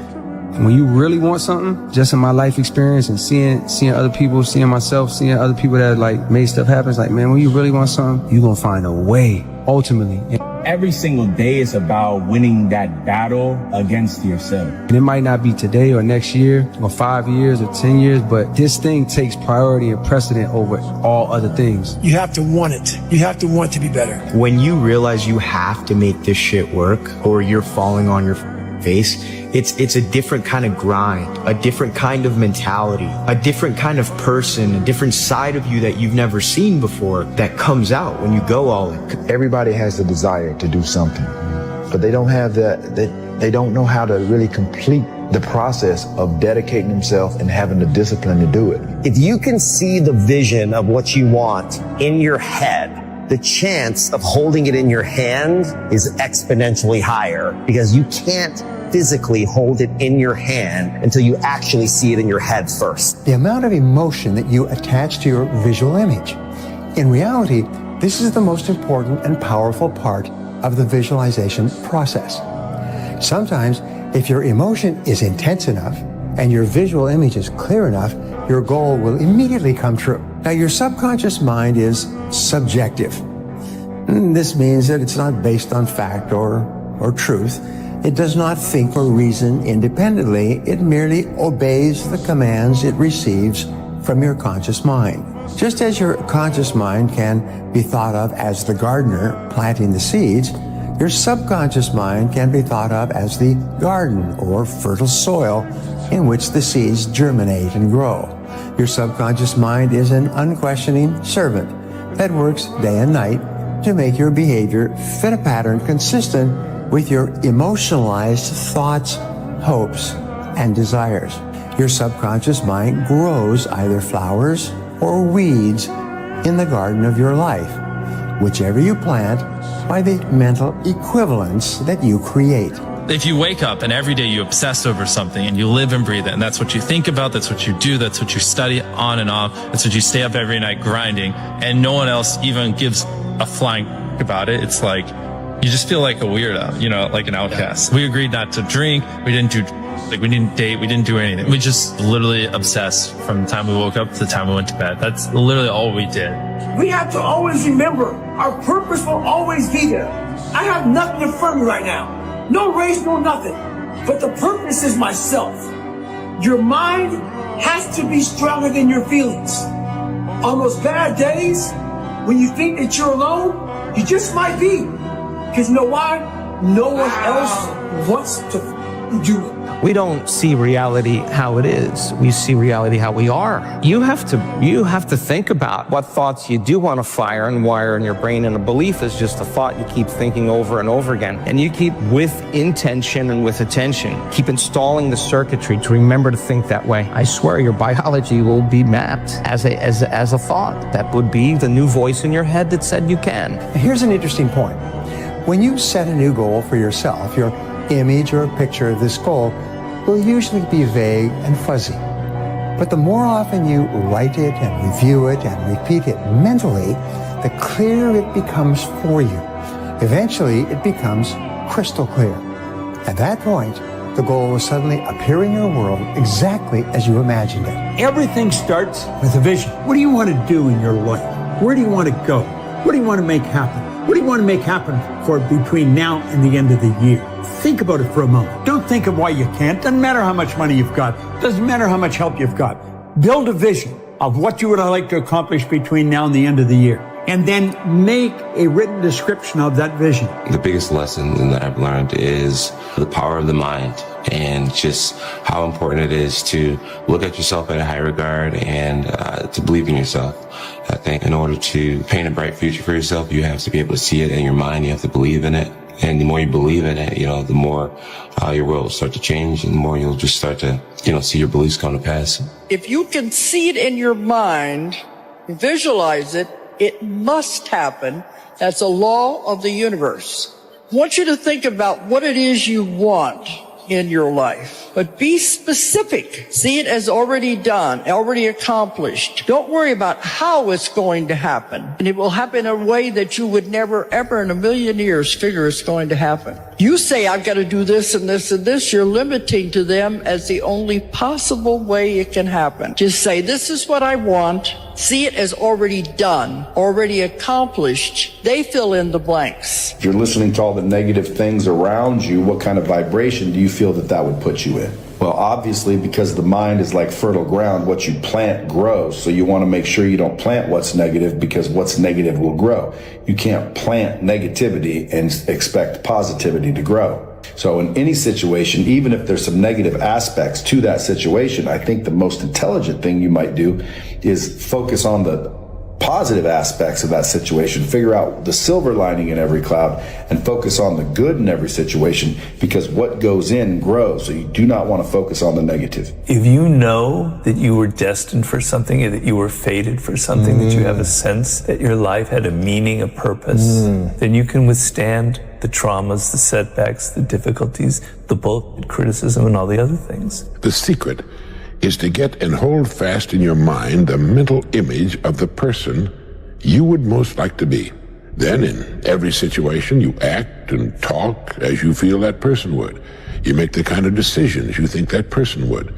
When you really want something, just in my life experience and seeing other people, seeing myself, seeing other people that like made stuff happen, it's like, man, when you really want something, you're gonna find a way, ultimately. Every single day is about winning that battle against yourself. And it might not be today or next year or 5 years or 10 years, but this thing takes priority and precedent over all other things. You have to want it. You have to want to be better. When you realize you have to make this shit work or you're falling on your face, it's a different kind of grind, a different kind of mentality, a different kind of person, a different side of you that you've never seen before that comes out when you go all in. Everybody has the desire to do something, but they don't have they don't know how to really complete the process of dedicating themselves and having the discipline to do it. If you can see the vision of what you want in your head, the chance of holding it in your hand is exponentially higher because you can't physically hold it in your hand until you actually see it in your head first. The amount of emotion that you attach to your visual image. In reality, this is the most important and powerful part of the visualization process. Sometimes, if your emotion is intense enough and your visual image is clear enough, your goal will immediately come true. Now, your subconscious mind is subjective. This means that it's not based on fact or truth. It does not think or reason independently. It merely obeys the commands it receives from your conscious mind. Just as your conscious mind can be thought of as the gardener planting the seeds, your subconscious mind can be thought of as the garden or fertile soil in which the seeds germinate and grow. Your subconscious mind is an unquestioning servant that works day and night to make your behavior fit a pattern consistent with your emotionalized thoughts, hopes, and desires. Your subconscious mind grows either flowers or weeds in the garden of your life, whichever you plant by the mental equivalence that you create. If you wake up and every day you obsess over something and you live and breathe it, and that's what you think about, that's what you do, that's what you study on and on, that's what you stay up every night grinding, and no one else even gives a flying about it, it's like, you just feel like a weirdo, you know, like an outcast. We agreed not to drink. We didn't date. We didn't do anything. We just literally obsessed from the time we woke up to the time we went to bed. That's literally all we did. We have to always remember our purpose will always be there. I have nothing in front of me right now. No race, no nothing. But the purpose is myself. Your mind has to be stronger than your feelings. On those bad days, when you think that you're alone, you just might be. Because you know why? No one else wants to do it. We don't see reality how it is. We see reality how we are. You have to think about what thoughts you do want to fire and wire in your brain, and a belief is just a thought you keep thinking over and over again. And you keep, with intention and with attention, keep installing the circuitry to remember to think that way. I swear your biology will be mapped as a thought. That would be the new voice in your head that said you can. Here's an interesting point. When you set a new goal for yourself, your image or picture of this goal will usually be vague and fuzzy. But the more often you write it and review it and repeat it mentally, the clearer it becomes for you. Eventually, it becomes crystal clear. At that point, the goal will suddenly appear in your world exactly as you imagined it. Everything starts with a vision. What do you want to do in your life? Where do you want to go? What do you want to make happen? What do you want to make happen for between now and the end of the year? Think about it for a moment. Don't think of why you can't. Doesn't matter how much money you've got. Doesn't matter how much help you've got. Build a vision of what you would like to accomplish between now and the end of the year. And then make a written description of that vision. The biggest lesson that I've learned is the power of the mind, and just how important it is to look at yourself in a high regard and to believe in yourself. I think in order to paint a bright future for yourself, you have to be able to see it in your mind. You have to believe in it. And the more you believe in it, the more your world will start to change, and the more you'll just start to, see your beliefs come to pass. If you can see it in your mind, visualize it, it must happen. That's a law of the universe. I want you to think about what it is you want in your life, but be specific. See it as already done, already accomplished. Don't worry about how it's going to happen. And it will happen in a way that you would never, ever in a million years figure it's going to happen. You say, I've got to do this and this and this. You're limiting to them as the only possible way it can happen. Just say, this is what I want. See it as already done, already accomplished. They fill in the blanks. If you're listening to all the negative things around you, what kind of vibration do you feel that would put you in? Well, obviously, because the mind is like fertile ground, what you plant grows. So you want to make sure you don't plant what's negative, because what's negative will grow. You can't plant negativity and expect positivity to grow. So in any situation, even if there's some negative aspects to that situation, I think the most intelligent thing you might do is focus on the positive aspects of that situation, figure out the silver lining in every cloud, and focus on the good in every situation, because what goes in grows. So you do not want to focus on the negative. If you know that you were destined for something, or that you were fated for something, that you have a sense that your life had a meaning, a purpose, then you can withstand the traumas, the setbacks, the difficulties, the bullshit, criticism, and all the other things. The secret is to get and hold fast in your mind the mental image of the person you would most like to be. Then in every situation you act and talk as you feel that person would. You make the kind of decisions you think that person would.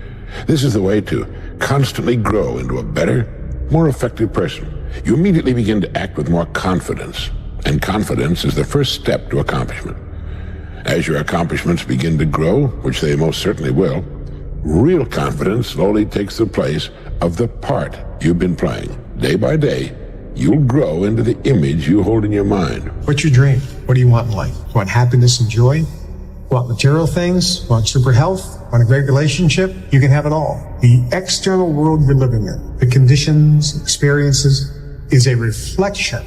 This is the way to constantly grow into a better, more effective person. You immediately begin to act with more confidence, and confidence is the first step to accomplishment. As your accomplishments begin to grow, which they most certainly will, real confidence slowly takes the place of the part you've been playing. Day by day, you'll grow into the image you hold in your mind. What's your dream? What do you want in life? Want happiness and joy? Want material things? Want super health? Want a great relationship? You can have it all. The external world you're living in, the conditions, experiences, is a reflection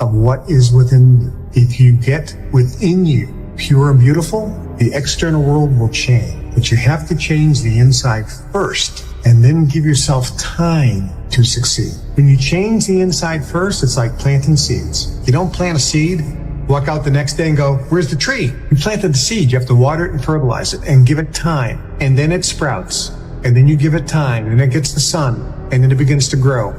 of what is within you. If you get within you pure and beautiful, the external world will change. But you have to change the inside first, and then give yourself time to succeed. When you change the inside first, it's like planting seeds. You don't plant a seed, walk out the next day and go, where's the tree? You planted the seed. You have to water it and fertilize it and give it time. And then it sprouts. And then you give it time, and it gets the sun, and then it begins to grow.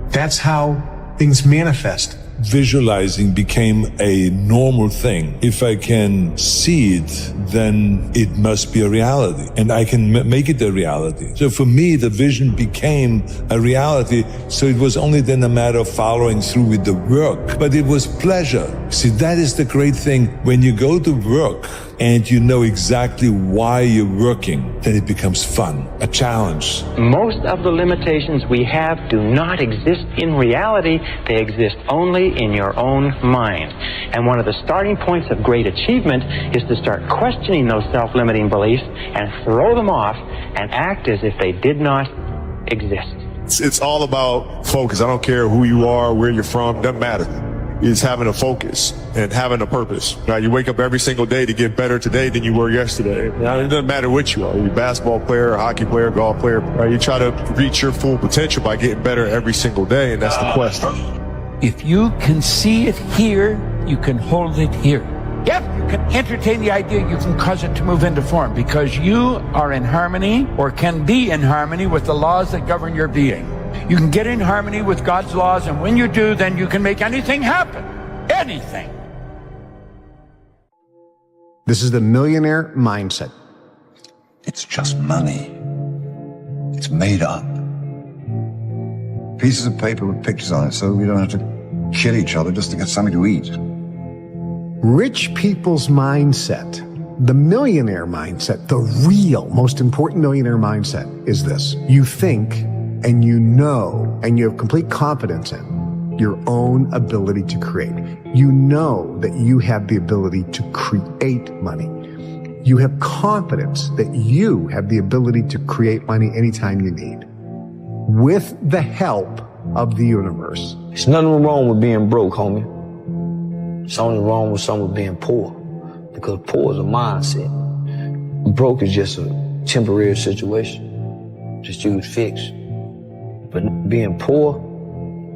That's how things manifest. Visualizing became a normal thing. If I can see it, then it must be a reality, and I can make it a reality. So for me, the vision became a reality. So it was only then a matter of following through with the work, but it was pleasure. See, that is the great thing. When you go to work and you know exactly why you're working, then it becomes fun, a challenge. Most of the limitations we have do not exist in reality. They exist only in your own mind. And one of the starting points of great achievement is to start questioning those self-limiting beliefs and throw them off and act as if they did not exist. It's all about focus. I don't care who you are, where you're from, doesn't matter. It's having a focus and having a purpose. Now, you wake up every single day to get better today than you were yesterday. Now, it doesn't matter what you are. You're a basketball player, a hockey player, golf player. Right? You try to reach your full potential by getting better every single day, and that's the quest. If you can see it here, you can hold it here. Yep, you can entertain the idea, you can cause it to move into form, because you are in harmony, or can be in harmony, with the laws that govern your being. You can get in harmony with God's laws, and when you do, then you can make anything happen. Anything. This is the millionaire mindset. It's just money. It's made up. Pieces of paper with pictures on it so we don't have to kill each other just to get something to eat. Rich people's mindset, the millionaire mindset, the real, most important millionaire mindset is this. You think and you know and you have complete confidence in your own ability to create. You know that you have the ability to create money. You have confidence that you have the ability to create money anytime you need, with the help of the universe. There's nothing wrong with being broke, homie. It's only wrong with someone being poor, because poor is a mindset. Broke is just a temporary situation, just you would fix. But being poor,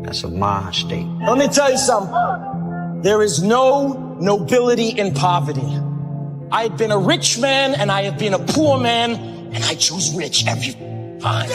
that's a mind state. Let me tell you something. There is no nobility in poverty. I have been a rich man and I have been a poor man, and I choose rich every time.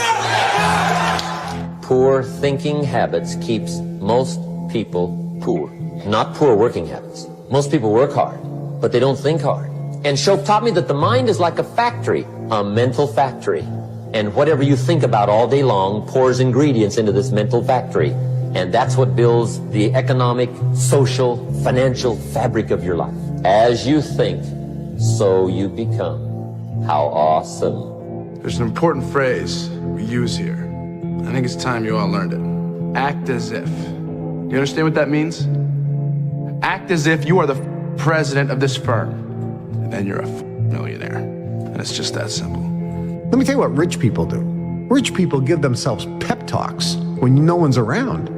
Poor thinking habits keeps most people poor. Not poor working habits. Most people work hard, but they don't think hard. And Shope taught me that the mind is like a factory, a mental factory. And whatever you think about all day long pours ingredients into this mental factory. And that's what builds the economic, social, financial fabric of your life. As you think, so you become. How awesome. There's an important phrase we use here. I think it's time you all learned it. Act as if. You understand what that means? Act as if you are the president of this firm, and then you're a millionaire. And it's just that simple. Let me tell you what rich people do. Rich people give themselves pep talks when no one's around.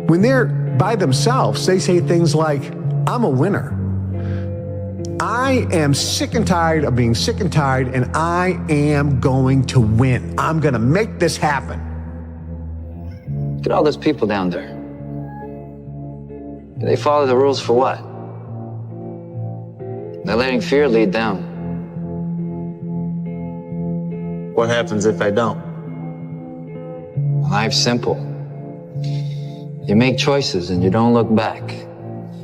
When they're by themselves, they say things like, I'm a winner. I am sick and tired of being sick and tired, and I am going to win. I'm going to make this happen. Look at all those people down there. They follow the rules for what? They're letting fear lead them. What happens if I don't? Life's simple. You make choices and you don't look back.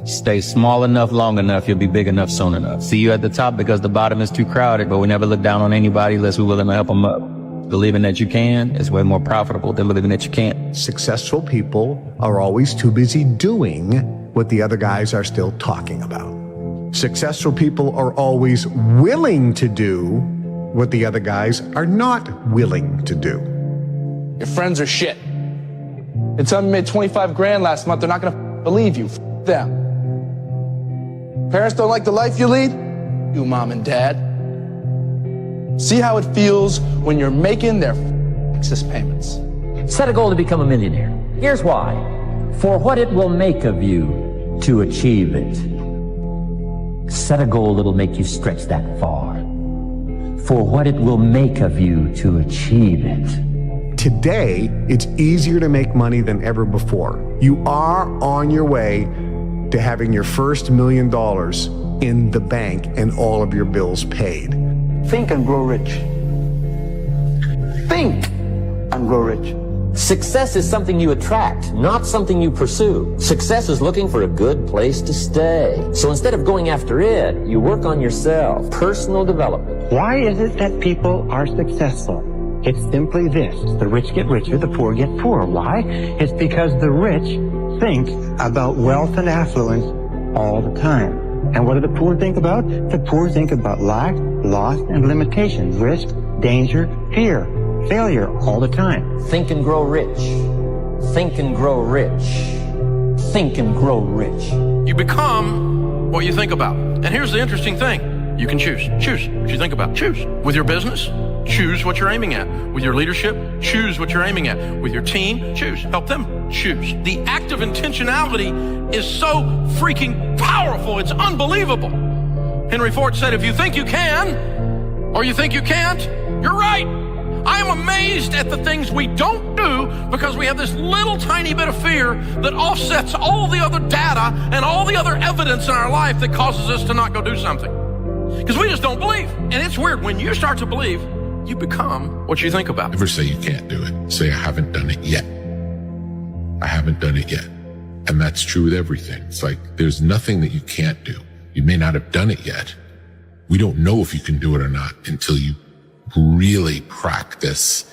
Stay small enough, long enough, you'll be big enough soon enough. See you at the top because the bottom is too crowded, but we never look down on anybody unless we're willing to help them up. Believing that you can is way more profitable than believing that you can't. Successful people are always too busy doing what the other guys are still talking about. Successful people are always willing to do what the other guys are not willing to do. Your friends are shit. They tell me you made 25 grand last month, they're not gonna believe you. F them. Parents don't like the life you lead? You, mom and dad. See how it feels when you're making their excess payments. Set a goal to become a millionaire. Here's why. For what it will make of you to achieve it. Set a goal that'll make you stretch that far. For what it will make of you to achieve it. Today, it's easier to make money than ever before. You are on your way to having your first $1 million in the bank and all of your bills paid. Think and grow rich. Think and grow rich. Success is something you attract, not something you pursue. Success is looking for a good place to stay. So instead of going after it, you work on yourself. Personal development. Why is it that people are successful? It's simply this. The rich get richer, the poor get poorer. Why? It's because the rich think about wealth and affluence all the time. And what do the poor think about? The poor think about lack, loss, and limitation, risk, danger, fear, failure all the time. Think and grow rich. Think and grow rich. Think and grow rich. You become what you think about. And here's the interesting thing. You can choose. Choose what you think about. Choose. With your business, choose what you're aiming at. With your leadership, choose what you're aiming at. With your team, choose. Help them choose. The act of intentionality is so freaking powerful. It's unbelievable. Henry Ford said, if you think you can, or you think you can't, you're right. I am amazed at the things we don't do because we have this little tiny bit of fear that offsets all the other data and all the other evidence in our life that causes us to not go do something. Because we just don't believe. And it's weird. When you start to believe, you become what you think about. Never say you can't do it. Say, I haven't done it yet. I haven't done it yet. And that's true with everything. It's like, there's nothing that you can't do. You may not have done it yet. We don't know if you can do it or not until you really practice,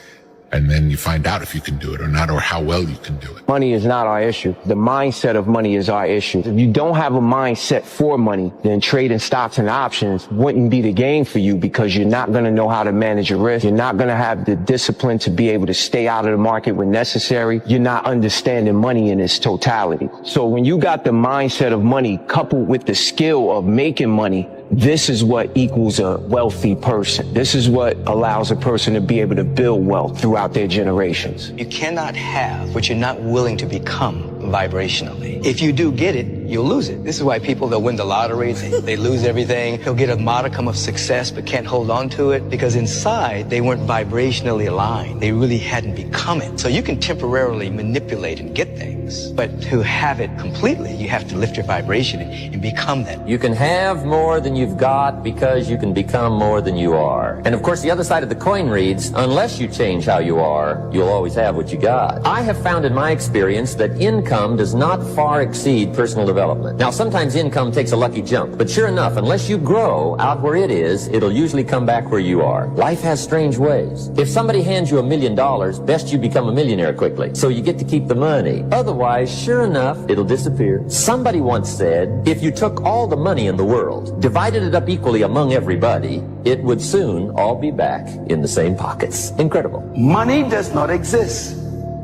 and then you find out if you can do it or not, or how well you can do it. Money is not our issue. The mindset of money is our issue. If you don't have a mindset for money, then trading stocks and options wouldn't be the game for you because you're not going to know how to manage your risk. You're not going to have the discipline to be able to stay out of the market when necessary. You're not understanding money in its totality. So when you got the mindset of money coupled with the skill of making money, this is what equals a wealthy person. This is what allows a person to be able to build wealth throughout their generations. You cannot have what you're not willing to become vibrationally. If you do get it, you'll lose it. This is why people, they'll win the lottery, they lose everything. They'll get a modicum of success but can't hold on to it because inside they weren't vibrationally aligned. They really hadn't become it. So you can temporarily manipulate and get things, but to have it completely, you have to lift your vibration and become that. You can have more than you've got because you can become more than you are. And of course, the other side of the coin reads, unless you change how you are, you'll always have what you got. I have found in my experience that income does not far exceed personal development. Now, sometimes income takes a lucky jump, but sure enough, unless you grow out where it is, it'll usually come back where you are. Life has strange ways. If somebody hands you $1 million, best you become a millionaire quickly, so you get to keep the money. Otherwise, sure enough, it'll disappear. Somebody once said, if you took all the money in the world, divided it up equally among everybody, it would soon all be back in the same pockets. Incredible. Money does not exist.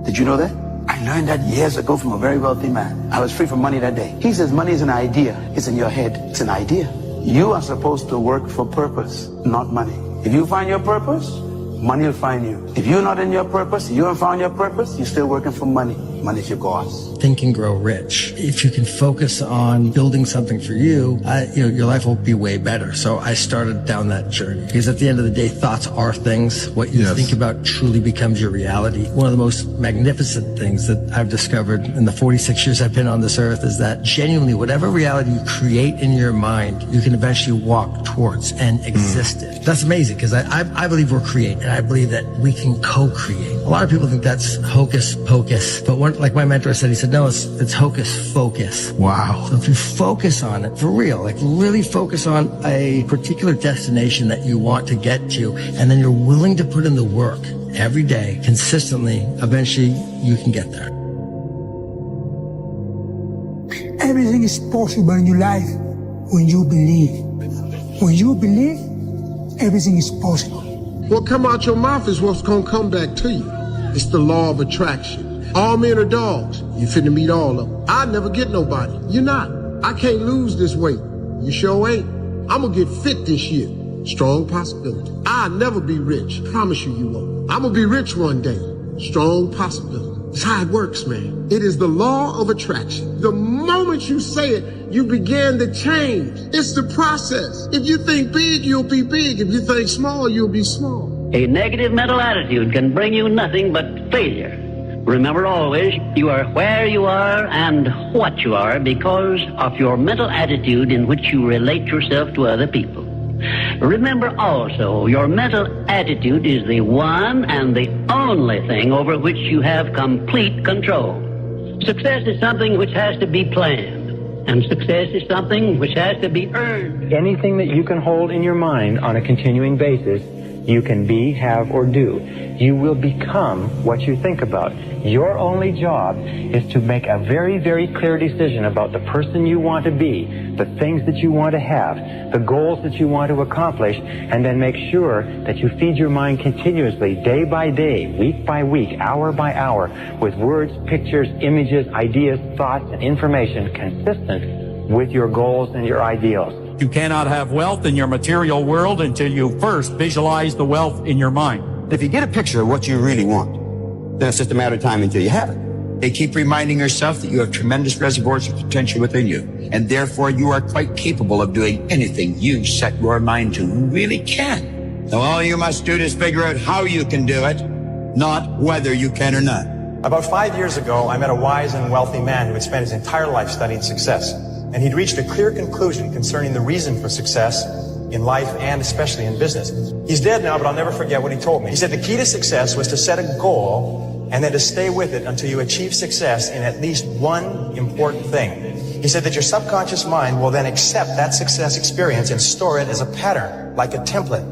Did you know that? I learned that years ago from a very wealthy man. I was free from money that day. He says money is an idea. It's in your head. It's an idea. You are supposed to work for purpose, not money. If you find your purpose, money will find you. If you're not in your purpose, you haven't found your purpose, you're still working for money. Money's your boss. Think and grow rich. If you can focus on building something for you, your life will be way better. So I started down that journey because at the end of the day, thoughts are things. What you think about truly becomes your reality. One of the most magnificent things that I've discovered in the 46 years I've been on this earth is that genuinely whatever reality you create in your mind, you can eventually walk towards and exist it. That's amazing because I believe we're creating, and I believe that we can co-create. lot of people think that's hocus pocus, but like my mentor said, he said, no, it's hocus focus. Wow. So if you focus on it for real, like really focus on a particular destination that you want to get to, and then you're willing to put in the work every day, consistently, eventually you can get there. Everything is possible in your life when you believe. When you believe, everything is possible. What come out your mouth is what's gonna come back to you. It's the law of attraction. All men are dogs. You finna meet all of them. I never get nobody. You're not. I can't lose this weight. You sure ain't. I'm gonna get fit this year. Strong possibility. I'll never be rich. Promise you won't. I'm gonna be rich one day. Strong possibility. It's how it works, man. It is the law of attraction. The moment you say it, you begin to change. It's the process. If you think big, you'll be big. If you think small, you'll be small. A negative mental attitude can bring you nothing but failure. Remember always, you are where you are and what you are because of your mental attitude in which you relate yourself to other people. Remember also, your mental attitude is the one and the only thing over which you have complete control. Success is something which has to be planned, and success is something which has to be earned. Anything that you can hold in your mind on a continuing basis, you can be, have, or do. You will become what you think about. Your only job is to make a very, very clear decision about the person you want to be, the things that you want to have, the goals that you want to accomplish, and then make sure that you feed your mind continuously, day by day, week by week, hour by hour, with words, pictures, images, ideas, thoughts, and information consistent with your goals and your ideals. You cannot have wealth in your material world until you first visualize the wealth in your mind. If you get a picture of what you really want, then it's just a matter of time until you have it. They keep reminding yourself that you have tremendous reservoirs of potential within you, and therefore you are quite capable of doing anything you set your mind to. You really can. Now all you must do is figure out how you can do it, not whether you can or not. About 5 years ago, I met a wise and wealthy man who had spent his entire life studying success. And he'd reached a clear conclusion concerning the reason for success in life and especially in business. He's dead now, but I'll never forget what he told me. He said the key to success was to set a goal and then to stay with it until you achieve success in at least one important thing. He said that your subconscious mind will then accept that success experience and store it as a pattern, like a template.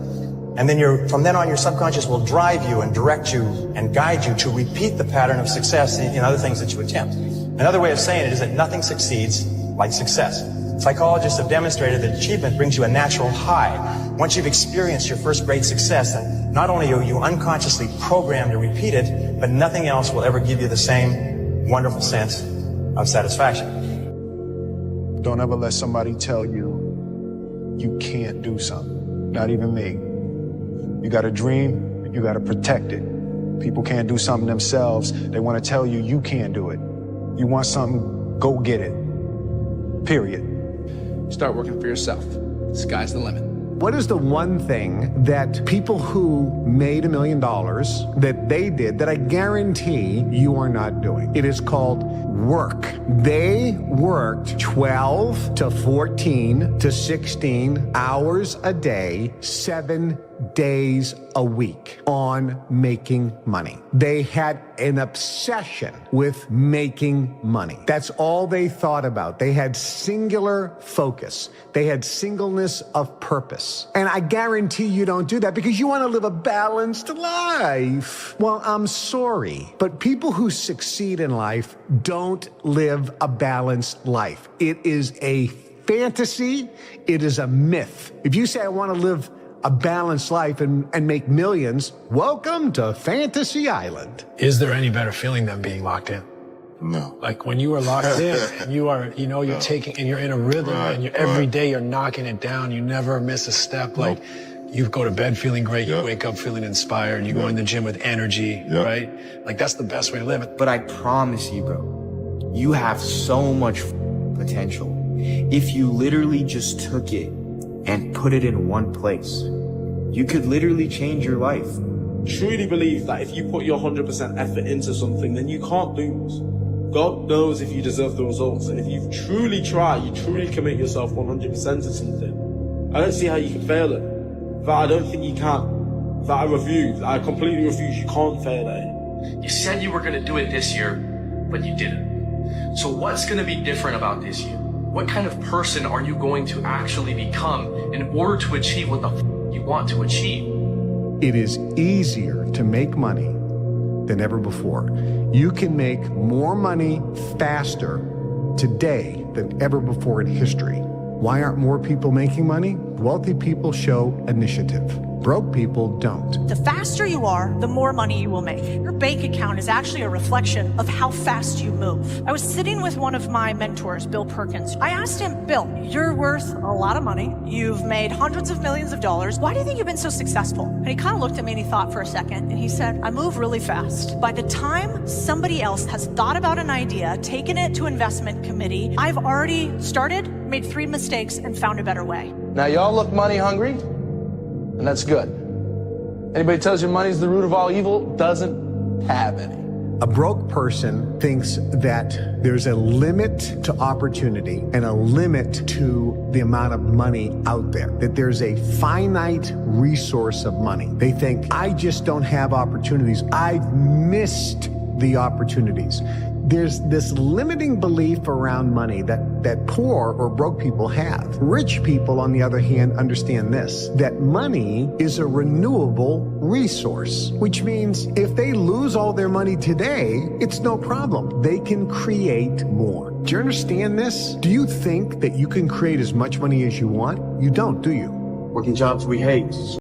And then from then on, your subconscious will drive you and direct you and guide you to repeat the pattern of success in other things that you attempt. Another way of saying it is that nothing succeeds like success. Psychologists have demonstrated that achievement brings you a natural high. Once you've experienced your first great success, then not only are you unconsciously programmed to repeat it, but nothing else will ever give you the same wonderful sense of satisfaction. Don't ever let somebody tell you you can't do something. Not even me. You got a dream, you got to protect it. People can't do something themselves. They want to tell you you can't do it. You want something, go get it. Period. Start working for yourself. Sky's the limit. What is the one thing that people who made $1 million that they did that I guarantee you are not doing? It is called work. They worked 12 to 14 to 16 hours a day, 7 days a week on making money. They had an obsession with making money. That's all they thought about. They had singular focus. They had singleness of purpose. And I guarantee you don't do that because you want to live a balanced life. Well, I'm sorry, but people who succeed in life don't live a balanced life. It is a fantasy. It is a myth. If you say, I want to live a balanced life and make millions, welcome to Fantasy Island. Is there any better feeling than being locked in? No. Like when you are locked in and you are, you're taking, and you're in a rhythm and every day you're knocking it down. You never miss a step. Like you go to bed feeling great. You wake up feeling inspired. You go in the gym with energy, right? Like that's the best way to live it. But I promise you, bro, you have so much potential. If you literally just took it and put it in one place, you could literally change your life. Truly believe that if you put your 100% effort into something, then you can't lose. God knows if you deserve the results, and if you truly try, you truly commit yourself 100% to something, I don't see how you can fail it. That I don't think you can. That I completely refuse, you can't fail it. You said you were going to do it this year, but you didn't. So what's going to be different about this year? What kind of person are you going to actually become in order to achieve what the you want to achieve? It is easier to make money than ever before. You can make more money faster today than ever before in history. Why aren't more people making money? Wealthy people show initiative. Broke people don't. The faster you are, the more money you will make. Your bank account is actually a reflection of how fast you move. I was sitting with one of my mentors, Bill Perkins. I asked him, Bill, you're worth a lot of money. You've made hundreds of millions of dollars. Why do you think you've been so successful? And he kind of looked at me and he thought for a second, and he said, I move really fast. By the time somebody else has thought about an idea, taken it to investment committee, I've already started, made 3 mistakes, and found a better way. Now, y'all look money hungry, and that's good. Anybody tells you money's the root of all evil doesn't have any. A broke person thinks that there's a limit to opportunity and a limit to the amount of money out there, that there's a finite resource of money. They think, I just don't have opportunities. I've missed the opportunities. There's this limiting belief around money that poor or broke people have. Rich people, on the other hand, understand this, that money is a renewable resource, which means if they lose all their money today, it's no problem. They can create more. Do you understand this? Do you think that you can create as much money as you want? You don't, do you? Working jobs we hate.